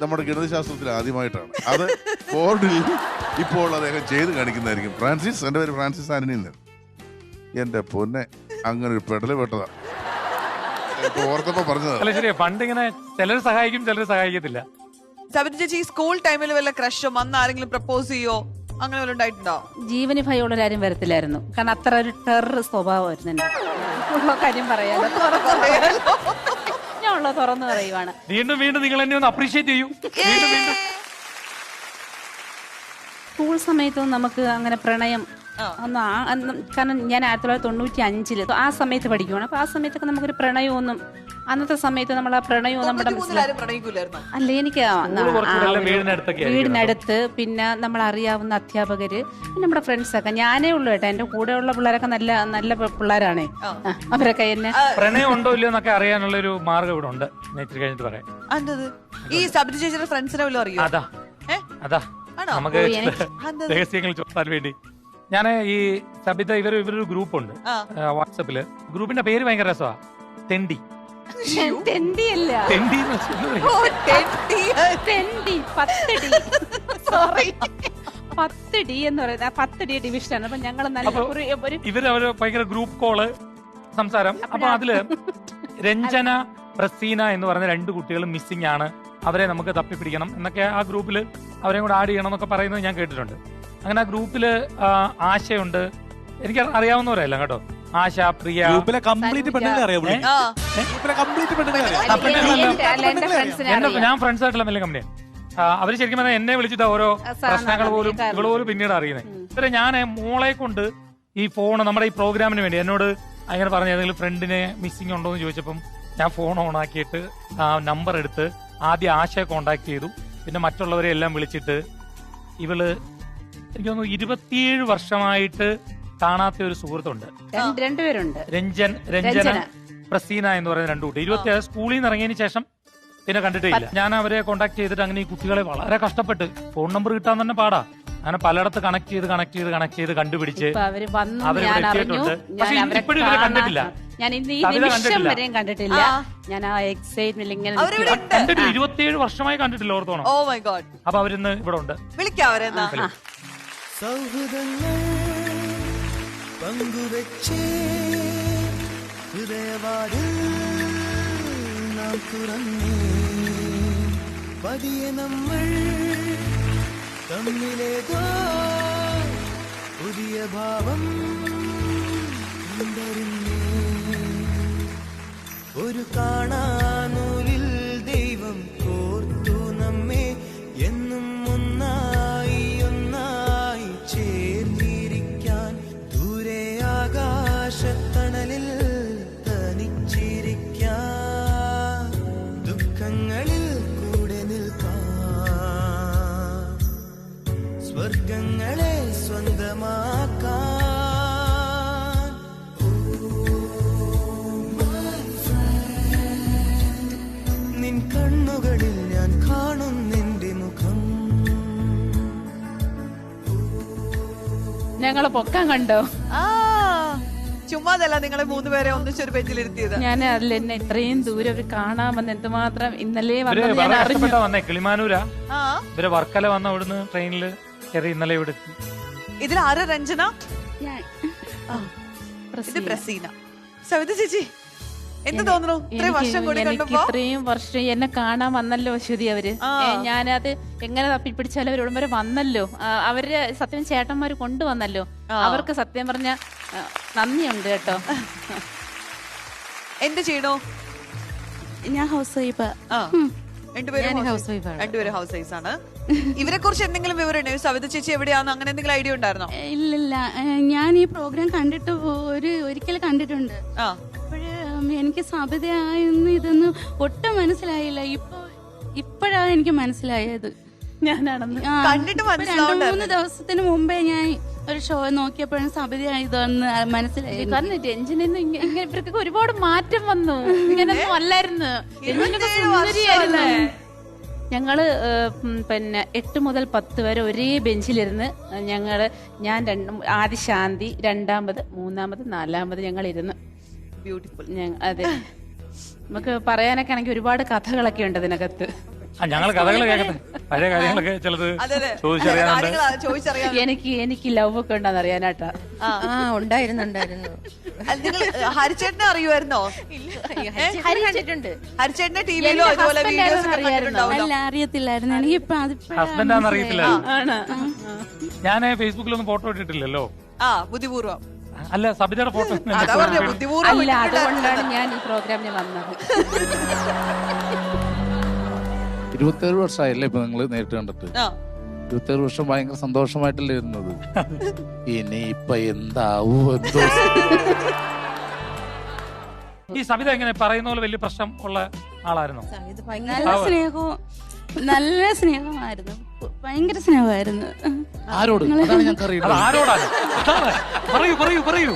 നമ്മുടെ ഗണിതശാസ്ത്രത്തിൽ ആദ്യമായിട്ടാണ് അത് ബോർഡിൽ ഇപ്പോൾ അദ്ദേഹം ചെയ്ത് കാണിക്കുന്നതായിരിക്കും. ഫ്രാൻസിസ്, എന്റെ പേര് ഫ്രാൻസിസ് ആന്റണി. എന്റെ പൊന്നെ, അങ്ങനെ ഒരു പെടല് പെട്ടതാ ഓർത്തപ്പോ പറഞ്ഞതാ. അല്ല ശരിയാ, പണ്ട് ഇങ്ങനെ ചിലർ സഹായിക്കും ചിലർ സഹായിക്കത്തില്ല. സബിത ചേച്ചി, സ്കൂൾ ടൈമിൽ വല്ല ക്രഷോ അന്ന് ആരെങ്കിലും പ്രപ്പോസ് ചെയ്യോ അങ്ങനെ വല്ല ഉണ്ടായിട്ടുണ്ടോ? ജീവന് ഭയമുള്ളവരാരും വരത്തില്ലായിരുന്നു, കാരണം അത്ര ഒരു ടെറർ സ്വഭാവമായിരുന്നു എന്റെ. ഉള്ള കാര്യം പറയാലോ, ഞാൻ ഉള്ള തുറന്നു പറയുവാണ്. വീണ്ടും വീണ്ടും നിങ്ങൾ എന്നെ ഒന്ന് അപ്രീഷിയേറ്റ് ചെയ്യൂ. വീണ്ടും വീണ്ടും സ്കൂൾ സമയത്തൊന്നും നമുക്ക് അങ്ങനെ പ്രണയം കാരണം ഞാൻ 1995 ആ സമയത്ത് പഠിക്കുവാണ്. അപ്പൊ ആ സമയത്തൊക്കെ നമുക്കൊരു പ്രണയമൊന്നും അന്നത്തെ സമയത്ത് നമ്മൾ ആ പ്രണയവും നമ്മുടെ അല്ല എനിക്ക് വീടിനടുത്ത് പിന്നെ നമ്മൾ അറിയാവുന്ന അധ്യാപകര് പിന്നെ നമ്മുടെ ഫ്രണ്ട്സൊക്കെ ഞാനേ ഉള്ളൂ കേട്ടോ. എന്റെ കൂടെയുള്ള പിള്ളേരൊക്കെ നല്ല നല്ല പിള്ളേരാണേ. അവരൊക്കെ എന്നെ പ്രണയം ഉണ്ടോ ഇല്ലയോ എന്നൊക്കെ അറിയാനുള്ള ഒരു മാർഗം ഇവിടെ ഉണ്ട്. കഴിഞ്ഞിട്ട് പറയാം. ഈ സബിത ചേച്ചിയുടെ ഫ്രണ്ട്സിനെ വല്ലതും അറിയോ? അതാ നമുക്ക് രഹസ്യങ്ങൾ ചോദിക്കാൻ വേണ്ടി ഞാൻ ഈ സബിത ഇവരൊരു ഗ്രൂപ്പുണ്ട് വാട്സപ്പില്. ഗ്രൂപ്പിന്റെ പേര് ഭയങ്കര രസമാണ്, തെണ്ടി. എന്ന് പറയുന്നത് 10D ഡിവിഷനാണ്. അപ്പൊ ഞങ്ങൾ ഇവര് ഭയങ്കര ഗ്രൂപ്പ് കോള് സംസാരം. അപ്പൊ അതില് രഞ്ജന, പ്രസീന എന്ന് പറഞ്ഞ 2 കുട്ടികളും മിസ്സിംഗ് ആണ്, അവരെ നമുക്ക് തപ്പിപ്പിടിക്കണം എന്നൊക്കെ ആ ഗ്രൂപ്പിൽ അവരെയും കൂടെ ആഡ് ചെയ്യണം എന്നൊക്കെ പറയുന്നത് ഞാൻ കേട്ടിട്ടുണ്ട്. അങ്ങനെ ആ ഗ്രൂപ്പില് ആശയുണ്ട്, എനിക്ക് അറിയാവുന്നവരല്ല കേട്ടോ. ആശ, പ്രിയ, ഞാൻ ഫ്രണ്ട്സ് ആയിട്ടുള്ള വലിയ കമ്പനിയാണ്. അവര് ശരിക്കും പറഞ്ഞാൽ എന്നെ വിളിച്ചിട്ട് ഓരോ പ്രശ്നങ്ങൾ പോലും ഇവള് പോലും പിന്നീട് അറിയുന്നത്. ഇവരെ ഞാൻ മോളെ കൊണ്ട് ഈ ഫോൺ നമ്മുടെ ഈ പ്രോഗ്രാമിന് വേണ്ടി എന്നോട് അങ്ങനെ പറഞ്ഞ ഏതെങ്കിലും ഫ്രണ്ടിനെ മിസ്സിംഗ് ഉണ്ടോ എന്ന് ചോദിച്ചപ്പം ഞാൻ ഫോൺ ഓൺ ആക്കിയിട്ട് നമ്പർ എടുത്ത് ആദ്യം ആശയെ കോണ്ടാക്ട് ചെയ്തു. പിന്നെ മറ്റുള്ളവരെ എല്ലാം വിളിച്ചിട്ട് ഇവള് എനിക്ക് തോന്നുന്നു 27 വർഷമായിട്ട് കാണാത്ത ഒരു സുഹൃത്തുണ്ട്, 2 പേരുണ്ട്. രഞ്ജന, പ്രസീന എന്ന് പറയുന്ന 2 കുട്ടി. 27 സ്കൂളിൽ നിന്ന് ഇറങ്ങിയതിന് ശേഷം പിന്നെ കണ്ടിട്ടേ ഇല്ല. ഞാൻ അവരെ കോണ്ടാക്ട് ചെയ്തിട്ട് അങ്ങനെ ഈ കുട്ടികളെ വളരെ കഷ്ടപ്പെട്ട് ഫോൺ നമ്പർ കിട്ടാൻ തന്നെ പാടാ. അങ്ങനെ പലയിടത്ത് കണക്ട് ചെയ്ത് കണ്ടുപിടിച്ച് അവരിവിടെ എത്തിയിട്ടുണ്ട്. പക്ഷെ ഇപ്പോഴും ഇവരെ കണ്ടിട്ടില്ല. ഞാൻ ഈ നിമിഷം വരെയും കണ്ടിട്ടില്ല. ഞാൻ ആ എക്സൈറ്റ്മെന്റ് ഇങ്ങനെ കണ്ടിട്ടില്ല, 27 വർഷമായി കണ്ടിട്ടില്ല ഓർത്തോണം. അപ്പൊ അവരിന്ന് ഇവിടെ ഉണ്ട്. സൗഹൃദങ്ങൾ പങ്കുവെച്ചേ ഹൃദയവാതിൽ നാം തുറന്നേ, പതിയെ നമ്മൾ തമ്മിലേതോ പുതിയ ഭാവം കണ്ടറിഞ്ഞേ. ഒരു കാണാനൂലിൽ ദൈവം കോർത്തു നമ്മെ എന്നും ഒന്നായി ഒന്നായി ചേർന്നിരിക്കാൻ. ദൂരെ ആകാശത്തണലിൽ തനിച്ചിരിക്കാൻ, ദുഃഖങ്ങളിൽ കൂടെ നിൽക്കാൻ, സ്വർഗങ്ങളെ സ്വന്തമാക്കാൻ. നിൻ കണ്ണുകളിൽ ഞാൻ കാണുന്നെന്റെ മുഖം. ഞങ്ങളെ പൊക്കാൻ കണ്ടോ? ചുമ്മാതല്ല നിങ്ങളെ 3 പേരെ ഒന്നിച്ചൊരു ബെഞ്ചിലിരുത്തിയത്. ഞാൻ അതിൽ എന്നെ ഇത്രയും ദൂരം അവർ കാണാമെന്ന് എന്തുമാത്രം ഇന്നലെ വന്നേ കിളിമാനൂരാ. ഇവരെ വർക്കല വന്ന അവിടുന്ന് ട്രെയിനില് കയറി ഇന്നലെ ഇവിടെ എത്തി. ഇതിൽ ആരാ രഞ്ജന? ഇത് പ്രസീന. സവിത ചേച്ചി എന്ത് തോന്നുന്നു? ഇത്രയും വർഷം എന്നെ കാണാൻ വന്നല്ലോ അശ്വതി അവര്. ഞാനത് എങ്ങനെ തപ്പിപ്പിടിച്ചാലും അവരോടും വരെ വന്നല്ലോ. അവര് സത്യം ചേട്ടന്മാര് കൊണ്ടുവന്നല്ലോ. അവർക്ക് സത്യം പറഞ്ഞ നന്ദിയുണ്ട് കേട്ടോ. എന്ത് ചെയ്യണോ? ഞാൻ ഹൗസ് വൈഫ്. രണ്ടുപേരും ഹൗസ് വൈഫ് ആണ്. ഇവരെ കുറിച്ച് എന്തെങ്കിലും വിവരം സവിത ചേച്ചി എവിടെയാന്ന് അങ്ങനെ എന്തെങ്കിലും ഐഡിയ ഉണ്ടായിരുന്നോ? ഇല്ലില്ല, ഞാൻ ഈ പ്രോഗ്രാം കണ്ടിട്ട് ഒരിക്കൽ കണ്ടിട്ടുണ്ട്. എനിക്ക് സബിതയായെന്ന് ഇതൊന്നും ഒട്ടും മനസ്സിലായില്ല. ഇപ്പോഴാണ് എനിക്ക് മനസ്സിലായത് ഞാനാണെന്ന്. 2-3 ദിവസത്തിന് മുമ്പേ ഞാൻ ഒരു ഷോ നോക്കിയപ്പോഴും സബിതയായതെന്ന് മനസ്സിലായി. കാരണം രഞ്ജനൊന്നും ഇങ്ങനെ ഇവർക്കൊക്കെ ഒരുപാട് മാറ്റം വന്നു. ഇങ്ങനൊന്നും അല്ലായിരുന്നു. ഞങ്ങള് പിന്നെ 8 മുതൽ 10 വരെ ഒരേ ബെഞ്ചിലിരുന്ന് ഞാൻ ആദ്യ ശാന്തി, 2ാമത്, 3ാമത്, 4ാമത് ഞങ്ങളിരുന്ന്. ബ്യൂട്ടിഫുൾ. അതെ, നമുക്ക് പറയാനൊക്കെ ആണെങ്കിൽ ഒരുപാട് കഥകളൊക്കെ ഉണ്ട് ഇതിനകത്ത്. ഞങ്ങൾ കഥകൾ കേൾക്കട്ടെ, പഴയ കാര്യങ്ങളൊക്കെ ചിലത് ചോദിച്ചറിയാനുണ്ട്. എനിക്ക് ലവ് ഒക്കെ ഉണ്ടെന്ന് അറിയാനാട്ടാ. ഉണ്ടായിരുന്നു. നിങ്ങൾ ഹരിച്ചേട്ടനെ അറിയുമായിരുന്നോ? ഹരിച്ചേട്ടനെ ടിവിയിലോ ഇതുപോലെ വീഡിയോസ് അറിയത്തില്ലായിരുന്നു. എനിക്ക് ഹസ്ബൻഡാന്ന് അറിയത്തില്ല. ഞാൻ ഫേസ്ബുക്കിലൊന്നും ഫോട്ടോ ഇട്ടിട്ടില്ലല്ലോ. ബുദ്ധിപൂർവ്വം അല്ല, സബിതയുടെ ഫോട്ടോ അല്ല, അതുകൊണ്ടാണ് ഞാൻ ഈ പ്രോഗ്രാമിന് വന്നത്. 27 വർഷമായില്ലേ ഇപ്പൊ നിങ്ങൾ നേരിട്ട് കണ്ടിട്ട്? 27 വർഷം ഭയങ്കര സന്തോഷമായിട്ടല്ലേ ഇരുന്നത്. ഇനി ഇപ്പൊ എന്താവൂ എന്തോ. ഈ സബിത എങ്ങനെ പറയുന്ന പോലെ വലിയ പ്രശ്നം ഉള്ള ആളായിരുന്നു? നല്ല സ്നേഹമായിരുന്നു, ഭയങ്കര സ്നേഹമായിരുന്നു. ആരോട്?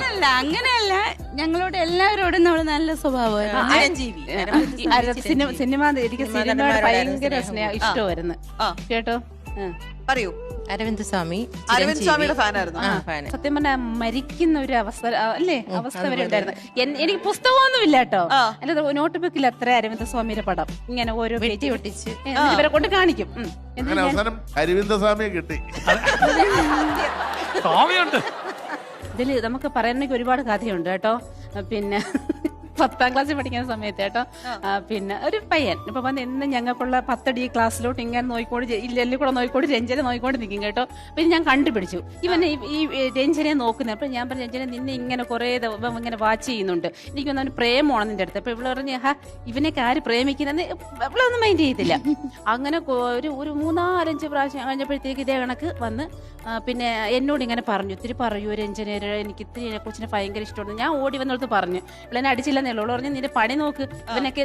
അല്ല, അങ്ങനെയല്ല, ഞങ്ങളോട് എല്ലാവരോടും നമ്മൾ നല്ല സ്വഭാവമായിരുന്നു. സിനിമ എനിക്ക് സിനിമയോട് ഭയങ്കര ഇഷ്ടമായിരുന്നു കേട്ടോ. പറയൂ. അരവിന്ദ് സ്വാമിയുടെ ഫാനായിരുന്നു. സത്യം പറഞ്ഞാൽ മരിക്കുന്ന ഒരു അവസ്ഥ അല്ലേ, അവസ്ഥ വരെ ഉണ്ടായിരുന്നു. എനിക്ക് പുസ്തകമൊന്നും ഇല്ല കേട്ടോ, അല്ല നോട്ട് ബുക്കിൽ അത്ര അരവിന്ദ് സ്വാമിയുടെ പടം ഇങ്ങനെ ഓരോ പേജ് ഒട്ടിച്ച് ഇവരെ കൊണ്ട് കാണിക്കും. അരവിന്ദസ്വാമിയെ കിട്ടി. ഇതില് നമുക്ക് പറയണമെങ്കിൽ ഒരുപാട് കഥയുണ്ട് കേട്ടോ. പിന്നെ 10ാം ക്ലാസ്സിൽ പഠിക്കുന്ന സമയത്ത് കേട്ടോ, പിന്നെ ഒരു പയ്യൻ ഇപ്പൊ വന്ന് എന്നും ഞങ്ങൾക്കുള്ള 10D ക്ലാസ്സിലോട്ട് ഇങ്ങനെ നോയിക്കോട് ഇല്ലെല്ലാം കൂടെ നോയിക്കോട് രഞ്ജനെ നോയിക്കോണ്ട് നിൽക്കും കേട്ടോ. പിന്നെ ഞാൻ കണ്ടുപിടിച്ചു ഇവനെ ഈ രഞ്ജനെ നോക്കുന്നത്. അപ്പൊ ഞാൻ പറഞ്ഞു, രഞ്ജനെ നിന്നെ ഇങ്ങനെ കുറെ ഇങ്ങനെ വാച്ച് ചെയ്യുന്നുണ്ട്, എനിക്കൊന്നും അവന് പ്രേമമാണ് നിന്റെ അടുത്ത്. അപ്പൊ ഇവള് പറഞ്ഞ് ഇവനൊക്കെ ആര് പ്രേമിക്കുന്ന, ഇവളൊന്നും മൈൻഡ് ചെയ്തില്ല. അങ്ങനെ ഒരു 3-4-5 പ്രാവശ്യം കഴിഞ്ഞപ്പോഴത്തേക്ക് ഇതേ കണക്ക് വന്ന് പിന്നെ എന്നോട് ഇങ്ങനെ പറഞ്ഞു, ഇത്തിരി പറയൂ രഞ്ജന, എനിക്ക് ഇത്തിരി കൊച്ചിനെ ഭയങ്കര ഇഷ്ടമാണ്. ഞാൻ ഓടി വന്നോടത്ത് പറഞ്ഞു, ഇവളെന്നെ അടിച്ചില്ലെന്നേ ഉള്ളൂ. പറഞ്ഞു നിന്റെ പണി നോക്ക്. ഇവനൊക്കെ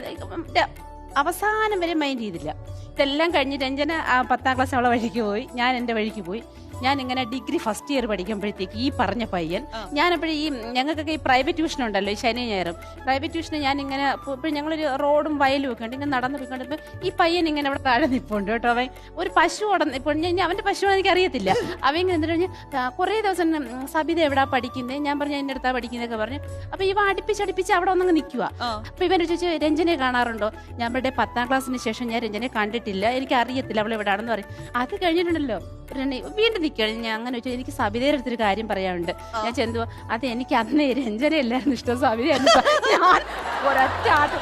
അവസാനം വരെ മൈൻഡ് ചെയ്തില്ല. ഇതെല്ലാം കഴിഞ്ഞ് രഞ്ജന 10ാം ക്ലാസ് അവളെ വഴിക്ക് പോയി, ഞാൻ എൻ്റെ വഴിക്ക് പോയി. ഞാൻ ഇങ്ങനെ ഡിഗ്രി ഫസ്റ്റ് ഇയർ പഠിക്കുമ്പോഴത്തേക്ക് ഈ പറഞ്ഞ പയ്യൻ, ഞാനപ്പോഴും ഈ ഞങ്ങൾക്കൊക്കെ ഈ പ്രൈവറ്റ് ട്യൂഷൻ ഉണ്ടല്ലോ, ഈ ശനി ഞായറും പ്രൈവറ്റ് ട്യൂഷന് ഞാൻ ഇങ്ങനെ ഇപ്പോഴും ഞങ്ങളൊരു റോഡും വയലും ഒക്കെ ഉണ്ട്, ഇങ്ങനെ നടന്നു പോയിക്കൊണ്ടിപ്പോൾ ഈ പയ്യൻ ഇങ്ങനെ അവിടെ താഴെ നിൽപ്പുണ്ട് കേട്ടോ. അവൻ ഒരു പശു ഇപ്പോൾ അവൻ്റെ പശു എനിക്ക് അറിയത്തില്ല. അവൻ ഇങ്ങനെ എന്നിട്ട് കഴിഞ്ഞ് കുറേ ദിവസം സബിത എവിടാ പഠിക്കുന്നത്, ഞാൻ പറഞ്ഞു എൻ്റെ അടുത്താ പഠിക്കുന്നതൊക്കെ പറഞ്ഞു. അപ്പൊ ഇവ അടുപ്പിച്ചടുപ്പിച്ച് അവിടെ ഒന്നങ്ങ് നിൽക്കുക. അപ്പൊ ഇവൻ ചോദിച്ചു, രഞ്ജനെ കാണാറുണ്ടോ? ഞാൻ ഇവിടെ 10ാം ക്ലാസ്സിന് ശേഷം ഞാൻ രഞ്ജനെ കണ്ടിട്ടില്ല, എനിക്ക് അറിയത്തില്ല അവൾ എവിടെയാണെന്ന് പറയും. അത് കഴിഞ്ഞിട്ടുണ്ടല്ലോ വീണ്ടും നിൽക്കുകയാണ്. ഞാൻ അങ്ങനെ വെച്ചാൽ എനിക്ക് സബിതയുടെ അടുത്തൊരു കാര്യം പറയാനുണ്ട്. ഞാൻ ചെന്തുവാ, അത് എനിക്ക് അന്ന് രഞ്ജനയല്ലായിരുന്നു ഇഷ്ടം, സബിതയായിരുന്നു. ഞാൻ ഒരൊറ്റ ആട്ടം,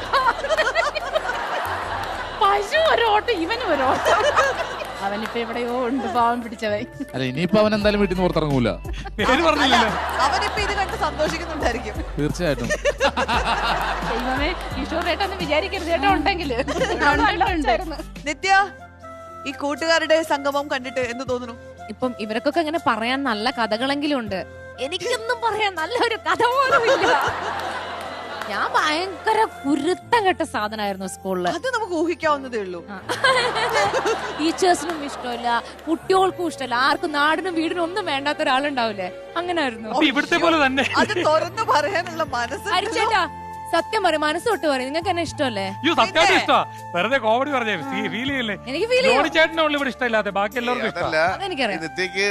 പശു ഒരോട്ടം, ഇവനും ഒരോട്ടം. അവനിപ്പോ എവിടെയോ ഉണ്ട്, പാവം പിടിച്ചവൻ. അല്ല, ഇനിയിപ്പോ അവൻ എന്തായാലും വീട്ടിൽ നിന്ന് പുറത്തിറങ്ങൂല. അവനിപ്പോ ഇത് കണ്ട് സന്തോഷിക്കുന്നുണ്ടായിരിക്കും തീർച്ചയായിട്ടും. ദൈവമേ, ഈശ്വരേട്ടൊന്നും വിചാരിക്കരുത് കേട്ടോ ഉണ്ടെങ്കില്. നിത്യ, ഈ കൂട്ടുകാരുടെ സംഗമം കണ്ടിട്ട് എന്ത് തോന്നുന്നു? ഇപ്പം ഇവർക്കൊക്കെ അങ്ങനെ പറയാൻ നല്ല കഥകളെങ്കിലും ഉണ്ട്, എനിക്കൊന്നും പറയാൻ നല്ലൊരു കഥ പോലും ഇല്ല. ഞാൻ ഭയങ്കര കുരുത്തം കെട്ട സാധനമായിരുന്നു സ്കൂളില്. അത് നമുക്ക് ഊഹിക്കാവുന്നതേ ഉള്ളൂ. ടീച്ചേഴ്സിനും ഇഷ്ടമില്ല, കുട്ടികൾക്കും ഇഷ്ടമല്ല, ആർക്കും നാടിനും വീടിനും ഒന്നും വേണ്ടാത്ത ഒരാളുണ്ടാവില്ലേ, അങ്ങനെ ആയിരുന്നു. ഇവിടുത്തെ പോലെ തന്നെ അത് തുറന്നു പറയാനുള്ള മനസ്സ്. അരിച്ചേട്ടാ, സത്യം പറയും, മനസ്സ് തൊട്ട് പറയും, നിങ്ങൾക്ക് എന്നെ ഇഷ്ടമല്ലേ? വെറുതെ കോമഡി പറഞ്ഞേ, എനിക്ക് ഫീൽ ചെയ്യും. ചേട്ടനുള്ള ഇവിടെ ഇഷ്ടമില്ലാതെ ബാക്കി എല്ലാവർക്കും ഇഷ്ടം. നിത്യക്ക്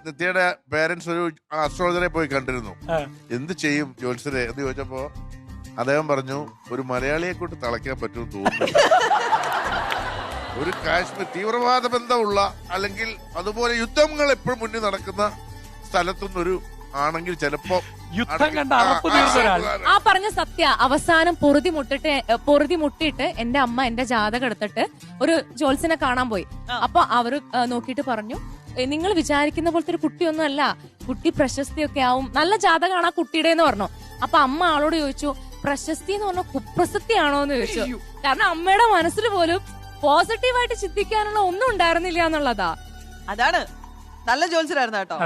നിത്യയുടെ പേരൻസ് ഒരു അസ്ട്രോളജറെ പോയി കണ്ടിരുന്നു. എന്ത് ചെയ്യും ജോത്സരെ എന്ന് ചോദിച്ചപ്പോ അദ്ദേഹം പറഞ്ഞു, ഒരു മലയാളിയെ കൊണ്ട് തളയ്ക്കാൻ പറ്റുമെന്ന് തോന്നുന്നു. ഒരു കാശ്മീർ തീവ്രവാദ ബന്ധമുള്ള അല്ലെങ്കിൽ അതുപോലെ യുദ്ധങ്ങൾ എപ്പോഴും മുന്നിൽ നടക്കുന്ന സ്ഥലത്തുനിന്നൊരു ആണെങ്കിൽ ചിലപ്പോ ആ പറഞ്ഞ സത്യ. അവസാനം പൊറുതി മുട്ടിയിട്ട് എന്റെ അമ്മ എന്റെ ജാതകം എടുത്തിട്ട് ഒരു ജോത്സ്യനെ കാണാൻ പോയി. അപ്പൊ അവര് നോക്കിയിട്ട് പറഞ്ഞു, നിങ്ങൾ വിചാരിക്കുന്ന പോലത്തെ ഒരു കുട്ടിയൊന്നും അല്ല, കുട്ടി പ്രശസ്തിയൊക്കെ ആവും, നല്ല ജാതകമാണ് ആ കുട്ടിയുടെ എന്ന് പറഞ്ഞു. അപ്പൊ അമ്മ ആളോട് ചോദിച്ചു, പ്രശസ്തി എന്ന് പറഞ്ഞാൽ കുപ്രസക്തിയാണോ എന്ന് ചോദിച്ചു. കാരണം അമ്മയുടെ മനസ്സിൽ പോലും പോസിറ്റീവായിട്ട് ചിന്തിക്കാനുള്ള ഒന്നും ഉണ്ടായിരുന്നില്ല എന്നുള്ളതാ. അതാണ് നല്ല ജോത്സ്യരായിരുന്നു കേട്ടോ.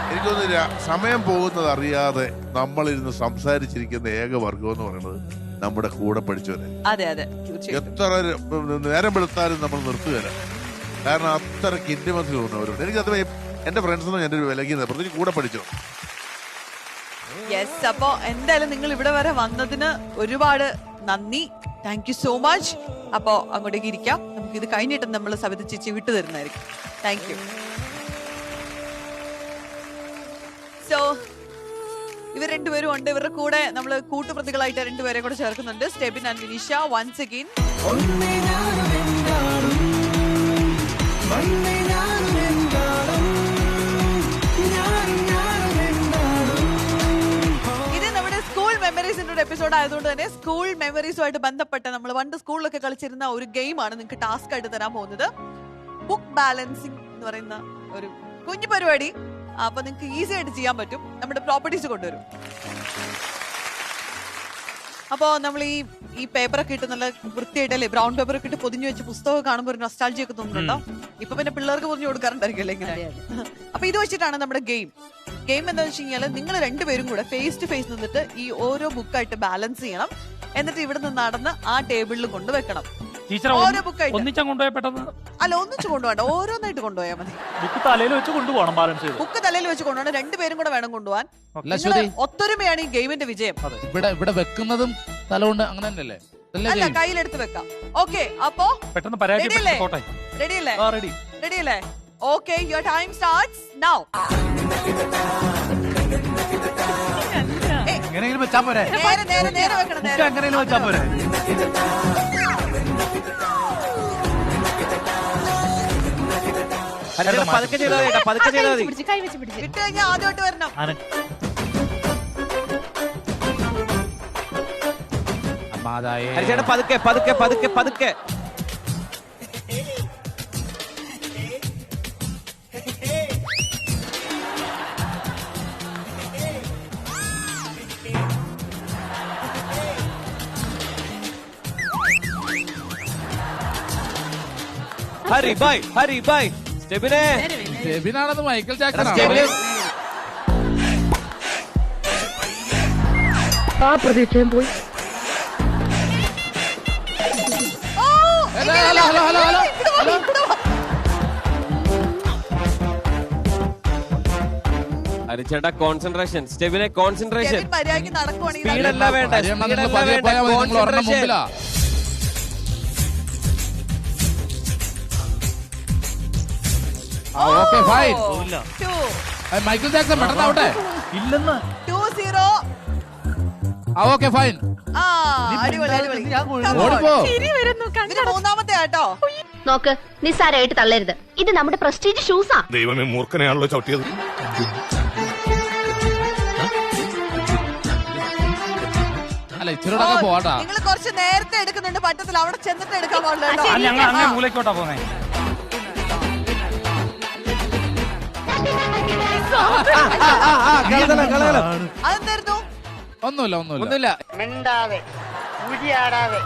എനിക്ക് തോന്നുന്നില്ല, സമയം പോകുന്നത് അറിയാതെ നമ്മളിരുന്ന് സംസാരിച്ചിരിക്കുന്ന ഏക വർഗം എന്ന് പറയുന്നത് നമ്മുടെ കൂടെ പഠിച്ചവരെ. അതെ അതെ, എത്ര നേരം വെളുത്താലും നമ്മൾ നിർത്തുകയില്ല. കാരണം അത്രയ്ക്ക് ഇന്റിമസി തോന്നുന്നവരുണ്ട്. എനിക്കത് എന്റെ ഫ്രണ്ട്സൊന്നും എന്റെ ഒരു വിലകിയത് പ്രത്യേകിച്ച് കൂടെ പഠിച്ചോ. യെസ്, അപ്പോ എന്തായാലും നിങ്ങൾ ഇവിടെ വരെ വന്നതിന് ഒരുപാട് നന്ദി. Thank you so much. അപ്പോ അങ്ങോട്ടേക്ക് ഇരിക്കാം. നമുക്ക് ഇത് കഴിഞ്ഞിട്ട് നമ്മൾ സബിത ചേച്ചി വിട്ടു തരുന്നതായിരിക്കും. Thank you. സോ ഇവർ രണ്ടുപേരും ഉണ്ട്. ഇവരുടെ കൂടെ നമ്മൾ കൂട്ടുപ്രതികളായിട്ട് രണ്ടുപേരെ കൂടെ ചേർക്കുന്നുണ്ട്. Stebin and Vineesha. Once again എന്താടും വന്നേ ഞാനും എന്താടും ഞാനും എന്താടും. ഇത് നമ്മുടെ സ്കൂൾ മെമ്മറീസിന്റെ ഒരു എപ്പിസോഡ് ആയതുകൊണ്ട് തന്നെ സ്കൂൾ മെമ്മറീസുമായിട്ട് ബന്ധപ്പെട്ട നമ്മൾ പണ്ട് സ്കൂളിലൊക്കെ കളിച്ചിരുന്ന ഒരു ഗെയിമാണ് നിങ്ങൾക്ക് ടാസ്ക് ആയിട്ട് തരാൻ പോകുന്നത്. ബുക്ക് ബാലൻസിങ് എന്ന് പറയുന്ന ഒരു കുഞ്ഞു പരിപാടി. അപ്പൊ നിങ്ങൾക്ക് ഈസി ആയിട്ട് ചെയ്യാൻ പറ്റും. നമ്മുടെ പ്രോപ്പർട്ടീസ് കൊണ്ടുവരും. അപ്പോ നമ്മൾ ഈ പേപ്പറൊക്കെ ഇട്ട് നല്ല വൃത്തിയായിട്ടല്ലേ, ബ്രൗൺ പേപ്പറൊക്കെ ഇട്ട് പൊതിഞ്ഞു വെച്ച് പുസ്തകം കാണുമ്പോൾ ഒരു നൊസ്റ്റാൾജി ഒക്കെ തോന്നുന്നുണ്ടോ? ഇപ്പൊ പിന്നെ പിള്ളേർക്ക് പൊതിഞ്ഞു കൊടുക്കാറുണ്ടായിരിക്കും ഇങ്ങനെ. അപ്പൊ ഇത് വെച്ചിട്ടാണ് നമ്മുടെ ഗെയിം. എന്താണെന്ന് വെച്ച് കഴിഞ്ഞാൽ നിങ്ങൾ രണ്ടുപേരും കൂടെ ഫേസ് ടു ഫേസ് നിന്നിട്ട് ഈ ഓരോ ബുക്കായിട്ട് ബാലൻസ് ചെയ്യണം. എന്നിട്ട് ഇവിടെ നിന്ന് നടന്ന് ആ ടേബിളിൽ കൊണ്ടുവെക്കണം. ഓരോ ബുക്കായിട്ട് ഒന്നിച്ചാ കൊണ്ടുപോയ പെട്ടെന്ന് അല്ല, ഒന്നിച്ച് കൊണ്ടുപോകണ്ട, ഓരോന്നായിട്ട് കൊണ്ടുപോയാൽ മതി. ബുക്ക് തലയിൽ വെച്ച് കൊണ്ടുപോകണം, ബാലൻസ് ചെയ്ത്. ബുക്ക് തലയിൽ വെച്ച് കൊണ്ടുപോകണം. രണ്ടുപേരും കൂടെ വേണം കൊണ്ടുപോകാൻ. ഒത്തൊരുമയാണ് ഈ ഗെയിമിന്റെ വിജയം. ഇവിടെ വെക്കുന്നതും തല കൊണ്ട് അങ്ങനെ തന്നെയല്ലേ? അല്ല, കയ്യിലെടുത്ത് വെക്കാം. ഓക്കെ, അപ്പോ പെട്ടെന്ന് റെഡിയല്ലേ? Okay, your time starts now. എങ്ങനെയെങ്കിലും വെച്ചാ പോരെ? നേരെ വെക്കണം. എങ്ങനെയെങ്കിലും വെച്ചാ പോരെ? പതുക്കെ ചെയ്താൽ മതി. ഇട്ട് കഴിഞ്ഞാൽ ആദ്യമായിട്ട് വരണം. ഹരിച്ചേട്ടാ പതുക്കെ. ഹരി ബൈ സ്റ്റെബിനാണെന്ന് മൈക്കൽ ജാക്സൺ ആ പ്രതീക്ഷയും പോയി. ഹരിച്ചേട്ടാ കോൺസെൻട്രേഷൻ. സ്റ്റെബിനെ കോൺസെൻട്രേഷൻ. മര്യാദയ്ക്ക് നടക്കുവാണെങ്കിൽ സ്പീഡല്ല വേണ്ട. മൈക്കിൾ ജാക്സൺ പെട്ടെന്നാവട്ടെ. ഇല്ലെന്ന് 2-0. Okay fine. അടിപൊളി. മൂന്നാമത്തെ ആട്ടോ. നോക്ക്, നിസ്സാരമായിട്ട് തള്ളരുത്. ഇത് നമ്മുടെ പ്രസ്റ്റീജ് ഷൂസാ. ദൈവമേ, മൂർഖനെയാണല്ലോ ചവിട്ടിയത്. അല്ല, ഇച്ചിരൂടെ പോവാട്ടാ. നിങ്ങൾ കുറച്ച് നേരത്തെ എടുക്കുന്നുണ്ട്, പറ്റത്തില്ല. അവിടെ ചെന്നിട്ട് എടുക്കാൻ പാടില്ല. ഞങ്ങൾ അങ്ങനെ മൂലക്കോട്ടാ പോന്നെ. അതെന്തായിരുന്നു? ഒന്നുമില്ല. മിണ്ടാതെ ഉരിയാടാതെ.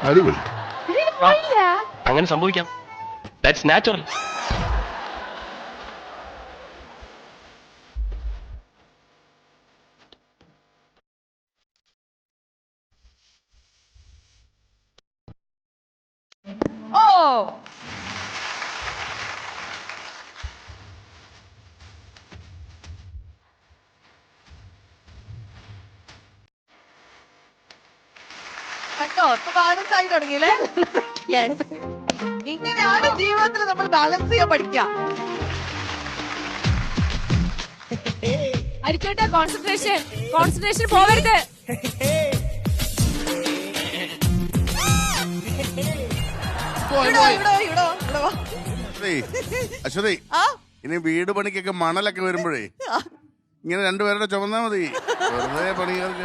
അടിപൊളി. അങ്ങനെ സംഭവിക്കാം. That's natural. കേട്ടോ, ഇപ്പൊ ബാലൻസ് ആയി തുടങ്ങിയില്ലേ? ഇങ്ങനെയാണ് ജീവിതത്തിൽ നമ്മൾ ബാലൻസ് ചെയ്യാൻ പഠിക്കുക. അരിച്ചോട്ടെ, കോൺസെൻട്രേഷൻ പോവരുത്. അശ്വതി, ഇനി വീട് പണിക്കൊക്കെ മണലൊക്കെ വരുമ്പോഴേ ഇങ്ങനെ രണ്ടുപേരുടെ ചുമന്നാ മതി. വെറുതെ പണികൾക്ക്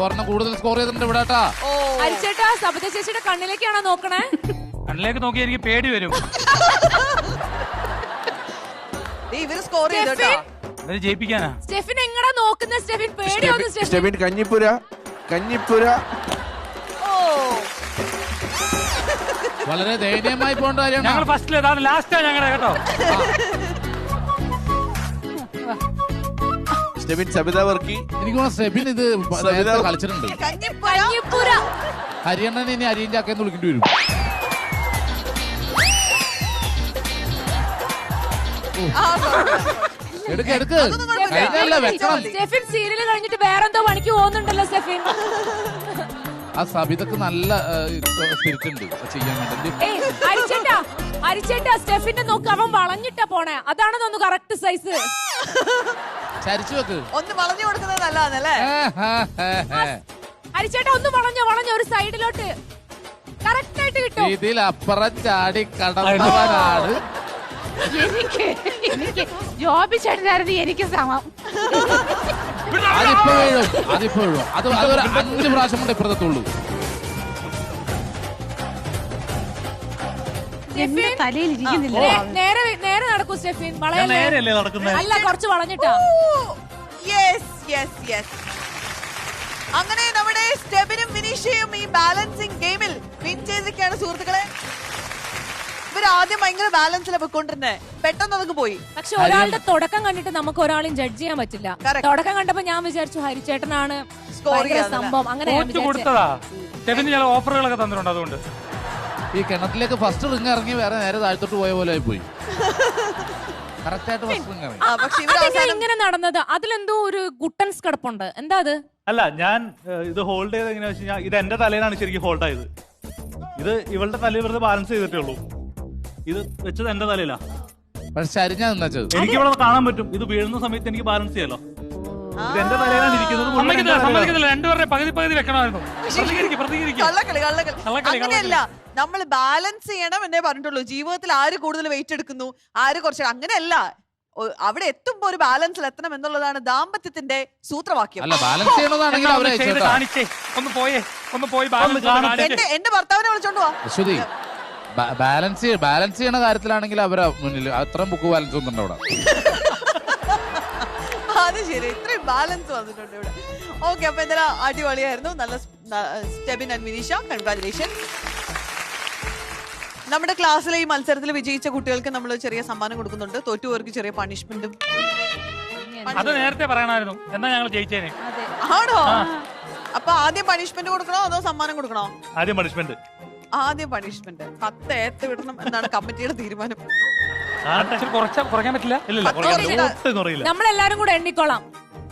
ഒരെണ്ണം കൂടുതൽ സ്കോർ ചെയ്തിട്ടുണ്ട് ഇവിടെ. അരിച്ചേട്ടാ, സബിത ചേച്ചിയുടെ കണ്ണിലേക്കാണോ നോക്കണേ? കണ്ണിലേക്ക് നോക്കി എനിക്ക് പേടി വരും. ഇവര് സ്കോർ ചെയ്തോട്ടാ. ഇവര് ജയിപ്പിക്കാനാ. സ്റ്റെഫിൻ എങ്ങടാ നോക്കുന്ന? സ്റ്റെഫിൻ പേടിയൊന്നും. സ്റ്റെഫിൻ കഞ്ഞിപ്പുര. വളരെ ദയനീയമായി പോകേണ്ട കാര്യമാണ്. ഞങ്ങൾ ഫസ്റ്റിൽ ലാസ്റ്റാ ഞങ്ങളുടെ കേട്ടോ. സ്റ്റെബിൻ സബിത വർക്കി. എനിക്ക് സ്റ്റെബിൻ ഇത് കളിച്ചിട്ടുണ്ട്. ഹരിയണ്ണൻ ഇനി അരിയും ചാക്കെന്ന് വിളിക്കേണ്ടി വരും. എടുക്ക്. സ്റ്റെഫിൻ സീരിയൽ കഴിഞ്ഞിട്ട് വേറെന്തോ പണിക്ക് പോകുന്നുണ്ടല്ലോ സ്റ്റെഫിൻ. ആ സബിതക്ക് നല്ല സ്പിരിറ്റ് ഉണ്ട് ചെയ്യാൻ വേണ്ടി. ഹരിച്ചേട്ടാ സ്റ്റെഫിന്റെ നോക്ക്, അവൻ വളഞ്ഞിട്ടാ പോണേ. അതാണ് തോന്നുന്നു കറക്റ്റ് സൈസ്. ചരിച്ചു വെക്ക്. ഒന്ന് വളഞ്ഞു കൊടുക്കുന്നത് നല്ലതാണല്ലേ? ഹരിച്ചേട്ടാ ഒന്ന് വളഞ്ഞോ ഒരു സൈഡിലോട്ട്. കറക്റ്റ് ആയിട്ട് കിട്ടും. ഇതിലപ്പുറം ചാടി കടന്നവനാണ്. എനിക്ക് ജോബി ചേട്ടനായിരുന്നു എനിക്ക് സമം. അതിപ്പോ വീഴും. അതൊരു 5 പ്രാവശ്യം കൊണ്ട് ഇപ്പുറത്തുള്ളൂ. തലയിൽ ഇരിക്കുന്നില്ല. നേരെ നടക്കൂ സ്റ്റെഫിൻ. നേരെയല്ലേ നടക്കുന്നത്? അല്ല, കുറച്ച് വളഞ്ഞിട്ടാ. അങ്ങനെ നമ്മുടെ സ്റ്റെബിനും വിനീഷയും ഈ ബാലൻസിങ് ഗെയിമിൽ വിൻ ചെയ്തിരിക്കുകയാണ് സുഹൃത്തുക്കളെ. ഇവർ ആദ്യം ഭയങ്കര ബാലൻസിലാണ് പോയിക്കൊണ്ടിരുന്നേ, പെട്ടെന്ന് അതൊക്കെ പോയി. പക്ഷെ ഒരാളുടെ തുടക്കം കണ്ടിട്ട് നമുക്ക് ഒരാളെയും ജഡ്ജ് ചെയ്യാൻ പറ്റില്ല. തുടക്കം കണ്ടപ്പോ ഞാൻ വിചാരിച്ചു ഹരിച്ചേട്ടനാണ് സംഭവം. അങ്ങനെ കൊടുത്തതാ. സ്റ്റെഫിന് ചില ഓഫറുകളൊക്കെ തന്നിട്ടുണ്ട്. അതുകൊണ്ട് ഈ കിണറ്റിലേക്ക് ഫസ്റ്റ് റിങ് ഇറങ്ങി വേറെ നേരെ താഴ്ത്തോട്ട് പോയ പോലെ പോയി. കറക്റ്റായിട്ട് ഫസ്റ്റ് റിങ് ഇറങ്ങി. ഇങ്ങനെ നടന്നത് അതിലെന്തോ ഒരു ഗുട്ടൻസ് കിടപ്പുണ്ട്. എന്താ അത്? അല്ല, ഞാൻ ഇത് ഹോൾഡ് ചെയ്ത് എങ്ങനെയാ വെച്ച് കഴിഞ്ഞാൽ ഇത് എന്റെ തലയിലാണ് ശരിക്കും ഹോൾഡ് ആയത്. ഇത് ഇവളുടെ തലയിൽ വെറുതെ ബാലൻസ് ചെയ്തിട്ടേ ഉള്ളൂ. ഇത് വെച്ചത് എന്റെ തലയിലാ. പക്ഷെ എനിക്ക് ഇവിടെ കാണാൻ പറ്റും. ഇത് വീഴുന്ന സമയത്ത് എനിക്ക് ബാലൻസ് ചെയ്യാലോ. ഇത് എന്റെ തലയിലാണ് ഇരിക്കുന്നത്. രണ്ടുപേരുടെ പകുതി വെക്കണമായിരുന്നു. അങ്ങനെയല്ല, നമ്മൾ ബാലൻസ് ചെയ്യണം എന്നേ പറഞ്ഞിട്ടുള്ളൂ. ജീവിതത്തിൽ ആര് കൂടുതൽ വെയിറ്റ് എടുക്കുന്നു, ആര് കുറച്ച്, അങ്ങനെയല്ല. അവിടെ എത്തുമ്പോ ഒരു ബാലൻസിൽ എത്തണം എന്നുള്ളതാണ് ദാമ്പത്യത്തിന്റെ സൂത്രവാക്യം. എന്റെ ഭർത്താവിനെ വിളിച്ചോണ്ട് പോവാ. ബാലൻസ് ചെയ്യണ കാര്യത്തിലാണെങ്കിൽ അവരാ മുന്നിൽ. അത്രയും ബുക്ക് ബാലൻസ് ഒന്നും അവിടെ. അത് ശരി, ഇത്രയും ബാലൻസ് വന്നിട്ടുണ്ട് ഇവിടെ. ഓക്കെ, അപ്പൊ എന്തായാലും അടിപൊളിയായിരുന്നു. നല്ല സ്റ്റെബിൻ ആൻഡ് വിനീഷ, കൺഗ്രാജുലേഷൻ. നമ്മുടെ ക്ലാസ്സിലെ ഈ മത്സരത്തിൽ വിജയിച്ച കുട്ടികൾക്ക് നമ്മൾ ചെറിയ സമ്മാനം കൊടുക്കുന്നുണ്ട്. തോറ്റുപോർക്ക് ചെറിയ പണിഷ്മെന്റും. അത് നേരത്തെ പറയണമായിരുന്നു, എന്നാ ഞങ്ങൾ ജയിച്ചേനെ. ആണോ? അപ്പൊ ആദ്യം പണിഷ്മെന്റ് കൊടുക്കണോ അതോ സമ്മാനം കൊടുക്കണോ? ആദ്യം പണിഷ്മെന്റ്. 10 ഏത്ത് വിടണം എന്നാണ് കമ്മിറ്റിയുടെ തീരുമാനം. കുറയ്ക്കാൻ പറ്റില്ല. നമ്മളെല്ലാരും കൂടെ എണ്ണിക്കോളാം.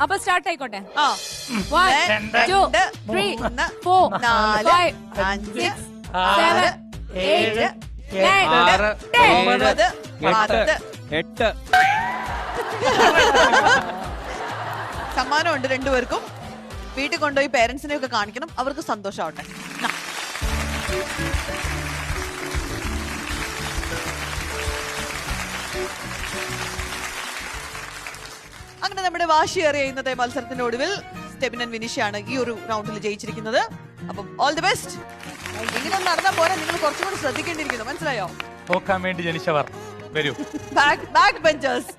അപ്പൊ സ്റ്റാർട്ട് ആയിക്കോട്ടെ. 1 2 3 4 5 6 7 8 9 10. സമ്മാനമുണ്ട് രണ്ടുപേർക്കും. വീട്ടിൽ കൊണ്ടുപോയി പേരൻസിനെ ഒക്കെ കാണിക്കണം, അവർക്ക് സന്തോഷമാവട്ടെ. അങ്ങനെ നമ്മുടെ വാശിയേറിയ ഇന്നത്തെ മത്സരത്തിന്റെ ഒടുവിൽ സ്റ്റെബിൻ ആൻഡ് വിനീഷയാണ് ഈ ഒരു റൗണ്ടിൽ ജയിച്ചിരിക്കുന്നത്. അപ്പം ഓൾ ദി ബെസ്റ്റ്. ഇങ്ങനെ നടന്നാ പോരാ, നിങ്ങൾ കുറച്ചും കൂടി ശ്രദ്ധിക്കേണ്ടിയിരിക്കുന്നു. മനസ്സിലായോ? നോക്കാൻ വേണ്ടി ജനിച്ചവർ വരൂ. Back benchers.